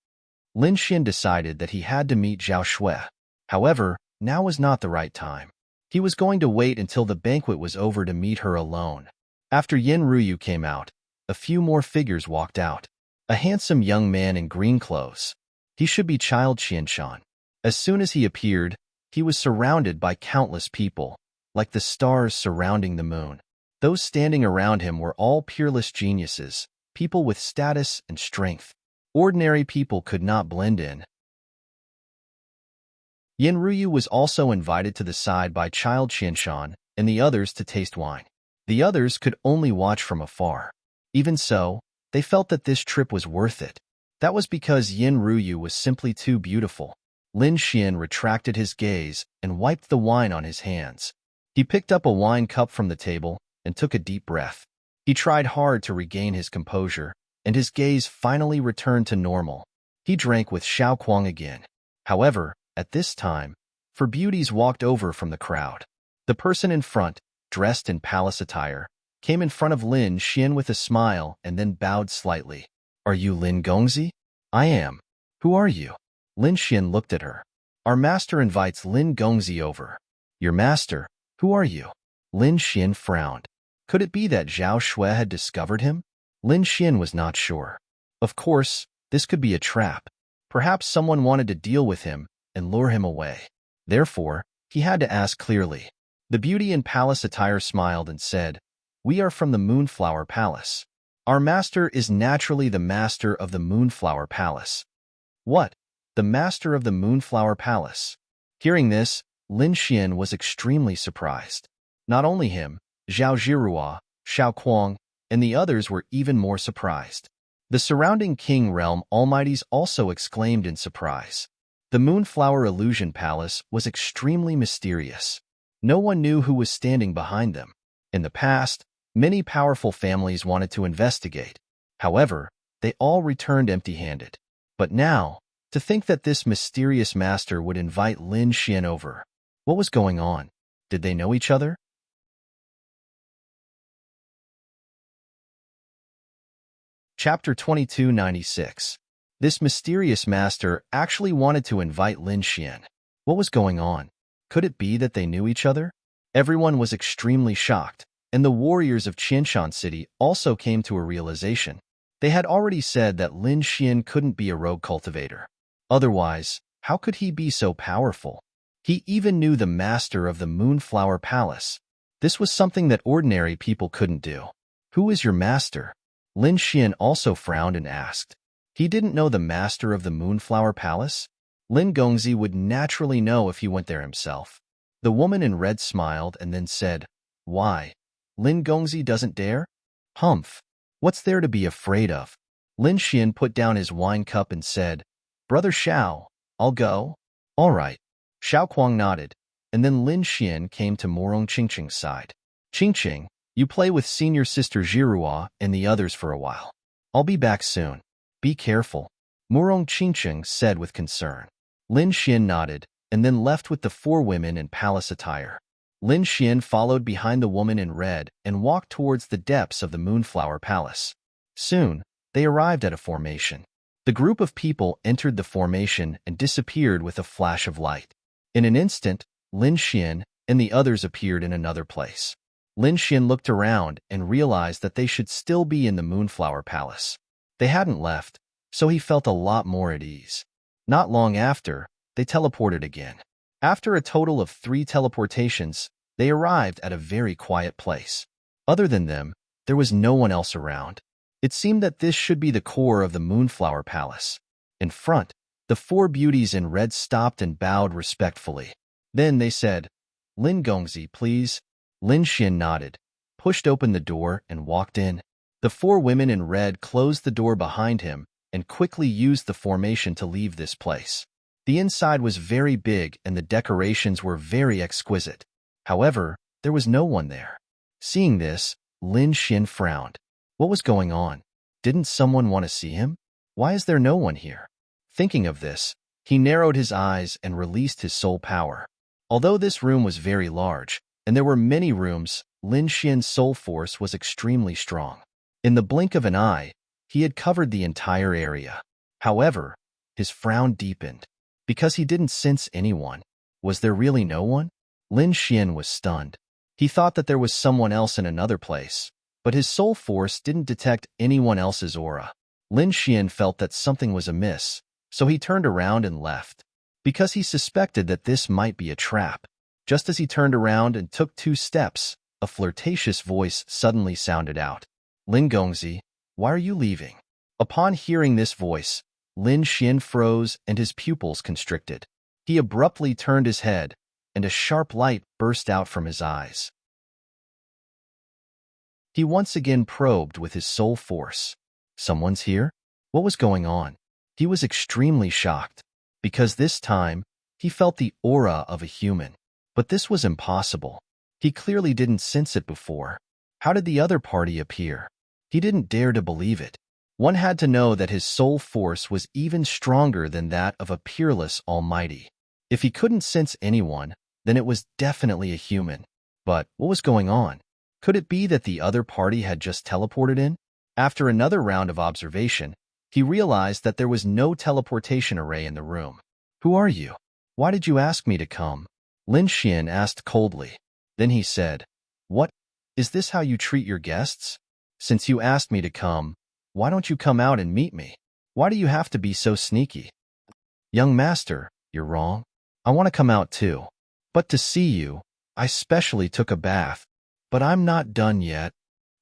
Lin Xian decided that he had to meet Zhao Shui. However, now was not the right time. He was going to wait until the banquet was over to meet her alone. After Yin Ruyu came out, a few more figures walked out. A handsome young man in green clothes. He should be Child Qianshan. As soon as he appeared, he was surrounded by countless people, like the stars surrounding the moon. Those standing around him were all peerless geniuses, people with status and strength. Ordinary people could not blend in. Yin Ruyu was also invited to the side by Child Qianshan and the others to taste wine. The others could only watch from afar. Even so, they felt that this trip was worth it. That was because Yin Ruyu was simply too beautiful. Lin Xian retracted his gaze and wiped the wine on his hands. He picked up a wine cup from the table and took a deep breath. He tried hard to regain his composure, and his gaze finally returned to normal. He drank with Xiaoquang again. However, at this time, four beauties walked over from the crowd. The person in front, dressed in palace attire, came in front of Lin Xian with a smile and then bowed slightly. "Are you Lin Gongzi?" "I am." "Who are you?" Lin Xian looked at her. "Our master invites Lin Gongzi over." "Your master? Who are you?" Lin Xian frowned. Could it be that Zhao Shui had discovered him? Lin Xian was not sure. Of course, this could be a trap. Perhaps someone wanted to deal with him and lure him away. Therefore, he had to ask clearly. The beauty in palace attire smiled and said, "We are from the Moonflower Palace. Our master is naturally the master of the Moonflower Palace." "What? The master of the Moonflower Palace?" Hearing this, Lin Xian was extremely surprised. Not only him, Zhao Zhirua, Xiaoquang, and the others were even more surprised. The surrounding king realm almighties also exclaimed in surprise. The Moonflower Illusion Palace was extremely mysterious. No one knew who was standing behind them. In the past, many powerful families wanted to investigate. However, they all returned empty-handed. But now, to think that this mysterious master would invite Lin Xian over. What was going on? Did they know each other? Chapter 2296. This mysterious master actually wanted to invite Lin Xian. What was going on? Could it be that they knew each other? Everyone was extremely shocked, and the warriors of Qianshan City also came to a realization. They had already said that Lin Xian couldn't be a rogue cultivator. Otherwise, how could he be so powerful? He even knew the master of the Moonflower Palace. This was something that ordinary people couldn't do. "Who is your master?" Lin Xian also frowned and asked. He didn't know the master of the Moonflower Palace? Lin Gongzi would naturally know if he went there himself. The woman in red smiled and then said, "Why? Lin Gongzi doesn't dare? Humph! What's there to be afraid of?" Lin Xian put down his wine cup and said, "Brother Xiao, I'll go." "All right." Xiaoquang nodded. and then Lin Xian came to Morong Qingqing's side. Qingqing, you play with senior sister Zhirua and the others for a while. I'll be back soon. Be careful, Morong Qingqing said with concern. Lin Xian nodded, and then left with the four women in palace attire. Lin Xian followed behind the woman in red and walked towards the depths of the Moonflower Palace. Soon, they arrived at a formation. The group of people entered the formation and disappeared with a flash of light. In an instant, Lin Xian and the others appeared in another place. Lin Xian looked around and realized that they should still be in the Moonflower Palace. They hadn't left, so he felt a lot more at ease. Not long after, they teleported again. After a total of 3 teleportations, they arrived at a very quiet place. Other than them, there was no one else around. It seemed that this should be the core of the Moonflower Palace. In front, the 4 beauties in red stopped and bowed respectfully. Then they said, "Lin Gongzi, please." Lin Xian nodded, pushed open the door, and walked in. The 4 women in red closed the door behind him and quickly used the formation to leave this place. The inside was very big and the decorations were very exquisite. However, there was no one there. Seeing this, Lin Xian frowned. What was going on? Didn't someone want to see him? Why is there no one here? Thinking of this, he narrowed his eyes and released his soul power. Although this room was very large, and there were many rooms, Lin Xian's soul force was extremely strong. In the blink of an eye, he had covered the entire area. However, his frown deepened. Because he didn't sense anyone. Was there really no one? Lin Xian was stunned. He thought that there was someone else in another place, but his soul force didn't detect anyone else's aura. Lin Xian felt that something was amiss, so he turned around and left. Because he suspected that this might be a trap. Just as he turned around and took 2 steps, a flirtatious voice suddenly sounded out. "Lin Gongzi, why are you leaving?" Upon hearing this voice, Lin Xian froze and his pupils constricted. He abruptly turned his head, and a sharp light burst out from his eyes. He once again probed with his soul force. Someone's here? What was going on? He was extremely shocked, because this time, he felt the aura of a human. But this was impossible. He clearly didn't sense it before. How did the other party appear? He didn't dare to believe it. One had to know that his soul force was even stronger than that of a peerless almighty. If he couldn't sense anyone, then it was definitely a human. But what was going on? Could it be that the other party had just teleported in? After another round of observation, he realized that there was no teleportation array in the room. "Who are you? Why did you ask me to come?" Lin Xian asked coldly. Then he said, "What? Is this how you treat your guests? Since you asked me to come, why don't you come out and meet me? Why do you have to be so sneaky?" "Young master, you're wrong. I want to come out too. But to see you, I specially took a bath. But I'm not done yet."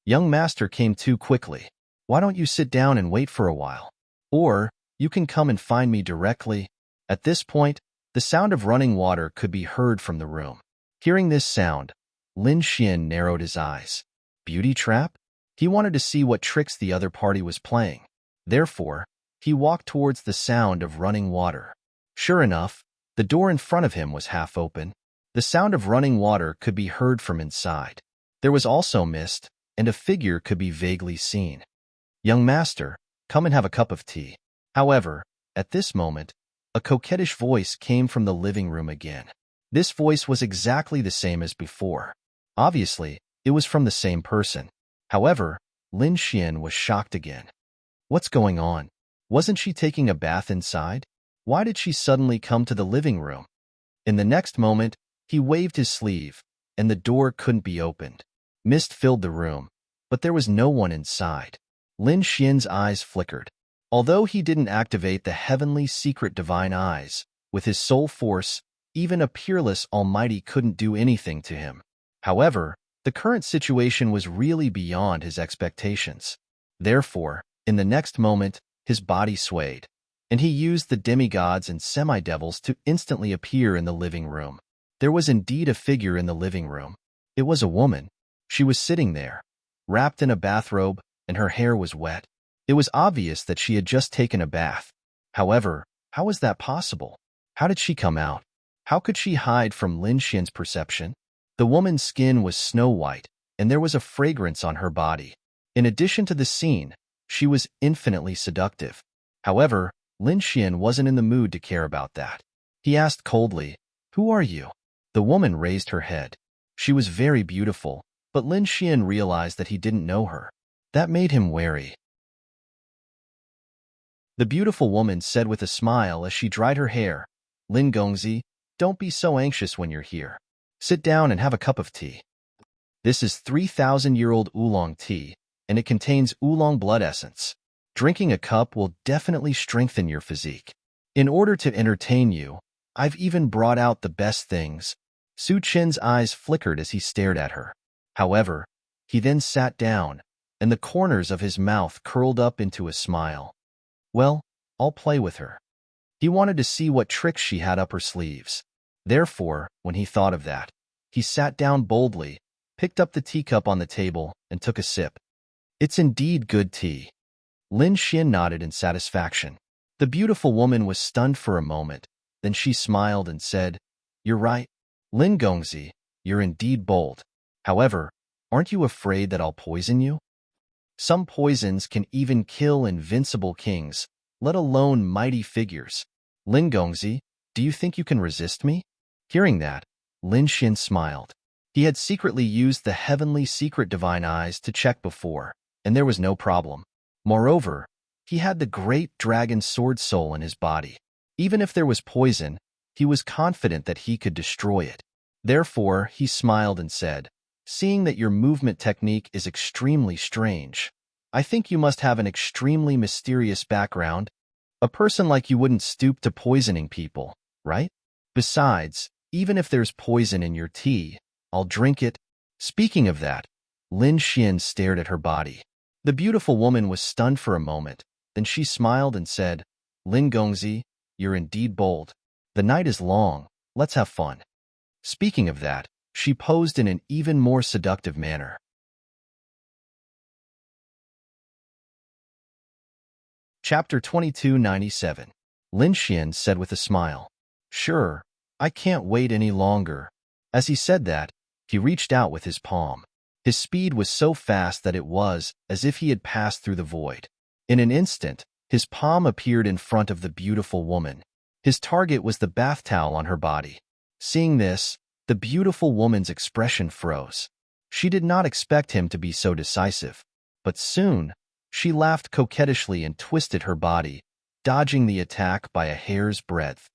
"Young master came too quickly. Why don't you sit down and wait for a while? Or, you can come and find me directly." At this point, the sound of running water could be heard from the room. Hearing this sound, Lin Xian narrowed his eyes. Beauty trap? He wanted to see what tricks the other party was playing. Therefore, he walked towards the sound of running water. Sure enough, the door in front of him was half open. The sound of running water could be heard from inside. There was also mist, and a figure could be vaguely seen. "Young master, come and have a cup of tea." However, at this moment, a coquettish voice came from the living room again. This voice was exactly the same as before. Obviously, it was from the same person. However, Lin Xian was shocked again. What's going on? Wasn't she taking a bath inside? Why did she suddenly come to the living room? In the next moment, he waved his sleeve, and the door couldn't be opened. Mist filled the room, but there was no one inside. Lin Xian's eyes flickered. Although he didn't activate the heavenly secret divine eyes, with his soul force, even a peerless almighty couldn't do anything to him. However, the current situation was really beyond his expectations. Therefore, in the next moment, his body swayed, and he used the demigods and semi-devils to instantly appear in the living room. There was indeed a figure in the living room. It was a woman. She was sitting there, wrapped in a bathrobe, and her hair was wet. It was obvious that she had just taken a bath. However, how was that possible? How did she come out? How could she hide from Lin Xian's perception? The woman's skin was snow-white, and there was a fragrance on her body. In addition to the scene, she was infinitely seductive. However, Lin Xian wasn't in the mood to care about that. He asked coldly, "Who are you?" The woman raised her head. She was very beautiful, but Lin Xian realized that he didn't know her. That made him wary. The beautiful woman said with a smile as she dried her hair, "Lin Gongzi, don't be so anxious when you're here. Sit down and have a cup of tea. This is 3,000-year-old oolong tea, and it contains oolong blood essence. Drinking a cup will definitely strengthen your physique. In order to entertain you, I've even brought out the best things." Su Qin's eyes flickered as he stared at her. However, he then sat down, and the corners of his mouth curled up into a smile. Well, I'll play with her. He wanted to see what tricks she had up her sleeves. Therefore, when he thought of that, he sat down boldly, picked up the teacup on the table, and took a sip. It's indeed good tea. Lin Xian nodded in satisfaction. The beautiful woman was stunned for a moment. Then she smiled and said, "You're right. Lin Gongzi, you're indeed bold. However, aren't you afraid that I'll poison you? Some poisons can even kill invincible kings, let alone mighty figures. Lin Gongzi, do you think you can resist me?" Hearing that, Lin Xian smiled. He had secretly used the heavenly secret divine eyes to check before, and there was no problem. Moreover, he had the great dragon sword soul in his body. Even if there was poison, he was confident that he could destroy it. Therefore, he smiled and said, "Seeing that your movement technique is extremely strange, I think you must have an extremely mysterious background. A person like you wouldn't stoop to poisoning people, right? Besides, even if there's poison in your tea, I'll drink it." Speaking of that, Lin Xian stared at her body. The beautiful woman was stunned for a moment. Then she smiled and said, "Lin Gongzi, you're indeed bold. The night is long. Let's have fun." Speaking of that, she posed in an even more seductive manner. Chapter 2297. Lin Xian said with a smile, "Sure, I can't wait any longer." As he said that, he reached out with his palm. His speed was so fast that it was as if he had passed through the void. In an instant, his palm appeared in front of the beautiful woman. His target was the bath towel on her body. Seeing this, the beautiful woman's expression froze. She did not expect him to be so decisive. But soon, she laughed coquettishly and twisted her body, dodging the attack by a hair's breadth.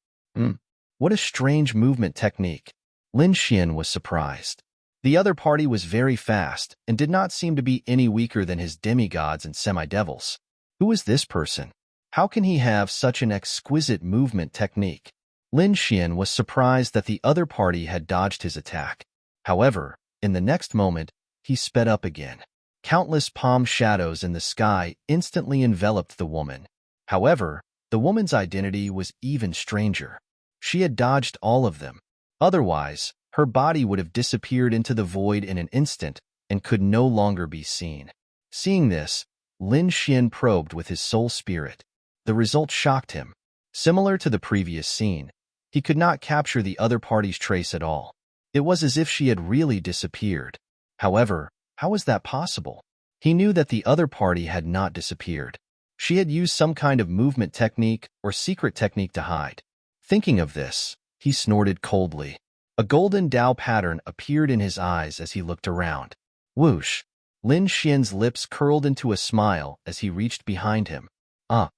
What a strange movement technique. Lin Xian was surprised. The other party was very fast and did not seem to be any weaker than his demigods and semi-devils. Who is this person? How can he have such an exquisite movement technique? Lin Xian was surprised that the other party had dodged his attack. However, in the next moment, he sped up again. Countless palm shadows in the sky instantly enveloped the woman. However, the woman's identity was even stranger. She had dodged all of them. Otherwise, her body would have disappeared into the void in an instant and could no longer be seen. Seeing this, Lin Xian probed with his soul spirit. The result shocked him. Similar to the previous scene, he could not capture the other party's trace at all. It was as if she had really disappeared. However, how was that possible? He knew that the other party had not disappeared. She had used some kind of movement technique or secret technique to hide. Thinking of this, he snorted coldly. A golden Tao pattern appeared in his eyes as he looked around. Whoosh! Lin Xian's lips curled into a smile as he reached behind him. A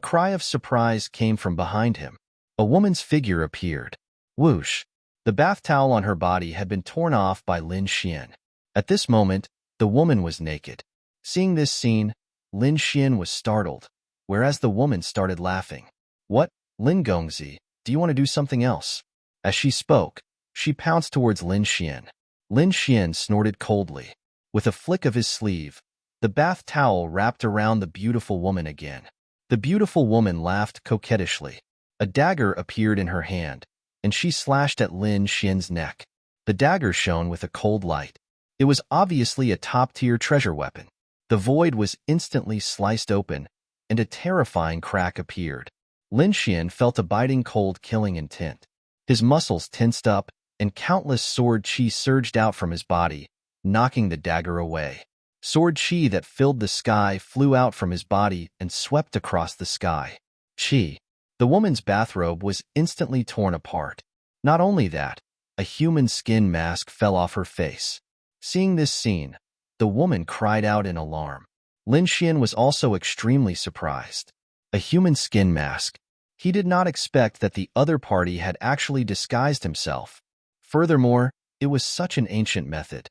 cry of surprise came from behind him. A woman's figure appeared. Whoosh! The bath towel on her body had been torn off by Lin Xian. At this moment, the woman was naked. Seeing this scene, Lin Xian was startled, whereas the woman started laughing. "What, Lin Gongzi, do you want to do something else?" As she spoke, she pounced towards Lin Xian. Lin Xian snorted coldly. With a flick of his sleeve, the bath towel wrapped around the beautiful woman again. The beautiful woman laughed coquettishly. A dagger appeared in her hand, and she slashed at Lin Xian's neck. The dagger shone with a cold light. It was obviously a top-tier treasure weapon. The void was instantly sliced open, and a terrifying crack appeared. Lin Xian felt a biting cold killing intent. His muscles tensed up, and countless sword chi surged out from his body, knocking the dagger away. Sword chi that filled the sky flew out from his body and swept across the sky. Chi. The woman's bathrobe was instantly torn apart. Not only that, a human skin mask fell off her face. Seeing this scene, the woman cried out in alarm. Lin Xian was also extremely surprised. A human skin mask. He did not expect that the other party had actually disguised himself. Furthermore, it was such an ancient method.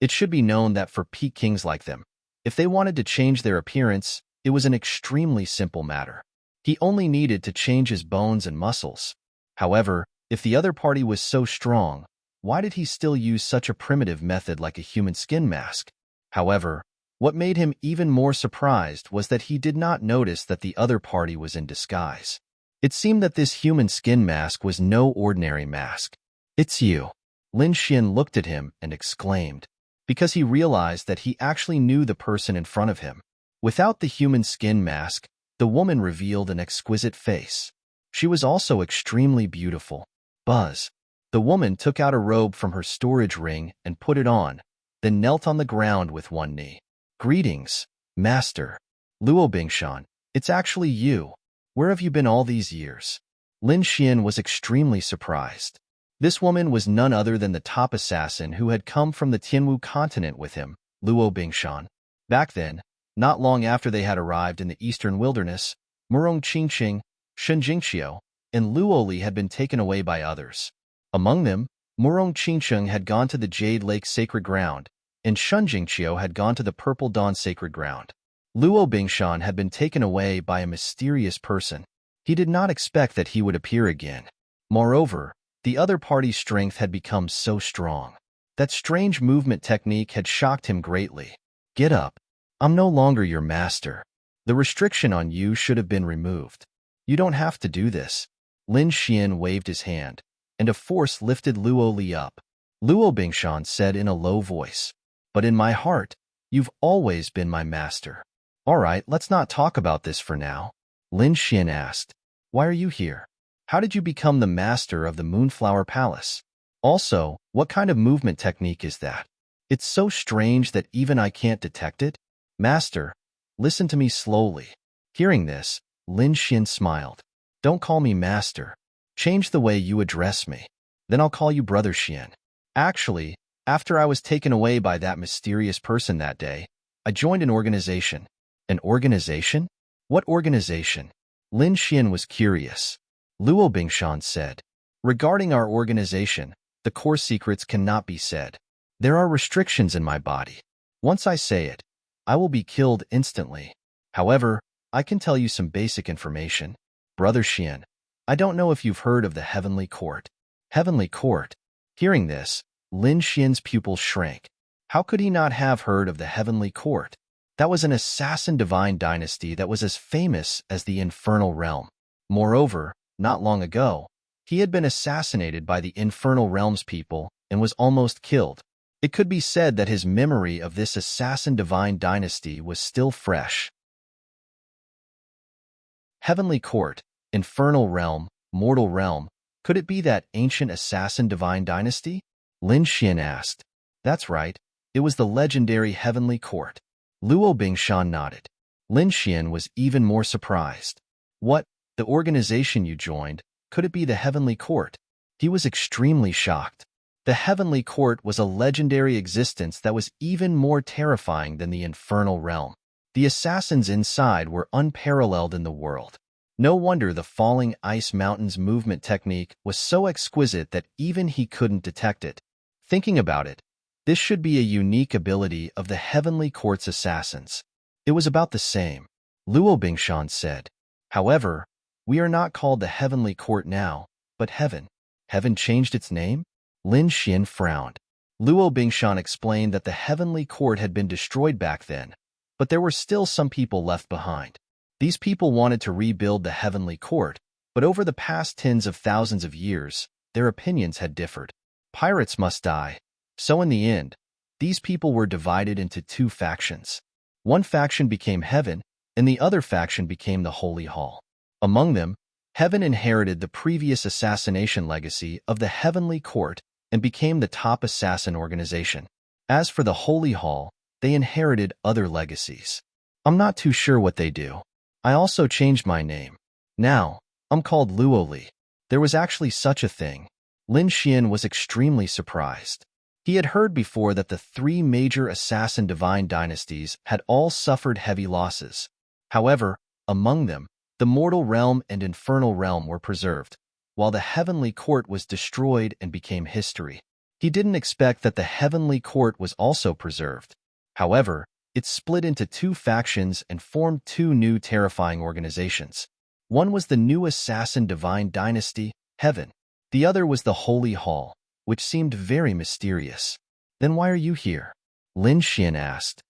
It should be known that for peak kings like them, if they wanted to change their appearance, it was an extremely simple matter. He only needed to change his bones and muscles. However, if the other party was so strong, why did he still use such a primitive method like a human skin mask? However, what made him even more surprised was that he did not notice that the other party was in disguise. It seemed that this human skin mask was no ordinary mask. "It's you." Lin Xian looked at him and exclaimed, because he realized that he actually knew the person in front of him. Without the human skin mask, the woman revealed an exquisite face. She was also extremely beautiful. Buzz. The woman took out a robe from her storage ring and put it on, then knelt on the ground with one knee. "Greetings, Master. Luo Bingshan, it's actually you. Where have you been all these years?" Lin Xian was extremely surprised. This woman was none other than the top assassin who had come from the Tianwu continent with him, Luo Bingshan. Back then, not long after they had arrived in the eastern wilderness, Murong Qingqing, Shen Jingqiu, and Luo Li had been taken away by others. Among them, Murong Qingqing had gone to the Jade Lake Sacred Ground, and Shen Jingqiu had gone to the Purple Dawn Sacred Ground. Luo Bingshan had been taken away by a mysterious person. He did not expect that he would appear again. Moreover, the other party's strength had become so strong. That strange movement technique had shocked him greatly. "Get up. I'm no longer your master. The restriction on you should have been removed. You don't have to do this." Lin Xian waved his hand, and a force lifted Luo Li up. Luo Bingshan said in a low voice, "But in my heart, you've always been my master." "All right, let's not talk about this for now." Lin Xian asked, "Why are you here? How did you become the master of the Moonflower Palace? Also, what kind of movement technique is that? It's so strange that even I can't detect it." "Master, listen to me slowly." Hearing this, Lin Xian smiled. "Don't call me master. Change the way you address me. Then I'll call you Brother Xian. Actually, after I was taken away by that mysterious person that day, I joined an organization." "An organization? What organization?" Lin Xian was curious. Luo Bingshan said, "Regarding our organization, the core secrets cannot be said. There are restrictions in my body. Once I say it, I will be killed instantly. However, I can tell you some basic information. Brother Xian, I don't know if you've heard of the Heavenly Court." "Heavenly Court?" Hearing this, Lin Xian's pupils shrank. How could he not have heard of the Heavenly Court? That was an assassin divine dynasty that was as famous as the Infernal Realm. Moreover, not long ago, he had been assassinated by the Infernal Realm's people and was almost killed. It could be said that his memory of this assassin divine dynasty was still fresh. Heavenly Court, Infernal Realm, Mortal Realm, could it be that ancient assassin divine dynasty? Lin Xian asked. "That's right, it was the legendary Heavenly Court." Luo Bingshan nodded. Lin Xian was even more surprised. "What? The organization you joined, could it be the Heavenly Court?" He was extremely shocked. The Heavenly Court was a legendary existence that was even more terrifying than the Infernal Realm. The assassins inside were unparalleled in the world. No wonder the falling ice mountains movement technique was so exquisite that even he couldn't detect it. Thinking about it, this should be a unique ability of the Heavenly Court's assassins. It was about the same, Luo Bingshan said. "However, we are not called the Heavenly Court now, but Heaven." "Heaven changed its name?" Lin Xian frowned. Luo Bingshan explained that the Heavenly Court had been destroyed back then, but there were still some people left behind. These people wanted to rebuild the Heavenly Court, but over the past tens of thousands of years, their opinions had differed. Pirates must die. So in the end, these people were divided into two factions. One faction became Heaven, and the other faction became the Holy Hall. Among them, Heaven inherited the previous assassination legacy of the Heavenly Court and became the top assassin organization. As for the Holy Hall, they inherited other legacies. I'm not too sure what they do. I also changed my name. Now, I'm called Luoli. There was actually such a thing. Lin Xian was extremely surprised. He had heard before that the three major assassin divine dynasties had all suffered heavy losses. However, among them, the mortal realm and infernal realm were preserved, while the heavenly court was destroyed and became history. He didn't expect that the heavenly court was also preserved. However, it split into two factions and formed two new terrifying organizations. One was the new assassin divine dynasty, Heaven. The other was the Holy Hall, which seemed very mysterious. Then why are you here? Lin Xian asked.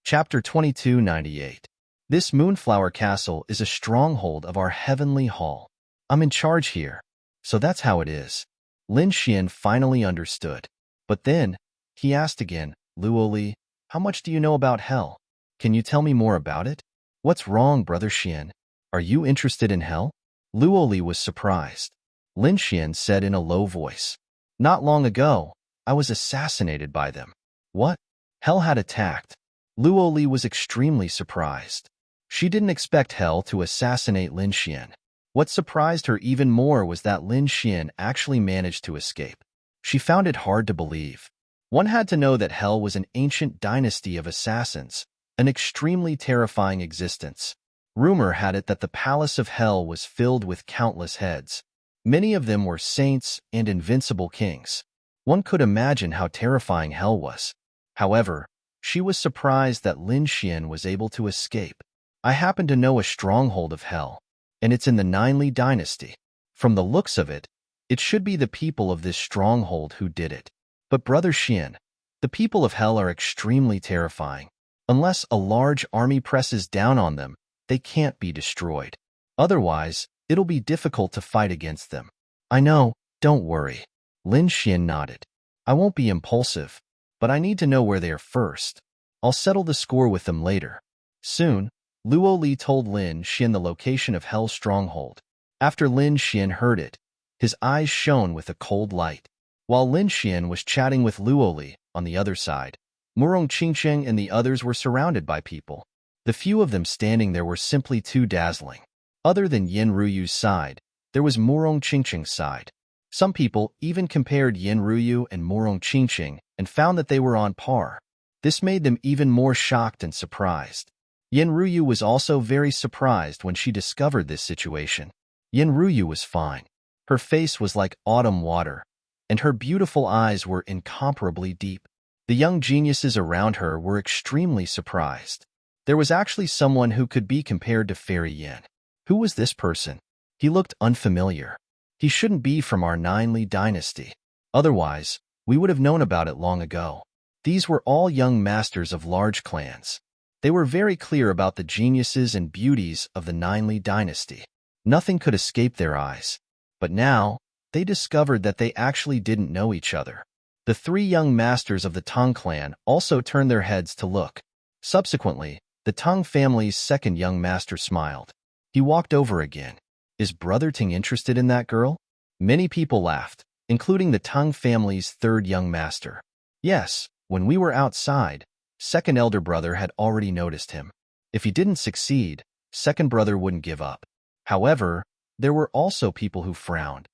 Chapter 2298. This Moonflower Castle is a stronghold of our Heavenly Hall. I'm in charge here. So that's how it is. Lin Xian finally understood. But then, he asked again, Luoli, how much do you know about hell? Can you tell me more about it? What's wrong, Brother Xian? Are you interested in hell? Luoli was surprised. Lin Xian said in a low voice. Not long ago, I was assassinated by them. What? Hell had attacked. Luoli was extremely surprised. She didn't expect Hell to assassinate Lin Xian. What surprised her even more was that Lin Xian actually managed to escape. She found it hard to believe. One had to know that Hell was an ancient dynasty of assassins, an extremely terrifying existence. Rumor had it that the palace of Hell was filled with countless heads. Many of them were saints and invincible kings. One could imagine how terrifying Hell was. However, she was surprised that Lin Xian was able to escape. I happen to know a stronghold of Hell, and it's in the Ninely dynasty. From the looks of it, it should be the people of this stronghold who did it. But Brother Xian, the people of Hell are extremely terrifying. Unless a large army presses down on them, they can't be destroyed. Otherwise, it'll be difficult to fight against them. I know, don't worry. Lin Xian nodded. I won't be impulsive, but I need to know where they are first. I'll settle the score with them later. Soon, Luoli told Lin Xian the location of Hell's stronghold. After Lin Xian heard it, his eyes shone with a cold light. While Lin Xian was chatting with Luoli on the other side, Murong Qingcheng and the others were surrounded by people. The few of them standing there were simply too dazzling. Other than Yin Ruyu's side, there was Murong Qingcheng's side. Some people even compared Yin Ruyu and Murong Qingcheng and found that they were on par. This made them even more shocked and surprised. Yin Ruyu was also very surprised when she discovered this situation. Yin Ruyu was fine. Her face was like autumn water, and her beautiful eyes were incomparably deep. The young geniuses around her were extremely surprised. There was actually someone who could be compared to Fairy Yin. Who was this person? He looked unfamiliar. He shouldn't be from our Ninely dynasty. Otherwise, we would have known about it long ago. These were all young masters of large clans. They were very clear about the geniuses and beauties of the Ninely dynasty. Nothing could escape their eyes. But now, they discovered that they actually didn't know each other. The three young masters of the Tang clan also turned their heads to look. Subsequently, the Tang family's second young master smiled. He walked over again. Is Brother Ting interested in that girl? Many people laughed, including the Tang family's third young master. Yes, when we were outside, second elder brother had already noticed him. If he didn't succeed, second brother wouldn't give up. However, there were also people who frowned.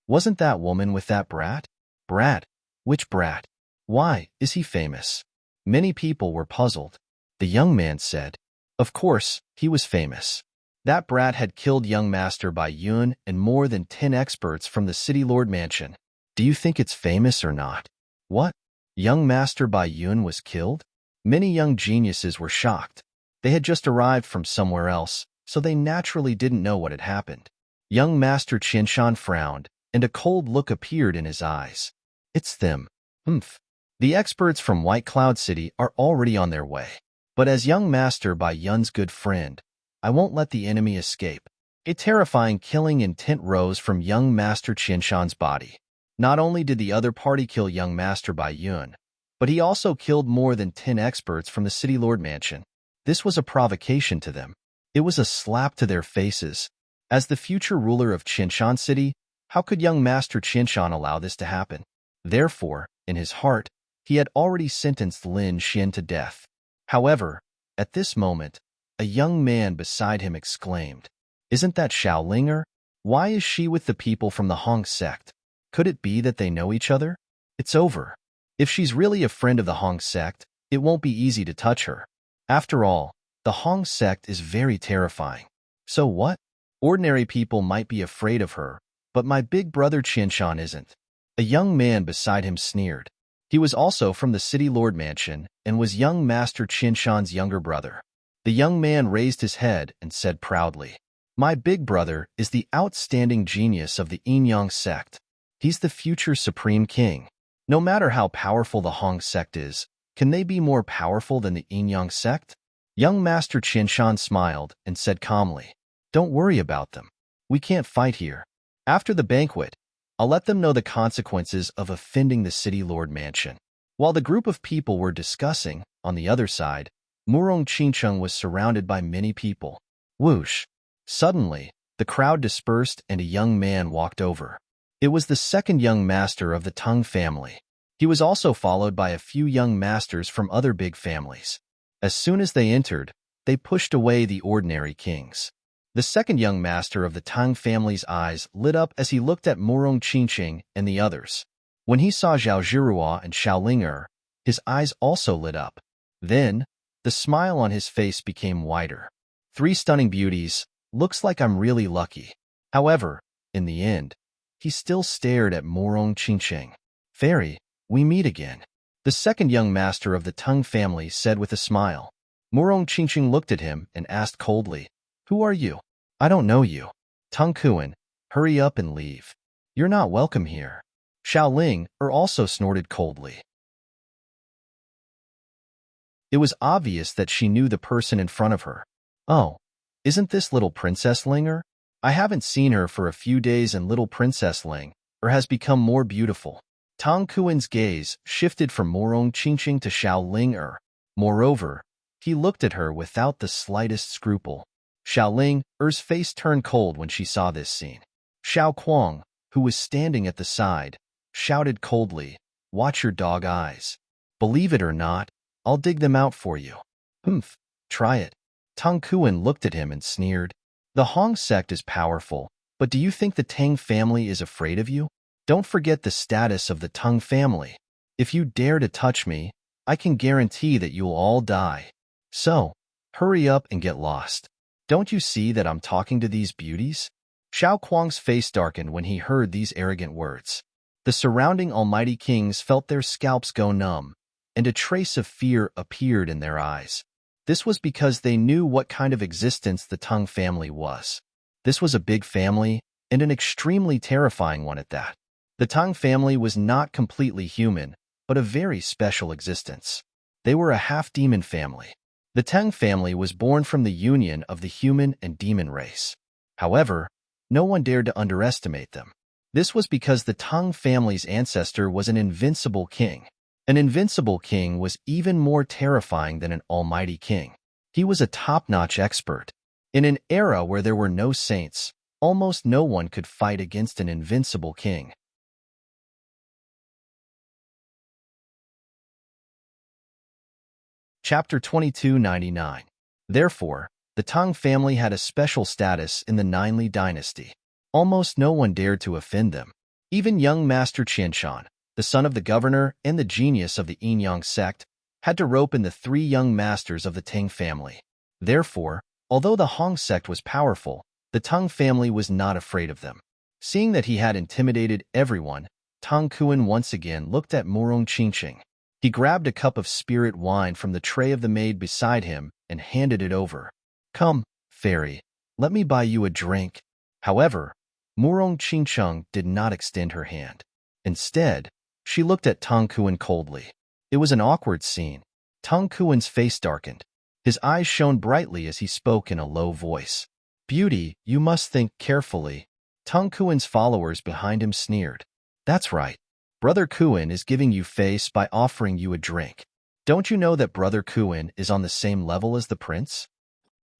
Wasn't that woman with that brat? Brat? Which brat? Why is he famous? Many people were puzzled. The young man said, of course, he was famous. That brat had killed young master Bai Yun and more than 10 experts from the City Lord Mansion. Do you think it's famous or not? What? Young master Bai Yun was killed? Many young geniuses were shocked. They had just arrived from somewhere else, so they naturally didn't know what had happened. Young master Qianshan frowned, and a cold look appeared in his eyes. It's them. The experts from White Cloud City are already on their way. But as young master Bai Yun's good friend, I won't let the enemy escape. A terrifying killing intent rose from young master Qianshan's body. Not only did the other party kill young master Bai Yun, But he also killed more than 10 experts from the city lord mansion. This was a provocation to them. It was a slap to their faces. As the future ruler of Qinshan City, how could young Master Qinshan allow this to happen? Therefore, in his heart, he had already sentenced Lin Xian to death. However, at this moment, a young man beside him exclaimed, "Isn't that Xiao Linger? Why is she with the people from the Hong sect? Could it be that they know each other? It's over. If she's really a friend of the Hong sect, it won't be easy to touch her. After all, the Hong sect is very terrifying. So what? Ordinary people might be afraid of her, but my big brother Qinshan isn't." A young man beside him sneered. He was also from the city lord mansion and was young Master Qinshan's younger brother. The young man raised his head and said proudly, "My big brother is the outstanding genius of the Yin sect. He's the future supreme king. No matter how powerful the Hong sect is, can they be more powerful than the Yin sect?" Young Master Qinshan smiled and said calmly, "Don't worry about them. We can't fight here. After the banquet, I'll let them know the consequences of offending the city lord mansion." While the group of people were discussing, on the other side, Murong Qingcheng was surrounded by many people. Whoosh! Suddenly, the crowd dispersed and a young man walked over. It was the second young master of the Tang family. He was also followed by a few young masters from other big families. As soon as they entered, they pushed away the ordinary kings. The second young master of the Tang family's eyes lit up as he looked at Murong Qingcheng and the others. When he saw Zhao Zhirua and Xiao Linger, his eyes also lit up. Then, the smile on his face became wider. "Three stunning beauties. Looks like I'm really lucky." However, in the end, he still stared at Murong Qingcheng. "Fairy, we meet again," the second young master of the Tang family said with a smile. Murong Qingcheng looked at him and asked coldly, "Who are you?" "I don't know you." "Tang Kuan, hurry up and leave. You're not welcome here." Xiao Ling also snorted coldly. It was obvious that she knew the person in front of her. "Oh, isn't this little Princess Linger? I haven't seen her for a few days and little Princess Ling has become more beautiful." Tang Kuan's gaze shifted from Murong Qingcheng to Xiao Ling. Moreover, he looked at her without the slightest scruple. Xiao Ling's face turned cold when she saw this scene. Xiao Kuang, who was standing at the side, shouted coldly, "Watch your dog eyes. Believe it or not, I'll dig them out for you." "Humph, try it." Tang Kuan looked at him and sneered. "The Hong sect is powerful, but do you think the Tang family is afraid of you? Don't forget the status of the Tang family. If you dare to touch me, I can guarantee that you'll all die. So, hurry up and get lost. Don't you see that I'm talking to these beauties?" Xiao Kuang's face darkened when he heard these arrogant words. The surrounding almighty kings felt their scalps go numb, and a trace of fear appeared in their eyes. This was because they knew what kind of existence the Tang family was. This was a big family, and an extremely terrifying one at that. The Tang family was not completely human, but a very special existence. They were a half-demon family. The Tang family was born from the union of the human and demon race. However, no one dared to underestimate them. This was because the Tang family's ancestor was an invincible king. An invincible king was even more terrifying than an almighty king. He was a top-notch expert. In an era where there were no saints, almost no one could fight against an invincible king. Chapter 2299. Therefore, the Tang family had a special status in the Ninli dynasty. Almost no one dared to offend them. Even young Master Qinshan, the son of the governor and the genius of the Yin sect, had to rope in the three young masters of the Tang family. Therefore, although the Hong sect was powerful, the Tang family was not afraid of them. Seeing that he had intimidated everyone, Tang Kuan once again looked at Murong Qingcheng. He grabbed a cup of spirit wine from the tray of the maid beside him and handed it over. "Come, fairy, let me buy you a drink." However, Murong Qingcheng did not extend her hand. Instead, she looked at Tang Kuan coldly. It was an awkward scene. Tang Kuan's face darkened. His eyes shone brightly as he spoke in a low voice. "Beauty, you must think carefully." Tang Kuan's followers behind him sneered. "That's right. Brother Kuan is giving you face by offering you a drink. Don't you know that Brother Kuan is on the same level as the prince?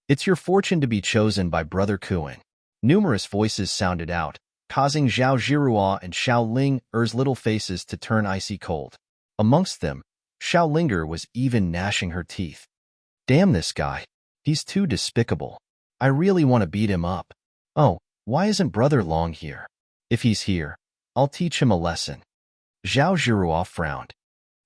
It's your fortune to be chosen by Brother Kuan. Numerous voices sounded out, causing Zhao Zhirua and Xiao Ling-er's little faces to turn icy cold. Amongst them, Xiao Linger was even gnashing her teeth. Damn this guy. He's too despicable. I really want to beat him up. Oh, why isn't Brother Long here? If he's here, I'll teach him a lesson. Zhao Zhirua frowned.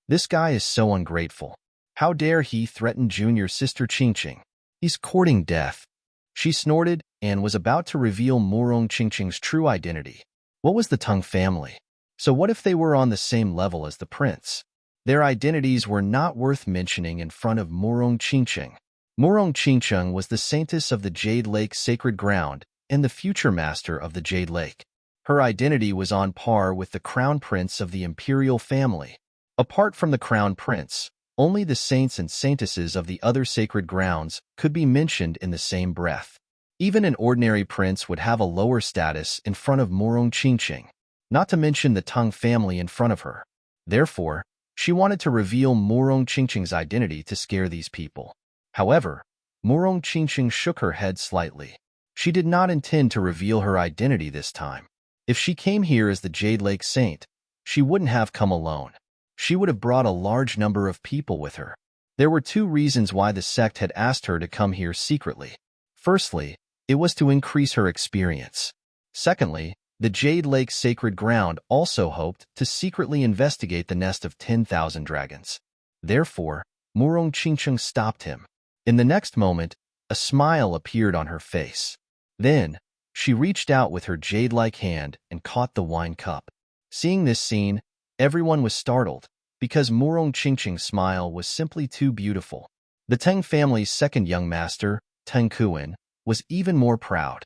This guy is so ungrateful. How dare he threaten junior sister Qingqing? He's courting death. She snorted and was about to reveal Murong Qingqing's true identity. What was the Tang family? So what if they were on the same level as the prince? Their identities were not worth mentioning in front of Murong Qingqing. Murong Qingqing was the saintess of the Jade Lake Sacred Ground and the future master of the Jade Lake. Her identity was on par with the crown prince of the imperial family. Apart from the crown prince, only the saints and saintesses of the other sacred grounds could be mentioned in the same breath. Even an ordinary prince would have a lower status in front of Murong Qingqing, not to mention the Tang family in front of her. Therefore, she wanted to reveal Murong Qingqing's identity to scare these people. However, Murong Qingqing shook her head slightly. She did not intend to reveal her identity this time. If she came here as the Jade Lake Saint, she wouldn't have come alone. She would have brought a large number of people with her. There were two reasons why the sect had asked her to come here secretly. Firstly, it was to increase her experience. Secondly, the Jade Lake Sacred Ground also hoped to secretly investigate the nest of 10,000 dragons. Therefore, Murong Qingqing stopped him. In the next moment, a smile appeared on her face. Then, she reached out with her jade-like hand and caught the wine cup. Seeing this scene, everyone was startled, because Murong Qingqing's smile was simply too beautiful. The Tang family's second young master, Tang Kuan, was even more proud.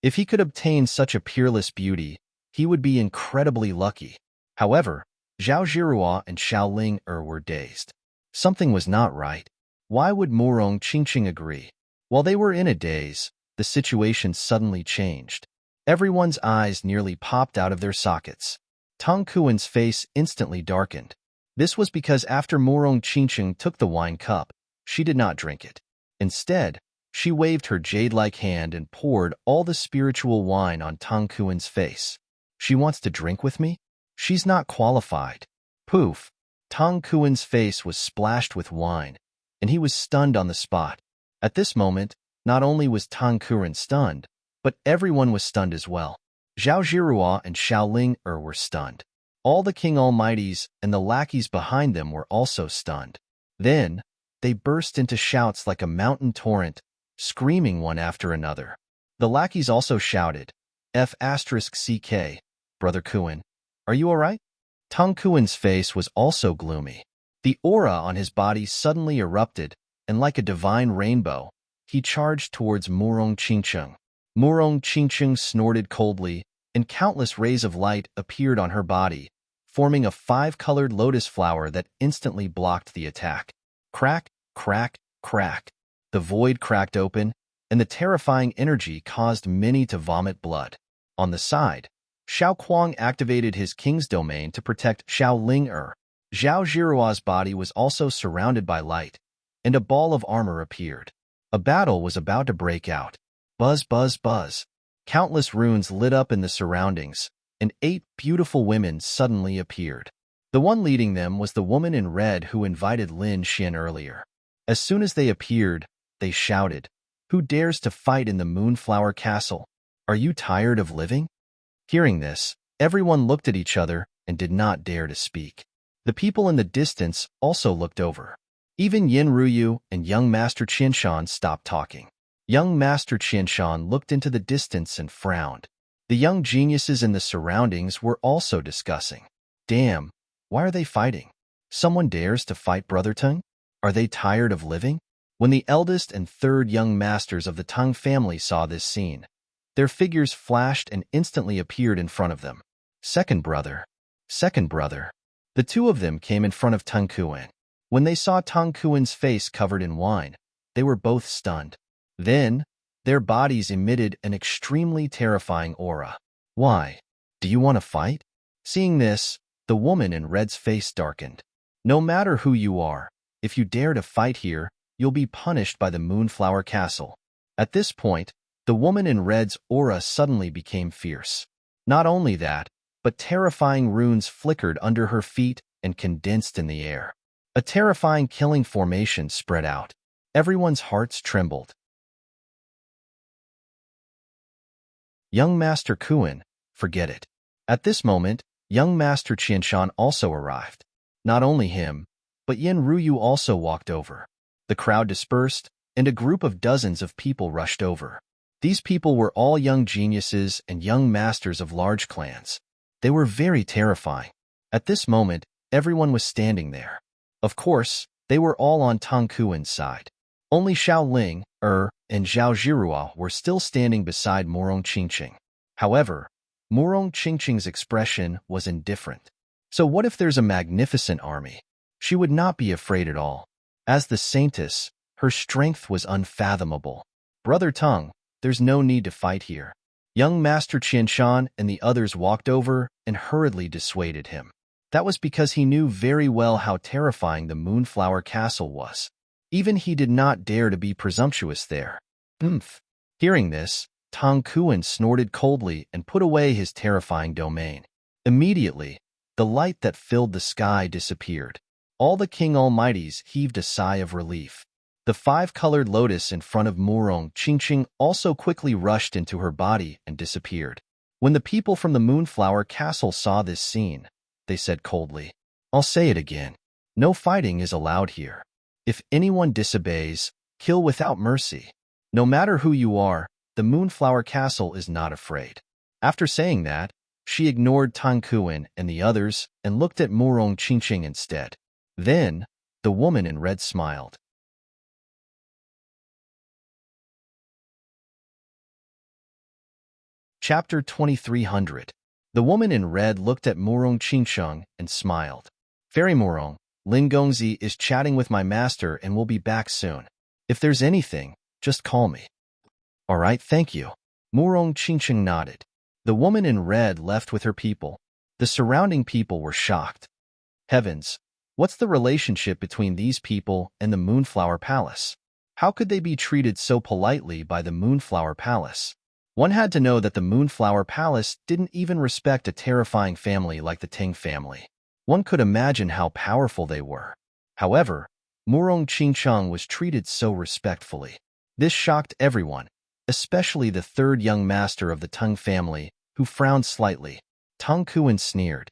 If he could obtain such a peerless beauty, he would be incredibly lucky. However, Zhao Zhirua and Xiao Ling-er were dazed. Something was not right. Why would Murong Qingqing agree? While they were in a daze, the situation suddenly changed. Everyone's eyes nearly popped out of their sockets. Tang Kuan's face instantly darkened. This was because after Murong Qingqing took the wine cup, she did not drink it. Instead, she waved her jade-like hand and poured all the spiritual wine on Tang Kuan's face. She wants to drink with me? She's not qualified. Poof! Tang Kuan's face was splashed with wine, and he was stunned on the spot. At this moment, not only was Tang Kuan stunned, but everyone was stunned as well. Zhao Zhirua and Xiao Ling-er were stunned. All the King Almighties and the lackeys behind them were also stunned. Then, they burst into shouts like a mountain torrent, screaming one after another. The lackeys also shouted, F***CK, Brother Kuan, are you alright? Tang Kuan's face was also gloomy. The aura on his body suddenly erupted, and like a divine rainbow, he charged towards Murong Qingqing. Murong Qingqing snorted coldly, and countless rays of light appeared on her body, forming a 5-colored lotus flower that instantly blocked the attack. Crack, crack, crack. The void cracked open, and the terrifying energy caused many to vomit blood. On the side, Xiao Kuang activated his king's domain to protect Xiao Ling-er. Zhao Zhirua's body was also surrounded by light, and a ball of armor appeared. A battle was about to break out. Buzz, buzz, buzz. Countless runes lit up in the surroundings, and 8 beautiful women suddenly appeared. The one leading them was the woman in red who invited Lin Xian earlier. As soon as they appeared, they shouted, "Who dares to fight in the Moonflower Castle? Are you tired of living?" Hearing this, everyone looked at each other and did not dare to speak. The people in the distance also looked over. Even Yin Ruyu and young Master Qianshan stopped talking. Young Master Qianshan looked into the distance and frowned. The young geniuses in the surroundings were also discussing. Damn, why are they fighting? Someone dares to fight Brother Tang? Are they tired of living? When the eldest and third young masters of the Tang family saw this scene, their figures flashed and instantly appeared in front of them. Second brother. Second brother. The two of them came in front of Tang Kuan. When they saw Tang Kuan's face covered in wine, they were both stunned. Then, their bodies emitted an extremely terrifying aura. Why? Do you want to fight? Seeing this, the woman in red's face darkened. No matter who you are, if you dare to fight here, you'll be punished by the Moonflower Castle. At this point, the woman in red's aura suddenly became fierce. Not only that, but terrifying runes flickered under her feet and condensed in the air. A terrifying killing formation spread out. Everyone's hearts trembled. Young Master Kuan, forget it. At this moment, young Master Qianshan also arrived. Not only him, but Yin Ruyu also walked over. The crowd dispersed, and a group of dozens of people rushed over. These people were all young geniuses and young masters of large clans. They were very terrifying. At this moment, everyone was standing there. Of course, they were all on Tang Kuan's side. Only Xiao Ling, and Zhao Zhirua were still standing beside Murong Qingqing. However, Murong Qingqing's expression was indifferent. So what if there's a magnificent army? She would not be afraid at all. As the saintess, her strength was unfathomable. Brother Tang, there's no need to fight here. Young Master Qianshan and the others walked over and hurriedly dissuaded him. That was because he knew very well how terrifying the Moonflower Castle was. Even he did not dare to be presumptuous there. Oomph! Hearing this, Tang Kuan snorted coldly and put away his terrifying domain. Immediately, the light that filled the sky disappeared. All the King Almighties heaved a sigh of relief. The five-colored lotus in front of Murong Qingqing also quickly rushed into her body and disappeared. When the people from the Moonflower Castle saw this scene, they said coldly, "I'll say it again. No fighting is allowed here. If anyone disobeys, kill without mercy. No matter who you are, the Moonflower Castle is not afraid." After saying that, she ignored Tang Kuan and the others and looked at Murong Qingqing instead. Then, the woman in red smiled. Chapter 2300. The woman in red looked at Murong Qingqing and smiled. "Fairy Murong, Lin Gongzi is chatting with my master and will be back soon. If there's anything, just call me." "All right, thank you." Murong Qingqing nodded. The woman in red left with her people. The surrounding people were shocked. Heavens, what's the relationship between these people and the Moonflower Palace? How could they be treated so politely by the Moonflower Palace? One had to know that the Moonflower Palace didn't even respect a terrifying family like the Ting family. One could imagine how powerful they were. However, Murong Qingqing was treated so respectfully. This shocked everyone, especially the third young master of the Tang family, who frowned slightly. Tang Kuan sneered.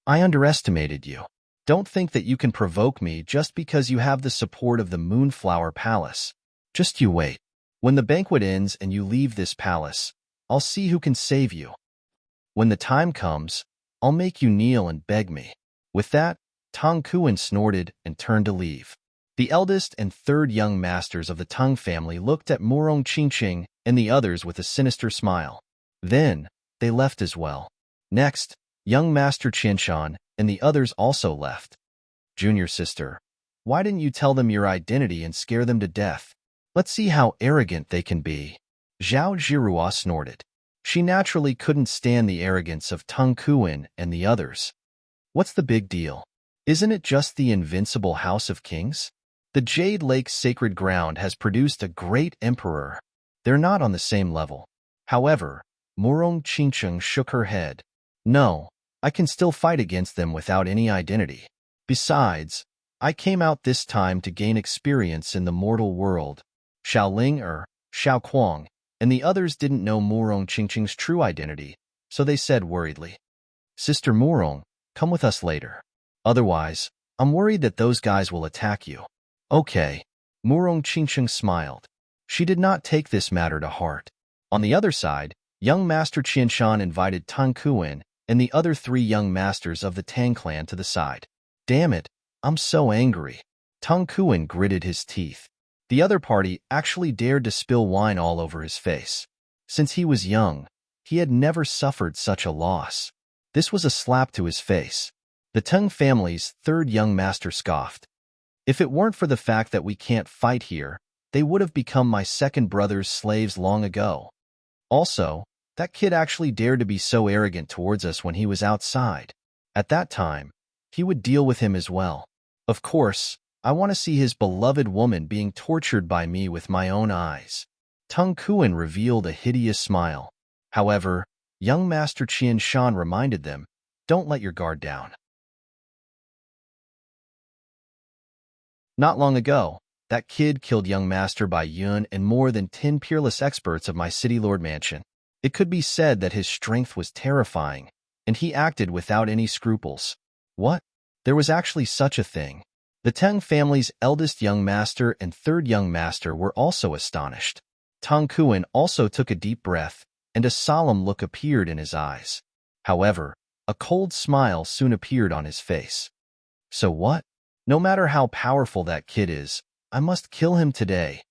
"I underestimated you. Don't think that you can provoke me just because you have the support of the Moonflower Palace. Just you wait. When the banquet ends and you leave this palace, I'll see who can save you. When the time comes, I'll make you kneel and beg me." With that, Tang Kuan snorted and turned to leave. The eldest and third young masters of the Tang family looked at Murong Qingqing and the others with a sinister smile. Then, they left as well. Next, young Master Qianshan and the others also left. "Junior sister, why didn't you tell them your identity and scare them to death? Let's see how arrogant they can be." Zhao Zhirua snorted. She naturally couldn't stand the arrogance of Tang Kuan and the others. What's the big deal? Isn't it just the invincible House of Kings? The Jade Lake's sacred ground has produced a great emperor. They're not on the same level. However, Murong Qingqing shook her head. "No, I can still fight against them without any identity. Besides, I came out this time to gain experience in the mortal world." Xiao Ling Xiao Kuang, and the others didn't know Murong Qingqing's true identity, so they said worriedly, "Sister Murong, come with us later. Otherwise, I'm worried that those guys will attack you." "Okay." Murong Qingqing smiled. She did not take this matter to heart. On the other side, young Master Qianshan invited Tang Kuan and the other three young masters of the Tang clan to the side. "Damn it, I'm so angry." Tang Kuan gritted his teeth. The other party actually dared to spill wine all over his face. Since he was young, he had never suffered such a loss. This was a slap to his face. The Tang family's third young master scoffed. "If it weren't for the fact that we can't fight here, they would have become my second brother's slaves long ago. Also, that kid actually dared to be so arrogant towards us when he was outside. At that time, he would deal with him as well. Of course, I want to see his beloved woman being tortured by me with my own eyes." Tung Kuan revealed a hideous smile. However, young Master Qian Shan reminded them, "Don't let your guard down." Not long ago, that kid killed young Master Bai Yun and more than 10 peerless experts of my city lord mansion. It could be said that his strength was terrifying, and he acted without any scruples. What? There was actually such a thing. The Tang family's eldest young master and third young master were also astonished. Tang Kuan also took a deep breath, and a solemn look appeared in his eyes. However, a cold smile soon appeared on his face. "So what? No matter how powerful that kid is, I must kill him today.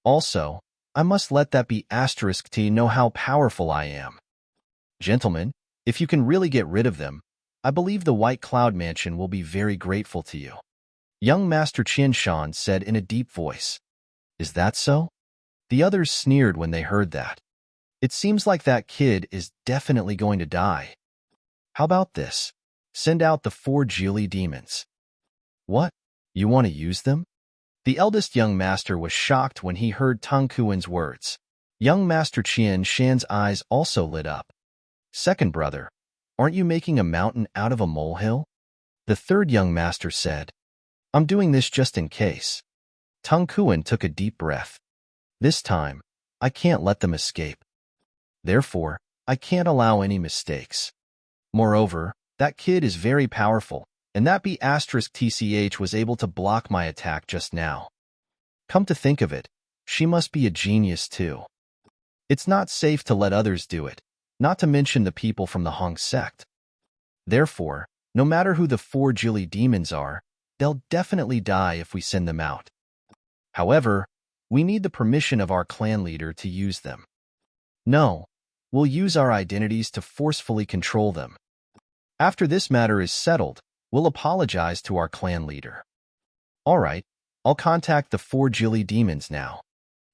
Also, I must let that be *T know how powerful I am. Gentlemen, if you can really get rid of them, I believe the White Cloud Mansion will be very grateful to you," young Master Qian Shan said in a deep voice. "Is that so?" The others sneered when they heard that. "It seems like that kid is definitely going to die. How about this? Send out the 4 Geely demons." "What? You want to use them?" The eldest young master was shocked when he heard Tang Kuan's words. Young Master Qian Shan's eyes also lit up. "Second brother, aren't you making a mountain out of a molehill?" The third young master said, "I'm doing this just in case." Tang Kuan took a deep breath. "This time, I can't let them escape. Therefore, I can't allow any mistakes. Moreover, that kid is very powerful, and that *TCH was able to block my attack just now. Come to think of it, she must be a genius too. It's not safe to let others do it, not to mention the people from the Hong sect. Therefore, no matter who the 4 Geely demons are, they'll definitely die if we send them out. However, we need the permission of our clan leader to use them. No, we'll use our identities to forcefully control them. After this matter is settled, we'll apologize to our clan leader. All right, I'll contact the 4 Geely demons now."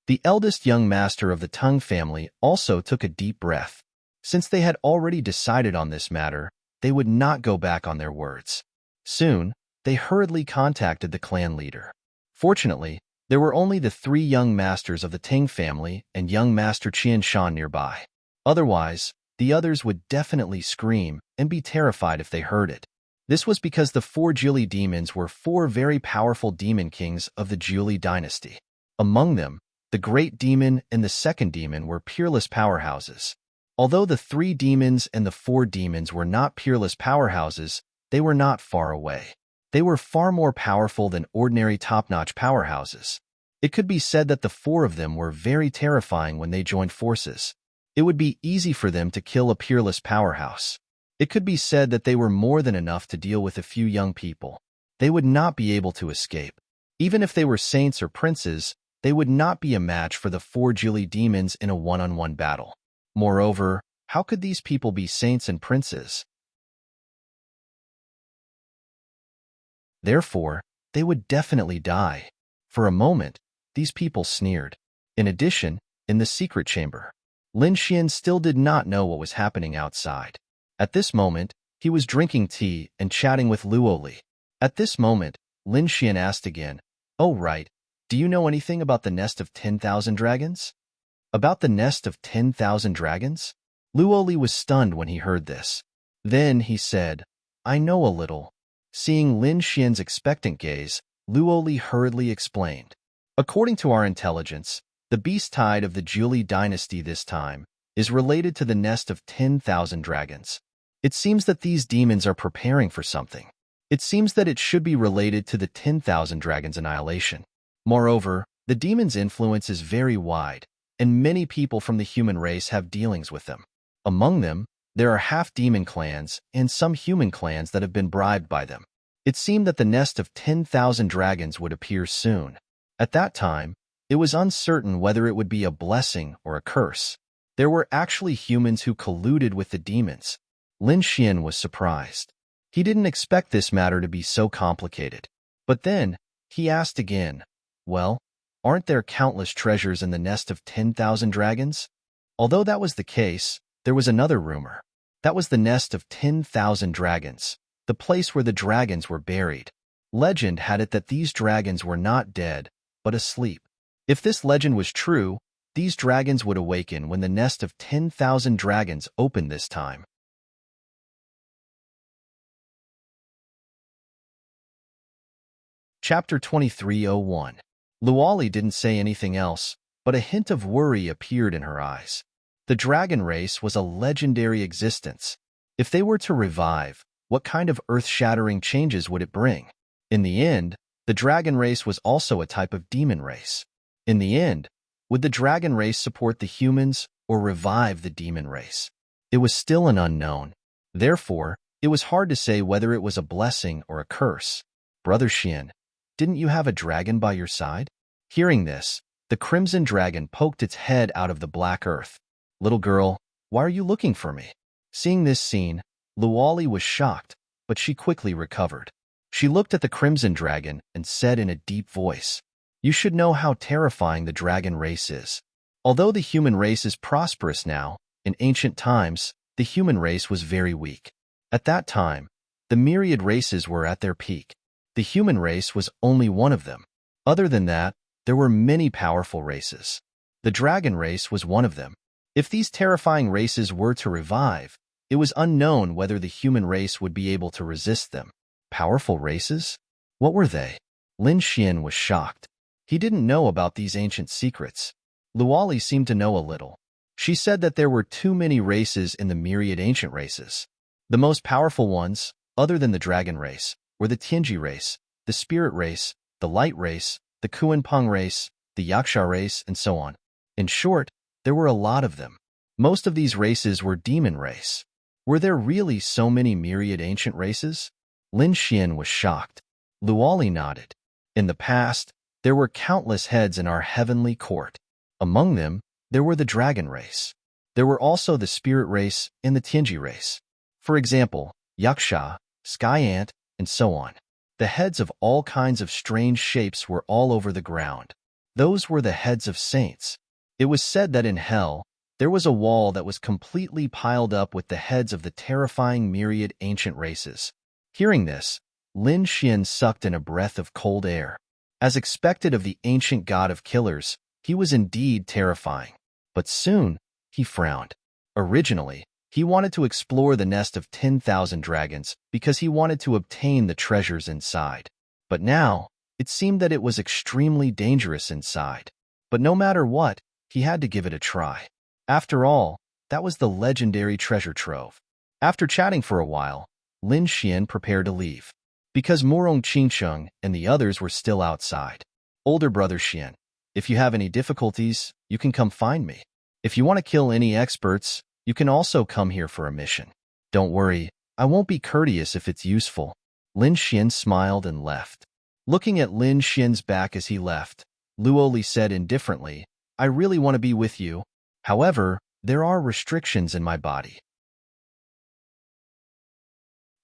The eldest young master of the Tung family also took a deep breath. Since they had already decided on this matter, they would not go back on their words. Soon, they hurriedly contacted the clan leader. Fortunately, there were only the 3 young masters of the Ting family and young Master Qian Shan nearby. Otherwise, the others would definitely scream and be terrified if they heard it. This was because the 4 Geely demons were 4 very powerful demon kings of the Geely dynasty. Among them, the Great Demon and the Second Demon were peerless powerhouses. Although the 3 demons and the 4 demons were not peerless powerhouses, they were not far away. They were far more powerful than ordinary top-notch powerhouses. It could be said that the 4 of them were very terrifying when they joined forces. It would be easy for them to kill a peerless powerhouse. It could be said that they were more than enough to deal with a few young people. They would not be able to escape. Even if they were saints or princes, they would not be a match for the 4 Geely demons in a one-on-one battle. Moreover, how could these people be saints and princes? Therefore, they would definitely die. For a moment, these people sneered. In addition, in the secret chamber, Lin Xian still did not know what was happening outside. At this moment, he was drinking tea and chatting with Luoli. At this moment, Lin Xian asked again, "Oh right, do you know anything about the nest of 10,000 dragons?" About the nest of 10,000 dragons? Luoli was stunned when he heard this. Then he said, "I know a little." Seeing Lin Xian's expectant gaze, Luoli hurriedly explained. "According to our intelligence, the beast tide of the Geely dynasty this time is related to the nest of 10,000 dragons. It seems that these demons are preparing for something. It seems that it should be related to the 10,000 dragons' annihilation. Moreover, the demons' influence is very wide, and many people from the human race have dealings with them. Among them, there are half-demon clans and some human clans that have been bribed by them. It seemed that the nest of 10,000 dragons would appear soon. At that time, it was uncertain whether it would be a blessing or a curse. There were actually humans who colluded with the demons." Lin Xian was surprised. He didn't expect this matter to be so complicated. But then, he asked again, "Well, aren't there countless treasures in the nest of 10,000 dragons?" Although that was the case, there was another rumor. That was the nest of 10,000 dragons, the place where the dragons were buried. Legend had it that these dragons were not dead, but asleep. If this legend was true, these dragons would awaken when the nest of 10,000 dragons opened this time. Chapter 2301. Luali didn't say anything else, but a hint of worry appeared in her eyes. The dragon race was a legendary existence. If they were to revive, what kind of earth-shattering changes would it bring? In the end, the dragon race was also a type of demon race. In the end, would the dragon race support the humans or revive the demon race? It was still an unknown. Therefore, it was hard to say whether it was a blessing or a curse. Brother Xian, didn't you have a dragon by your side? Hearing this, the crimson dragon poked its head out of the black earth. Little girl, why are you looking for me? Seeing this scene, Luali was shocked, but she quickly recovered. She looked at the crimson dragon and said in a deep voice, "You should know how terrifying the dragon race is. Although the human race is prosperous now, in ancient times, the human race was very weak. At that time, the myriad races were at their peak. The human race was only one of them. Other than that, there were many powerful races. The dragon race was one of them. If these terrifying races were to revive, it was unknown whether the human race would be able to resist them. Powerful races? What were they? Lin Xian was shocked. He didn't know about these ancient secrets. Luali seemed to know a little. She said that there were too many races in the myriad ancient races. The most powerful ones, other than the dragon race, were the Tianji race, the spirit race, the light race, the Kuanpeng race, the Yaksha race, and so on. In short, there were a lot of them. Most of these races were demon race. Were there really so many myriad ancient races? Lin Xian was shocked. Luali nodded. In the past, there were countless heads in our heavenly court. Among them, there were the dragon race. There were also the spirit race and the Tianji race. For example, Yaksha, sky ant, and so on. The heads of all kinds of strange shapes were all over the ground. Those were the heads of saints. It was said that in hell, there was a wall that was completely piled up with the heads of the terrifying myriad ancient races. Hearing this, Lin Xian sucked in a breath of cold air. As expected of the ancient god of killers, he was indeed terrifying. But soon, he frowned. Originally, he wanted to explore the nest of 10,000 dragons because he wanted to obtain the treasures inside. But now, it seemed that it was extremely dangerous inside. But no matter what, he had to give it a try. After all, that was the legendary treasure trove. After chatting for a while, Lin Xian prepared to leave. Because Murong Qingcheng and the others were still outside. Older brother Xian, if you have any difficulties, you can come find me. If you want to kill any experts, you can also come here for a mission. Don't worry, I won't be courteous if it's useful. Lin Xian smiled and left. Looking at Lin Xian's back as he left, Luoli said indifferently, I really want to be with you. However, there are restrictions in my body.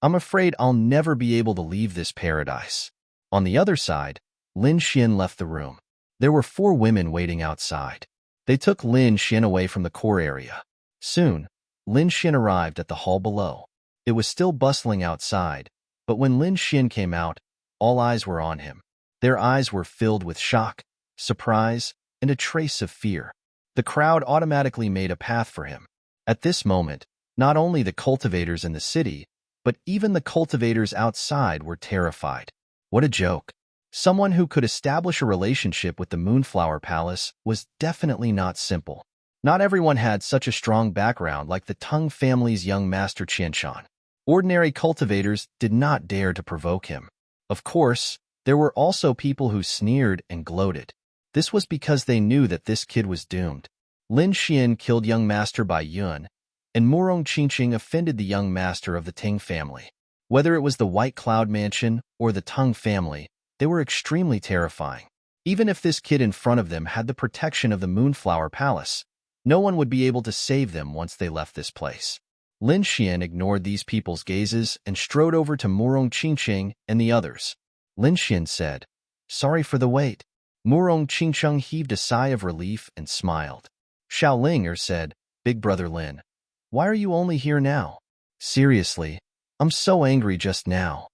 I'm afraid I'll never be able to leave this paradise. On the other side, Lin Xian left the room. There were 4 women waiting outside. They took Lin Xian away from the core area. Soon, Lin Xian arrived at the hall below. It was still bustling outside, but when Lin Xian came out, all eyes were on him. Their eyes were filled with shock, surprise, and a trace of fear. The crowd automatically made a path for him. At this moment, not only the cultivators in the city, but even the cultivators outside were terrified. What a joke. Someone who could establish a relationship with the Moonflower Palace was definitely not simple. Not everyone had such a strong background like the Tang family's young master Qianshan. Ordinary cultivators did not dare to provoke him. Of course, there were also people who sneered and gloated. This was because they knew that this kid was doomed. Lin Xian killed young master Bai Yun, and Murong Qingqing offended the young master of the Ting family. Whether it was the White Cloud Mansion or the Tang family, they were extremely terrifying. Even if this kid in front of them had the protection of the Moonflower Palace, no one would be able to save them once they left this place. Lin Xian ignored these people's gazes and strode over to Murong Qingqing and the others. Lin Xian said, Sorry for the wait. Murong Qingqing heaved a sigh of relief and smiled. Xiao Linger said, Big Brother Lin. Why are you only here now? Seriously, I'm so angry just now.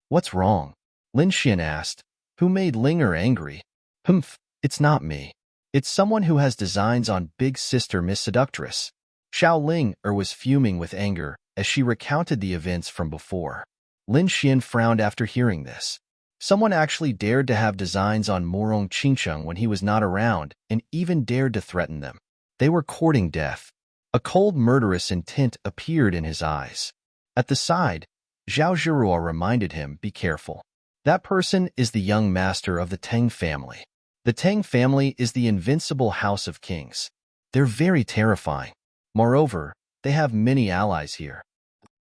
What's wrong? Lin Xian asked. Who made Linger angry? Humph, it's not me. It's someone who has designs on Big Sister Miss Seductress. Xiao Ling was fuming with anger as she recounted the events from before. Lin Xian frowned after hearing this. Someone actually dared to have designs on Morong Qingcheng when he was not around and even dared to threaten them. They were courting death. A cold, murderous intent appeared in his eyes. At the side, Zhao Zhirua reminded him, be careful. That person is the young master of the Tang family. The Tang family is the invincible house of kings. They're very terrifying. Moreover, they have many allies here.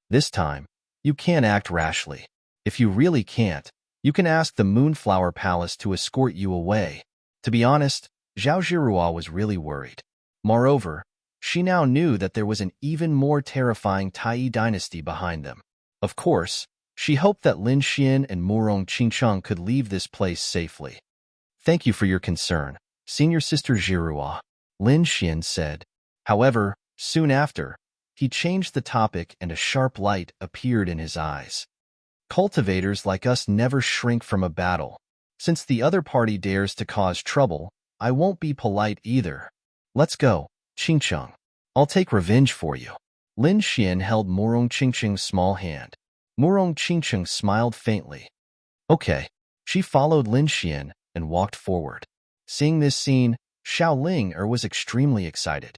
This time, you can't act rashly. If you really can't, you can ask the Moonflower Palace to escort you away. To be honest, Zhao Zhirua was really worried. Moreover, she now knew that there was an even more terrifying Tai dynasty behind them. Of course, she hoped that Lin Xian and Morong Qingcheng could leave this place safely. Thank you for your concern, Senior Sister Zhirua, Lin Xian said. However, soon after, he changed the topic and a sharp light appeared in his eyes. Cultivators like us never shrink from a battle. Since the other party dares to cause trouble, I won't be polite either. Let's go, Qingcheng. I'll take revenge for you. Lin Xian held Morong Qingcheng's small hand. Morong Qingcheng smiled faintly. Okay. She followed Lin Xian and walked forward. Seeing this scene, Xiao Ling was extremely excited.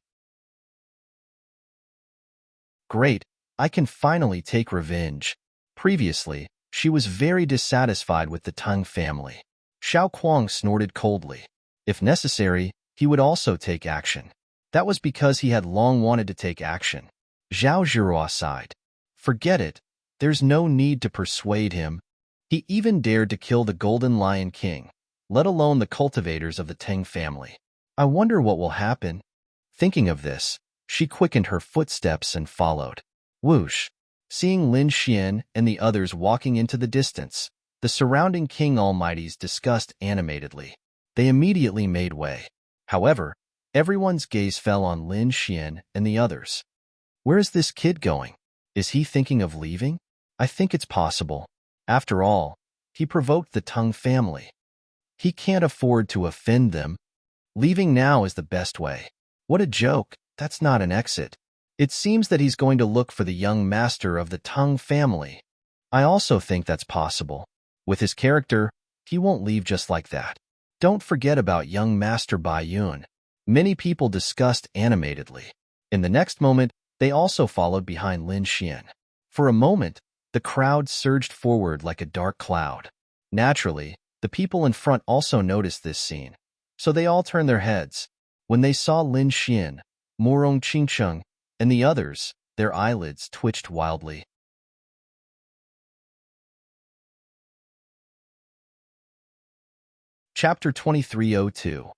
Great, I can finally take revenge. Previously, she was very dissatisfied with the Tang family. Xiao Kuang snorted coldly. If necessary, he would also take action. That was because he had long wanted to take action. Zhao Zhirua sighed. Forget it. There's no need to persuade him. He even dared to kill the Golden Lion King, let alone the cultivators of the Tang family. I wonder what will happen. Thinking of this, she quickened her footsteps and followed. Whoosh! Seeing Lin Xian and the others walking into the distance, the surrounding King Almighties discussed animatedly. They immediately made way. However, everyone's gaze fell on Lin Xian and the others. Where is this kid going? Is he thinking of leaving? I think it's possible. After all, he provoked the Tang family. He can't afford to offend them. Leaving now is the best way. What a joke. That's not an exit. It seems that he's going to look for the young master of the Tang family. I also think that's possible. With his character, he won't leave just like that. Don't forget about young Master Bai Yun. Many people discussed animatedly. In the next moment, they also followed behind Lin Xian. For a moment, the crowd surged forward like a dark cloud. Naturally, the people in front also noticed this scene, so they all turned their heads. When they saw Lin Xian, Morong Qingcheng, and the others, their eyelids twitched wildly. Chapter 2302.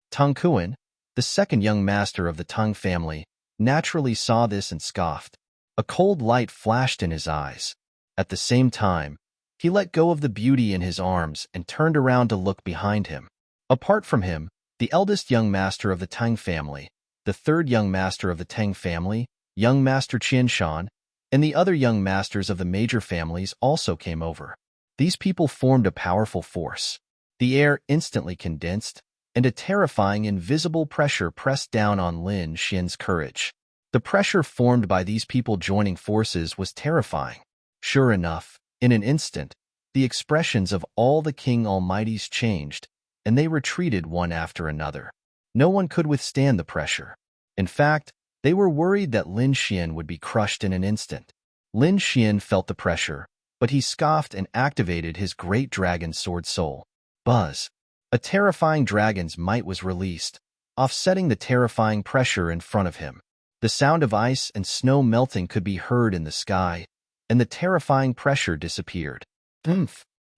Tang Kuan, the second young master of the Tang family, naturally saw this and scoffed. A cold light flashed in his eyes. At the same time, he let go of the beauty in his arms and turned around to look behind him. Apart from him, the eldest young master of the Tang family, the third young master of the Tang family, young master Qianshan, and the other young masters of the major families also came over. These people formed a powerful force. The air instantly condensed, and a terrifying invisible pressure pressed down on Lin Xian's courage. The pressure formed by these people joining forces was terrifying. Sure enough, in an instant, the expressions of all the King Almighties changed, and they retreated one after another. No one could withstand the pressure. In fact, they were worried that Lin Xian would be crushed in an instant. Lin Xian felt the pressure, but he scoffed and activated his great dragon sword soul. Buzz! A terrifying dragon's might was released, offsetting the terrifying pressure in front of him. The sound of ice and snow melting could be heard in the sky, and the terrifying pressure disappeared.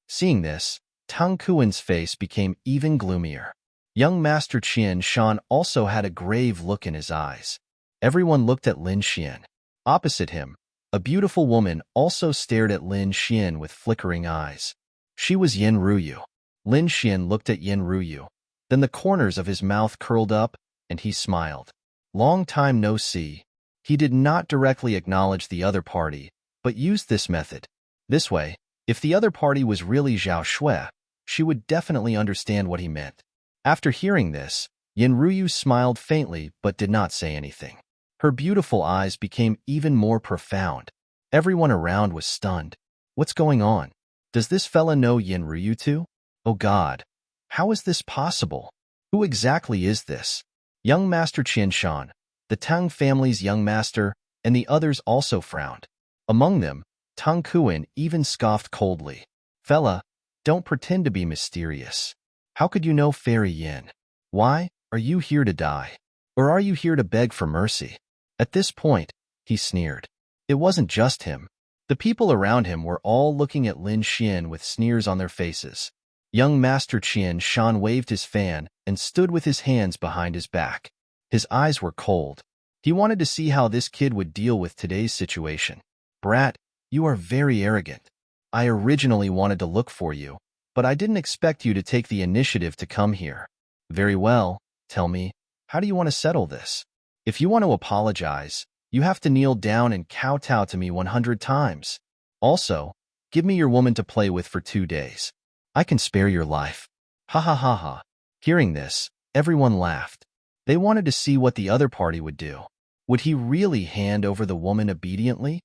Seeing this, Tang Kuan's face became even gloomier. Young Master Qian Shan also had a grave look in his eyes. Everyone looked at Lin Xian. Opposite him, a beautiful woman also stared at Lin Xian with flickering eyes. She was Yin Ruyu. Lin Xian looked at Yin Ruyu. Then the corners of his mouth curled up, and he smiled. Long time no see. He did not directly acknowledge the other party, but used this method. This way, if the other party was really Zhao Shui, she would definitely understand what he meant. After hearing this, Yin Ruyu smiled faintly but did not say anything. Her beautiful eyes became even more profound. Everyone around was stunned. What's going on? Does this fella know Yin Ruyu too? Oh God, how is this possible? Who exactly is this? Young Master Qian Shan, the Tang family's young master, and the others also frowned. Among them, Tang Kuan even scoffed coldly. Fella, don't pretend to be mysterious. How could you know Fairy Yin? Why, are you here to die? Or are you here to beg for mercy? At this point, he sneered. It wasn't just him. The people around him were all looking at Lin Xian with sneers on their faces. Young Master Qian Shan waved his fan and stood with his hands behind his back. His eyes were cold. He wanted to see how this kid would deal with today's situation. Brat, you are very arrogant. I originally wanted to look for you, but I didn't expect you to take the initiative to come here. Very well, tell me, how do you want to settle this? If you want to apologize, you have to kneel down and kowtow to me 100 times. Also, give me your woman to play with for 2 days. I can spare your life. Ha ha ha ha. Hearing this, everyone laughed. They wanted to see what the other party would do. Would he really hand over the woman obediently?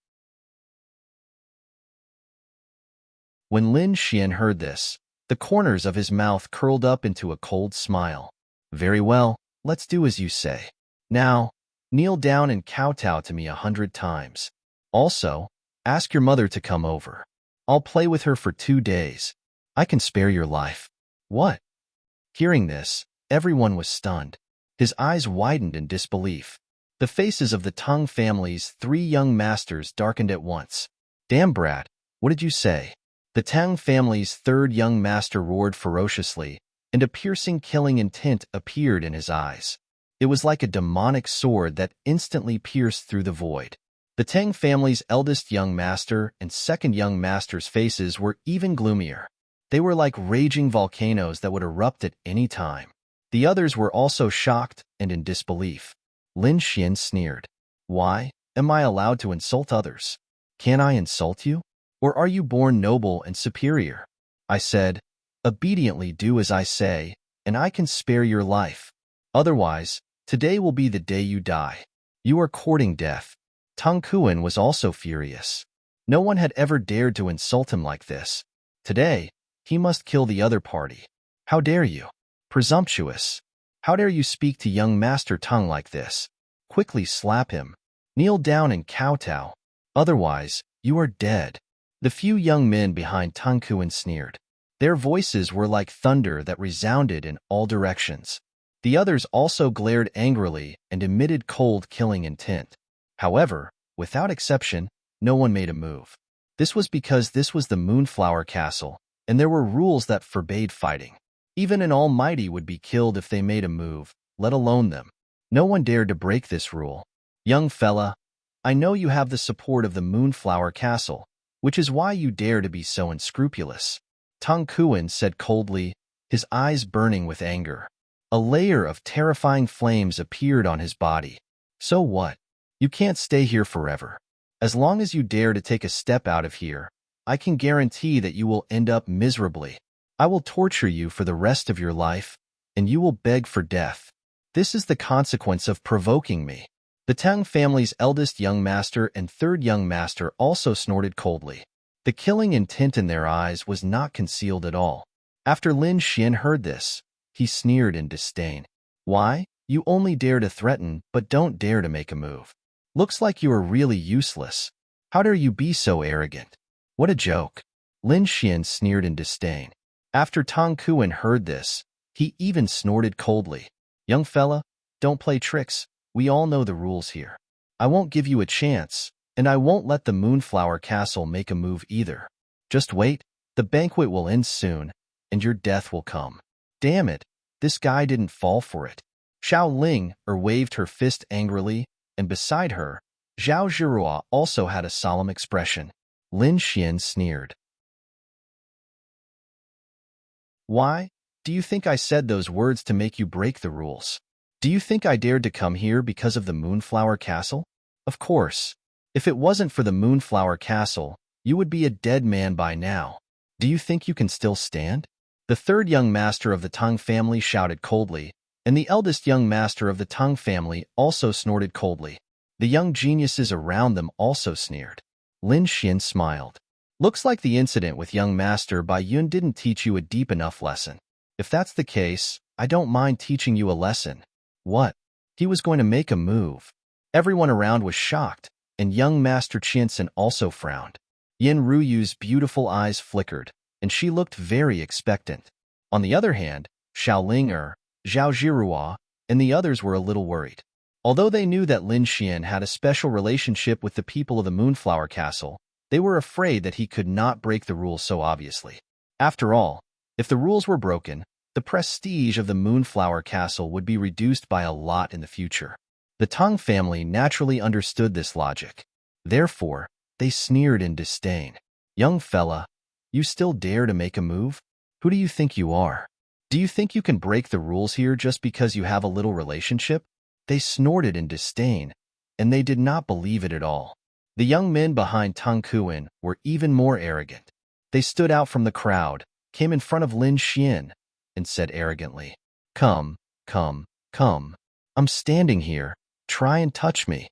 When Lin Xian heard this, the corners of his mouth curled up into a cold smile. Very well, let's do as you say. Now, kneel down and kowtow to me 100 times. Also, ask your mother to come over. I'll play with her for 2 days. I can spare your life. What? Hearing this, everyone was stunned. His eyes widened in disbelief. The faces of the Tang family's 3 young masters darkened at once. Damn brat, what did you say? The Tang family's 3rd young master roared ferociously, and a piercing killing intent appeared in his eyes. It was like a demonic sword that instantly pierced through the void. The Tang family's eldest young master and 2nd young master's faces were even gloomier. They were like raging volcanoes that would erupt at any time. The others were also shocked and in disbelief. Lin Xian sneered. Why am I allowed to insult others? Can I insult you? Or are you born noble and superior? I said, obediently do as I say, and I can spare your life. Otherwise, today will be the day you die. You are courting death. Tang Kuan was also furious. No one had ever dared to insult him like this. Today, he must kill the other party. How dare you? Presumptuous. How dare you speak to young Master Tang like this? Quickly slap him. Kneel down and kowtow. Otherwise, you are dead. The few young men behind Tang Kuan sneered. Their voices were like thunder that resounded in all directions. The others also glared angrily and emitted cold killing intent. However, without exception, no one made a move. This was because this was the Moonflower Castle, and there were rules that forbade fighting. Even an almighty would be killed if they made a move, let alone them. No one dared to break this rule. Young fella, I know you have the support of the Moonflower Castle, which is why you dare to be so unscrupulous. Tang Kuan said coldly, his eyes burning with anger. A layer of terrifying flames appeared on his body. So what? You can't stay here forever. As long as you dare to take a step out of here, I can guarantee that you will end up miserably. I will torture you for the rest of your life, and you will beg for death. This is the consequence of provoking me. The Tang family's eldest young master and 3rd young master also snorted coldly. The killing intent in their eyes was not concealed at all. After Lin Xian heard this, he sneered in disdain. Why? You only dare to threaten, but don't dare to make a move. Looks like you are really useless. How dare you be so arrogant? What a joke. Lin Xian sneered in disdain. After Tang Kuan heard this, he even snorted coldly. Young fella, don't play tricks. We all know the rules here. I won't give you a chance, and I won't let the Moonflower Castle make a move either. Just wait, the banquet will end soon, and your death will come. Damn it, this guy didn't fall for it. Xiao Ling waved her fist angrily, and beside her, Zhao Zhirua also had a solemn expression. Lin Xian sneered. Why? Do you think I said those words to make you break the rules? Do you think I dared to come here because of the Moonflower Castle? Of course. If it wasn't for the Moonflower Castle, you would be a dead man by now. Do you think you can still stand? The third young master of the Tang family shouted coldly, and the eldest young master of the Tang family also snorted coldly. The young geniuses around them also sneered. Lin Xian smiled. Looks like the incident with young master Bai Yun didn't teach you a deep enough lesson. If that's the case, I don't mind teaching you a lesson. What? He was going to make a move. Everyone around was shocked, and young Master Qiansen also frowned. Yin Ruyu's beautiful eyes flickered, and she looked very expectant. On the other hand, Xiao Ling'er, Zhao Zhirua, and the others were a little worried. Although they knew that Lin Xian had a special relationship with the people of the Moonflower Castle, they were afraid that he could not break the rules so obviously. After all, if the rules were broken, the prestige of the Moonflower Castle would be reduced by a lot in the future. The Tang family naturally understood this logic. Therefore, they sneered in disdain. Young fella, you still dare to make a move? Who do you think you are? Do you think you can break the rules here just because you have a little relationship? They snorted in disdain, and they did not believe it at all. The young men behind Tang Kuan were even more arrogant. They stood out from the crowd, came in front of Lin Xian, and said arrogantly, "Come, come, come. I'm standing here. Try and touch me."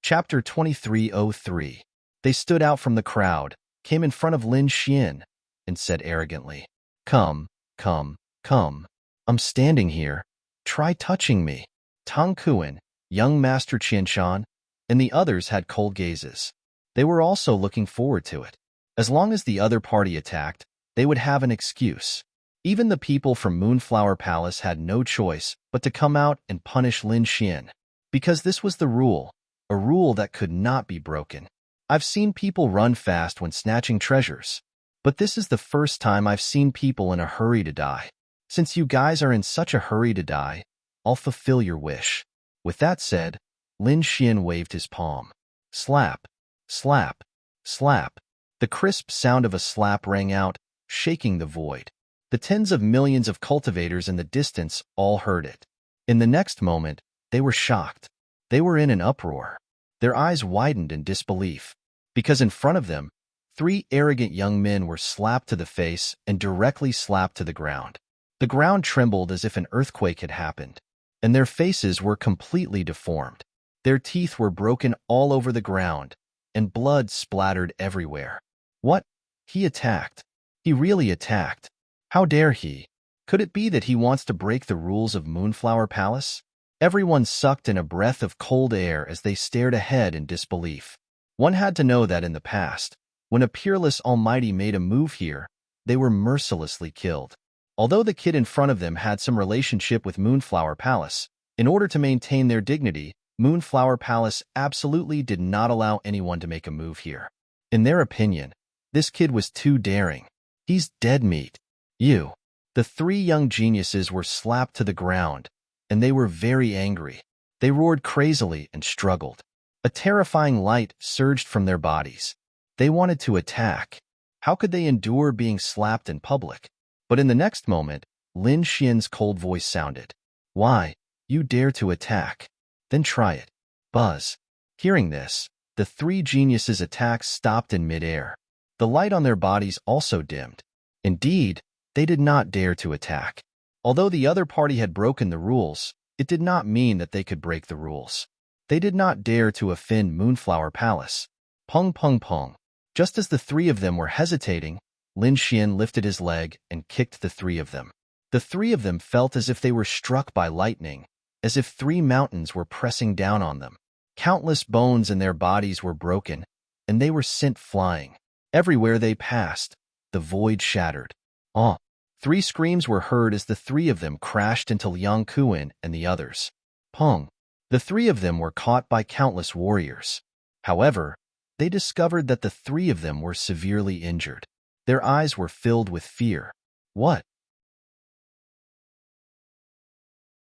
Chapter 2303. They stood out from the crowd, came in front of Lin Xian, and said arrogantly, "Come, come, come. I'm standing here. Try touching me." Tang Kuan, young Master Qianshan, and the others had cold gazes. They were also looking forward to it. As long as the other party attacked, they would have an excuse. Even the people from Moonflower Palace had no choice but to come out and punish Lin Xian. Because this was the rule, a rule that could not be broken. I've seen people run fast when snatching treasures, but this is the first time I've seen people in a hurry to die. Since you guys are in such a hurry to die, I'll fulfill your wish. With that said, Lin Xian waved his palm. Slap, slap, slap. The crisp sound of a slap rang out, shaking the void. The tens of millions of cultivators in the distance all heard it. In the next moment, they were shocked. They were in an uproar. Their eyes widened in disbelief, because in front of them, 3 arrogant young men were slapped to the face and directly slapped to the ground. The ground trembled as if an earthquake had happened, and their faces were completely deformed. Their teeth were broken all over the ground, and blood splattered everywhere. What? He attacked. He really attacked. How dare he? Could it be that he wants to break the rules of Moonflower Palace? Everyone sucked in a breath of cold air as they stared ahead in disbelief. One had to know that in the past, when a peerless almighty made a move here, they were mercilessly killed. Although the kid in front of them had some relationship with Moonflower Palace, in order to maintain their dignity, Moonflower Palace absolutely did not allow anyone to make a move here. In their opinion, this kid was too daring. He's dead meat. You. The 3 young geniuses were slapped to the ground, and they were very angry. They roared crazily and struggled. A terrifying light surged from their bodies. They wanted to attack. How could they endure being slapped in public? But in the next moment, Lin Xian's cold voice sounded. Why? You dare to attack? Then try it. Buzz. Hearing this, the 3 geniuses' attacks stopped in midair. The light on their bodies also dimmed. Indeed, they did not dare to attack. Although the other party had broken the rules, it did not mean that they could break the rules. They did not dare to offend Moonflower Palace. Pung pung pung. Just as the 3 of them were hesitating, Lin Xian lifted his leg and kicked the 3 of them. The 3 of them felt as if they were struck by lightning, as if 3 mountains were pressing down on them. Countless bones in their bodies were broken, and they were sent flying. Everywhere they passed, the void shattered. Ah! 3 screams were heard as the 3 of them crashed into Liang Kuan and the others. Pung! The 3 of them were caught by countless warriors. However, they discovered that the 3 of them were severely injured. Their eyes were filled with fear. What?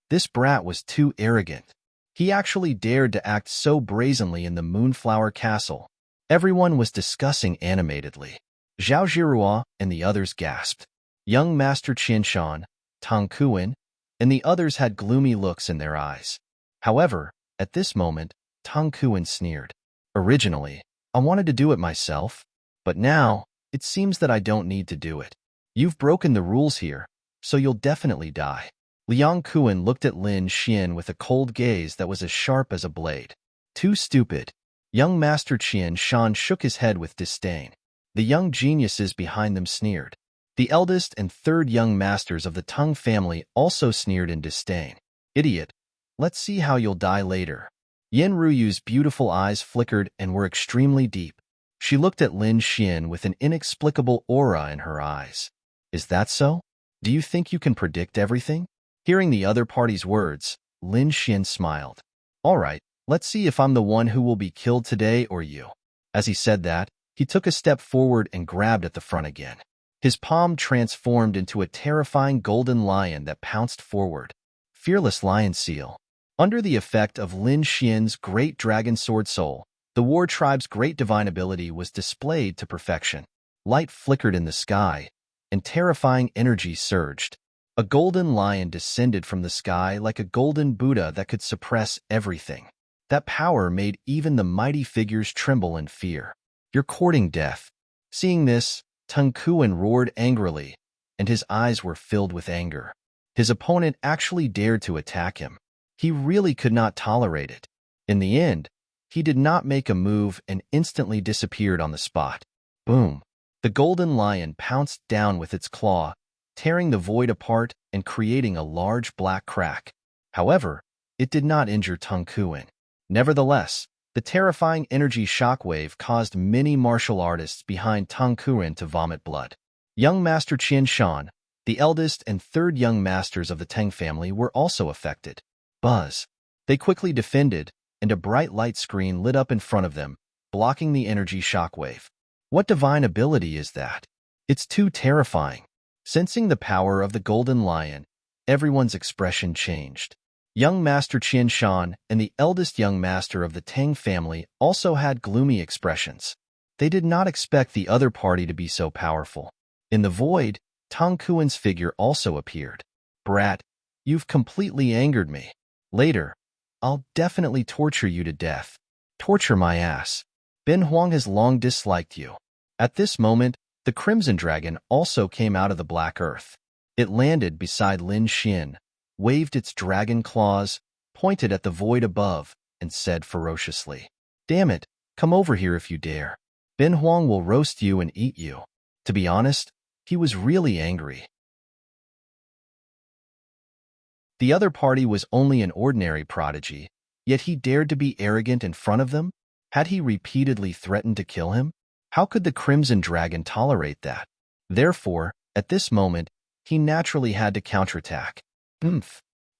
This brat was too arrogant. He actually dared to act so brazenly in the Moonflower Castle. Everyone was discussing animatedly. Zhao Zhirua and the others gasped. Young Master Qianshan, Tang Kuan, and the others had gloomy looks in their eyes. However, at this moment, Tang Kuan sneered. Originally, I wanted to do it myself, but now, it seems that I don't need to do it. You've broken the rules here, so you'll definitely die. Liang Kuan looked at Lin Xian with a cold gaze that was as sharp as a blade. Too stupid. Young Master Qianshan shook his head with disdain. The young geniuses behind them sneered. The eldest and third young masters of the Tang family also sneered in disdain. Idiot. Let's see how you'll die later. Yin Ruyu's beautiful eyes flickered and were extremely deep. She looked at Lin Xian with an inexplicable aura in her eyes. Is that so? Do you think you can predict everything? Hearing the other party's words, Lin Xian smiled. All right, let's see if I'm the one who will be killed today or you. As he said that, he took a step forward and grabbed at the front again. His palm transformed into a terrifying golden lion that pounced forward. Fearless lion seal. Under the effect of Lin Xian's great dragon sword soul, the war tribe's great divine ability was displayed to perfection. Light flickered in the sky, and terrifying energy surged. A golden lion descended from the sky like a golden Buddha that could suppress everything. That power made even the mighty figures tremble in fear. You're courting death. Seeing this, Tang Kuan roared angrily, and his eyes were filled with anger. His opponent actually dared to attack him. He really could not tolerate it. In the end, he did not make a move and instantly disappeared on the spot. Boom! The golden lion pounced down with its claw, tearing the void apart and creating a large black crack. However, it did not injure Tang Kuan. Nevertheless, the terrifying energy shockwave caused many martial artists behind Tang Kuan to vomit blood. Young Master Qianshan, the eldest and third young masters of the Tang family, were also affected. Buzz! They quickly defended, and a bright light screen lit up in front of them, blocking the energy shockwave. What divine ability is that? It's too terrifying. Sensing the power of the golden lion, everyone's expression changed. Young Master Qianshan and the eldest young master of the Tang family also had gloomy expressions. They did not expect the other party to be so powerful. In the void, Tang Kuan's figure also appeared. Brat, you've completely angered me. Later, I'll definitely torture you to death. Torture my ass. Ben Huang has long disliked you. At this moment, the Crimson Dragon also came out of the black earth. It landed beside Lin Xian, waved its dragon claws, pointed at the void above, and said ferociously, "Damn it, come over here if you dare. Ben Huang will roast you and eat you." To be honest, he was really angry. The other party was only an ordinary prodigy, yet he dared to be arrogant in front of them? Had he repeatedly threatened to kill him? How could the Crimson Dragon tolerate that? Therefore, at this moment, he naturally had to counterattack.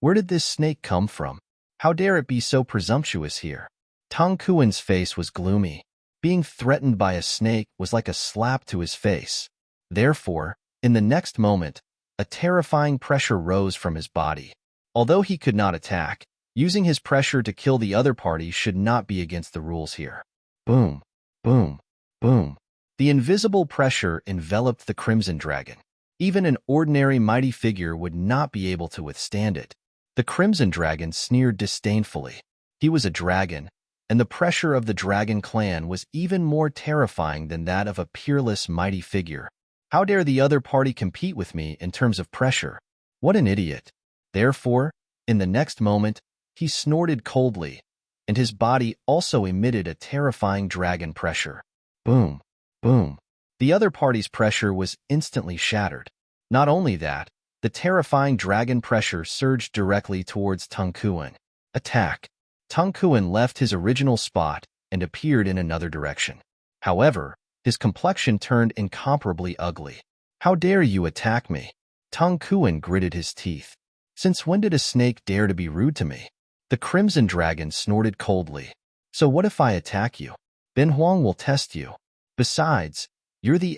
Where did this snake come from? How dare it be so presumptuous here? Tang Kuan's face was gloomy. Being threatened by a snake was like a slap to his face. Therefore, in the next moment, a terrifying pressure rose from his body. Although he could not attack, using his pressure to kill the other party should not be against the rules here. Boom, boom, boom. The invisible pressure enveloped the Crimson Dragon. Even an ordinary mighty figure would not be able to withstand it. The Crimson Dragon sneered disdainfully. He was a dragon, and the pressure of the Dragon clan was even more terrifying than that of a peerless mighty figure. How dare the other party compete with me in terms of pressure? What an idiot. Therefore, in the next moment, he snorted coldly, and his body also emitted a terrifying dragon pressure. Boom, boom. The other party's pressure was instantly shattered. Not only that, the terrifying dragon pressure surged directly towards Tang Kuan. Attack! Tang Kuan left his original spot and appeared in another direction. However, his complexion turned incomparably ugly. How dare you attack me? Tang Kuan gritted his teeth. Since when did a snake dare to be rude to me? The Crimson Dragon snorted coldly. So what if I attack you? Ben Huang will test you. Besides, you're the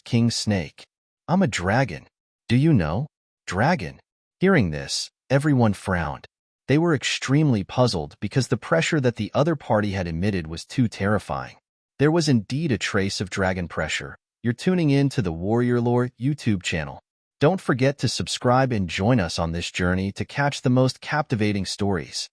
King Snake. I'm a dragon. Do you know? Dragon. Hearing this, everyone frowned. They were extremely puzzled because the pressure that the other party had emitted was too terrifying. There was indeed a trace of dragon pressure, You're tuning in to the Warrior Lore YouTube channel. Don't forget to subscribe and join us on this journey to catch the most captivating stories.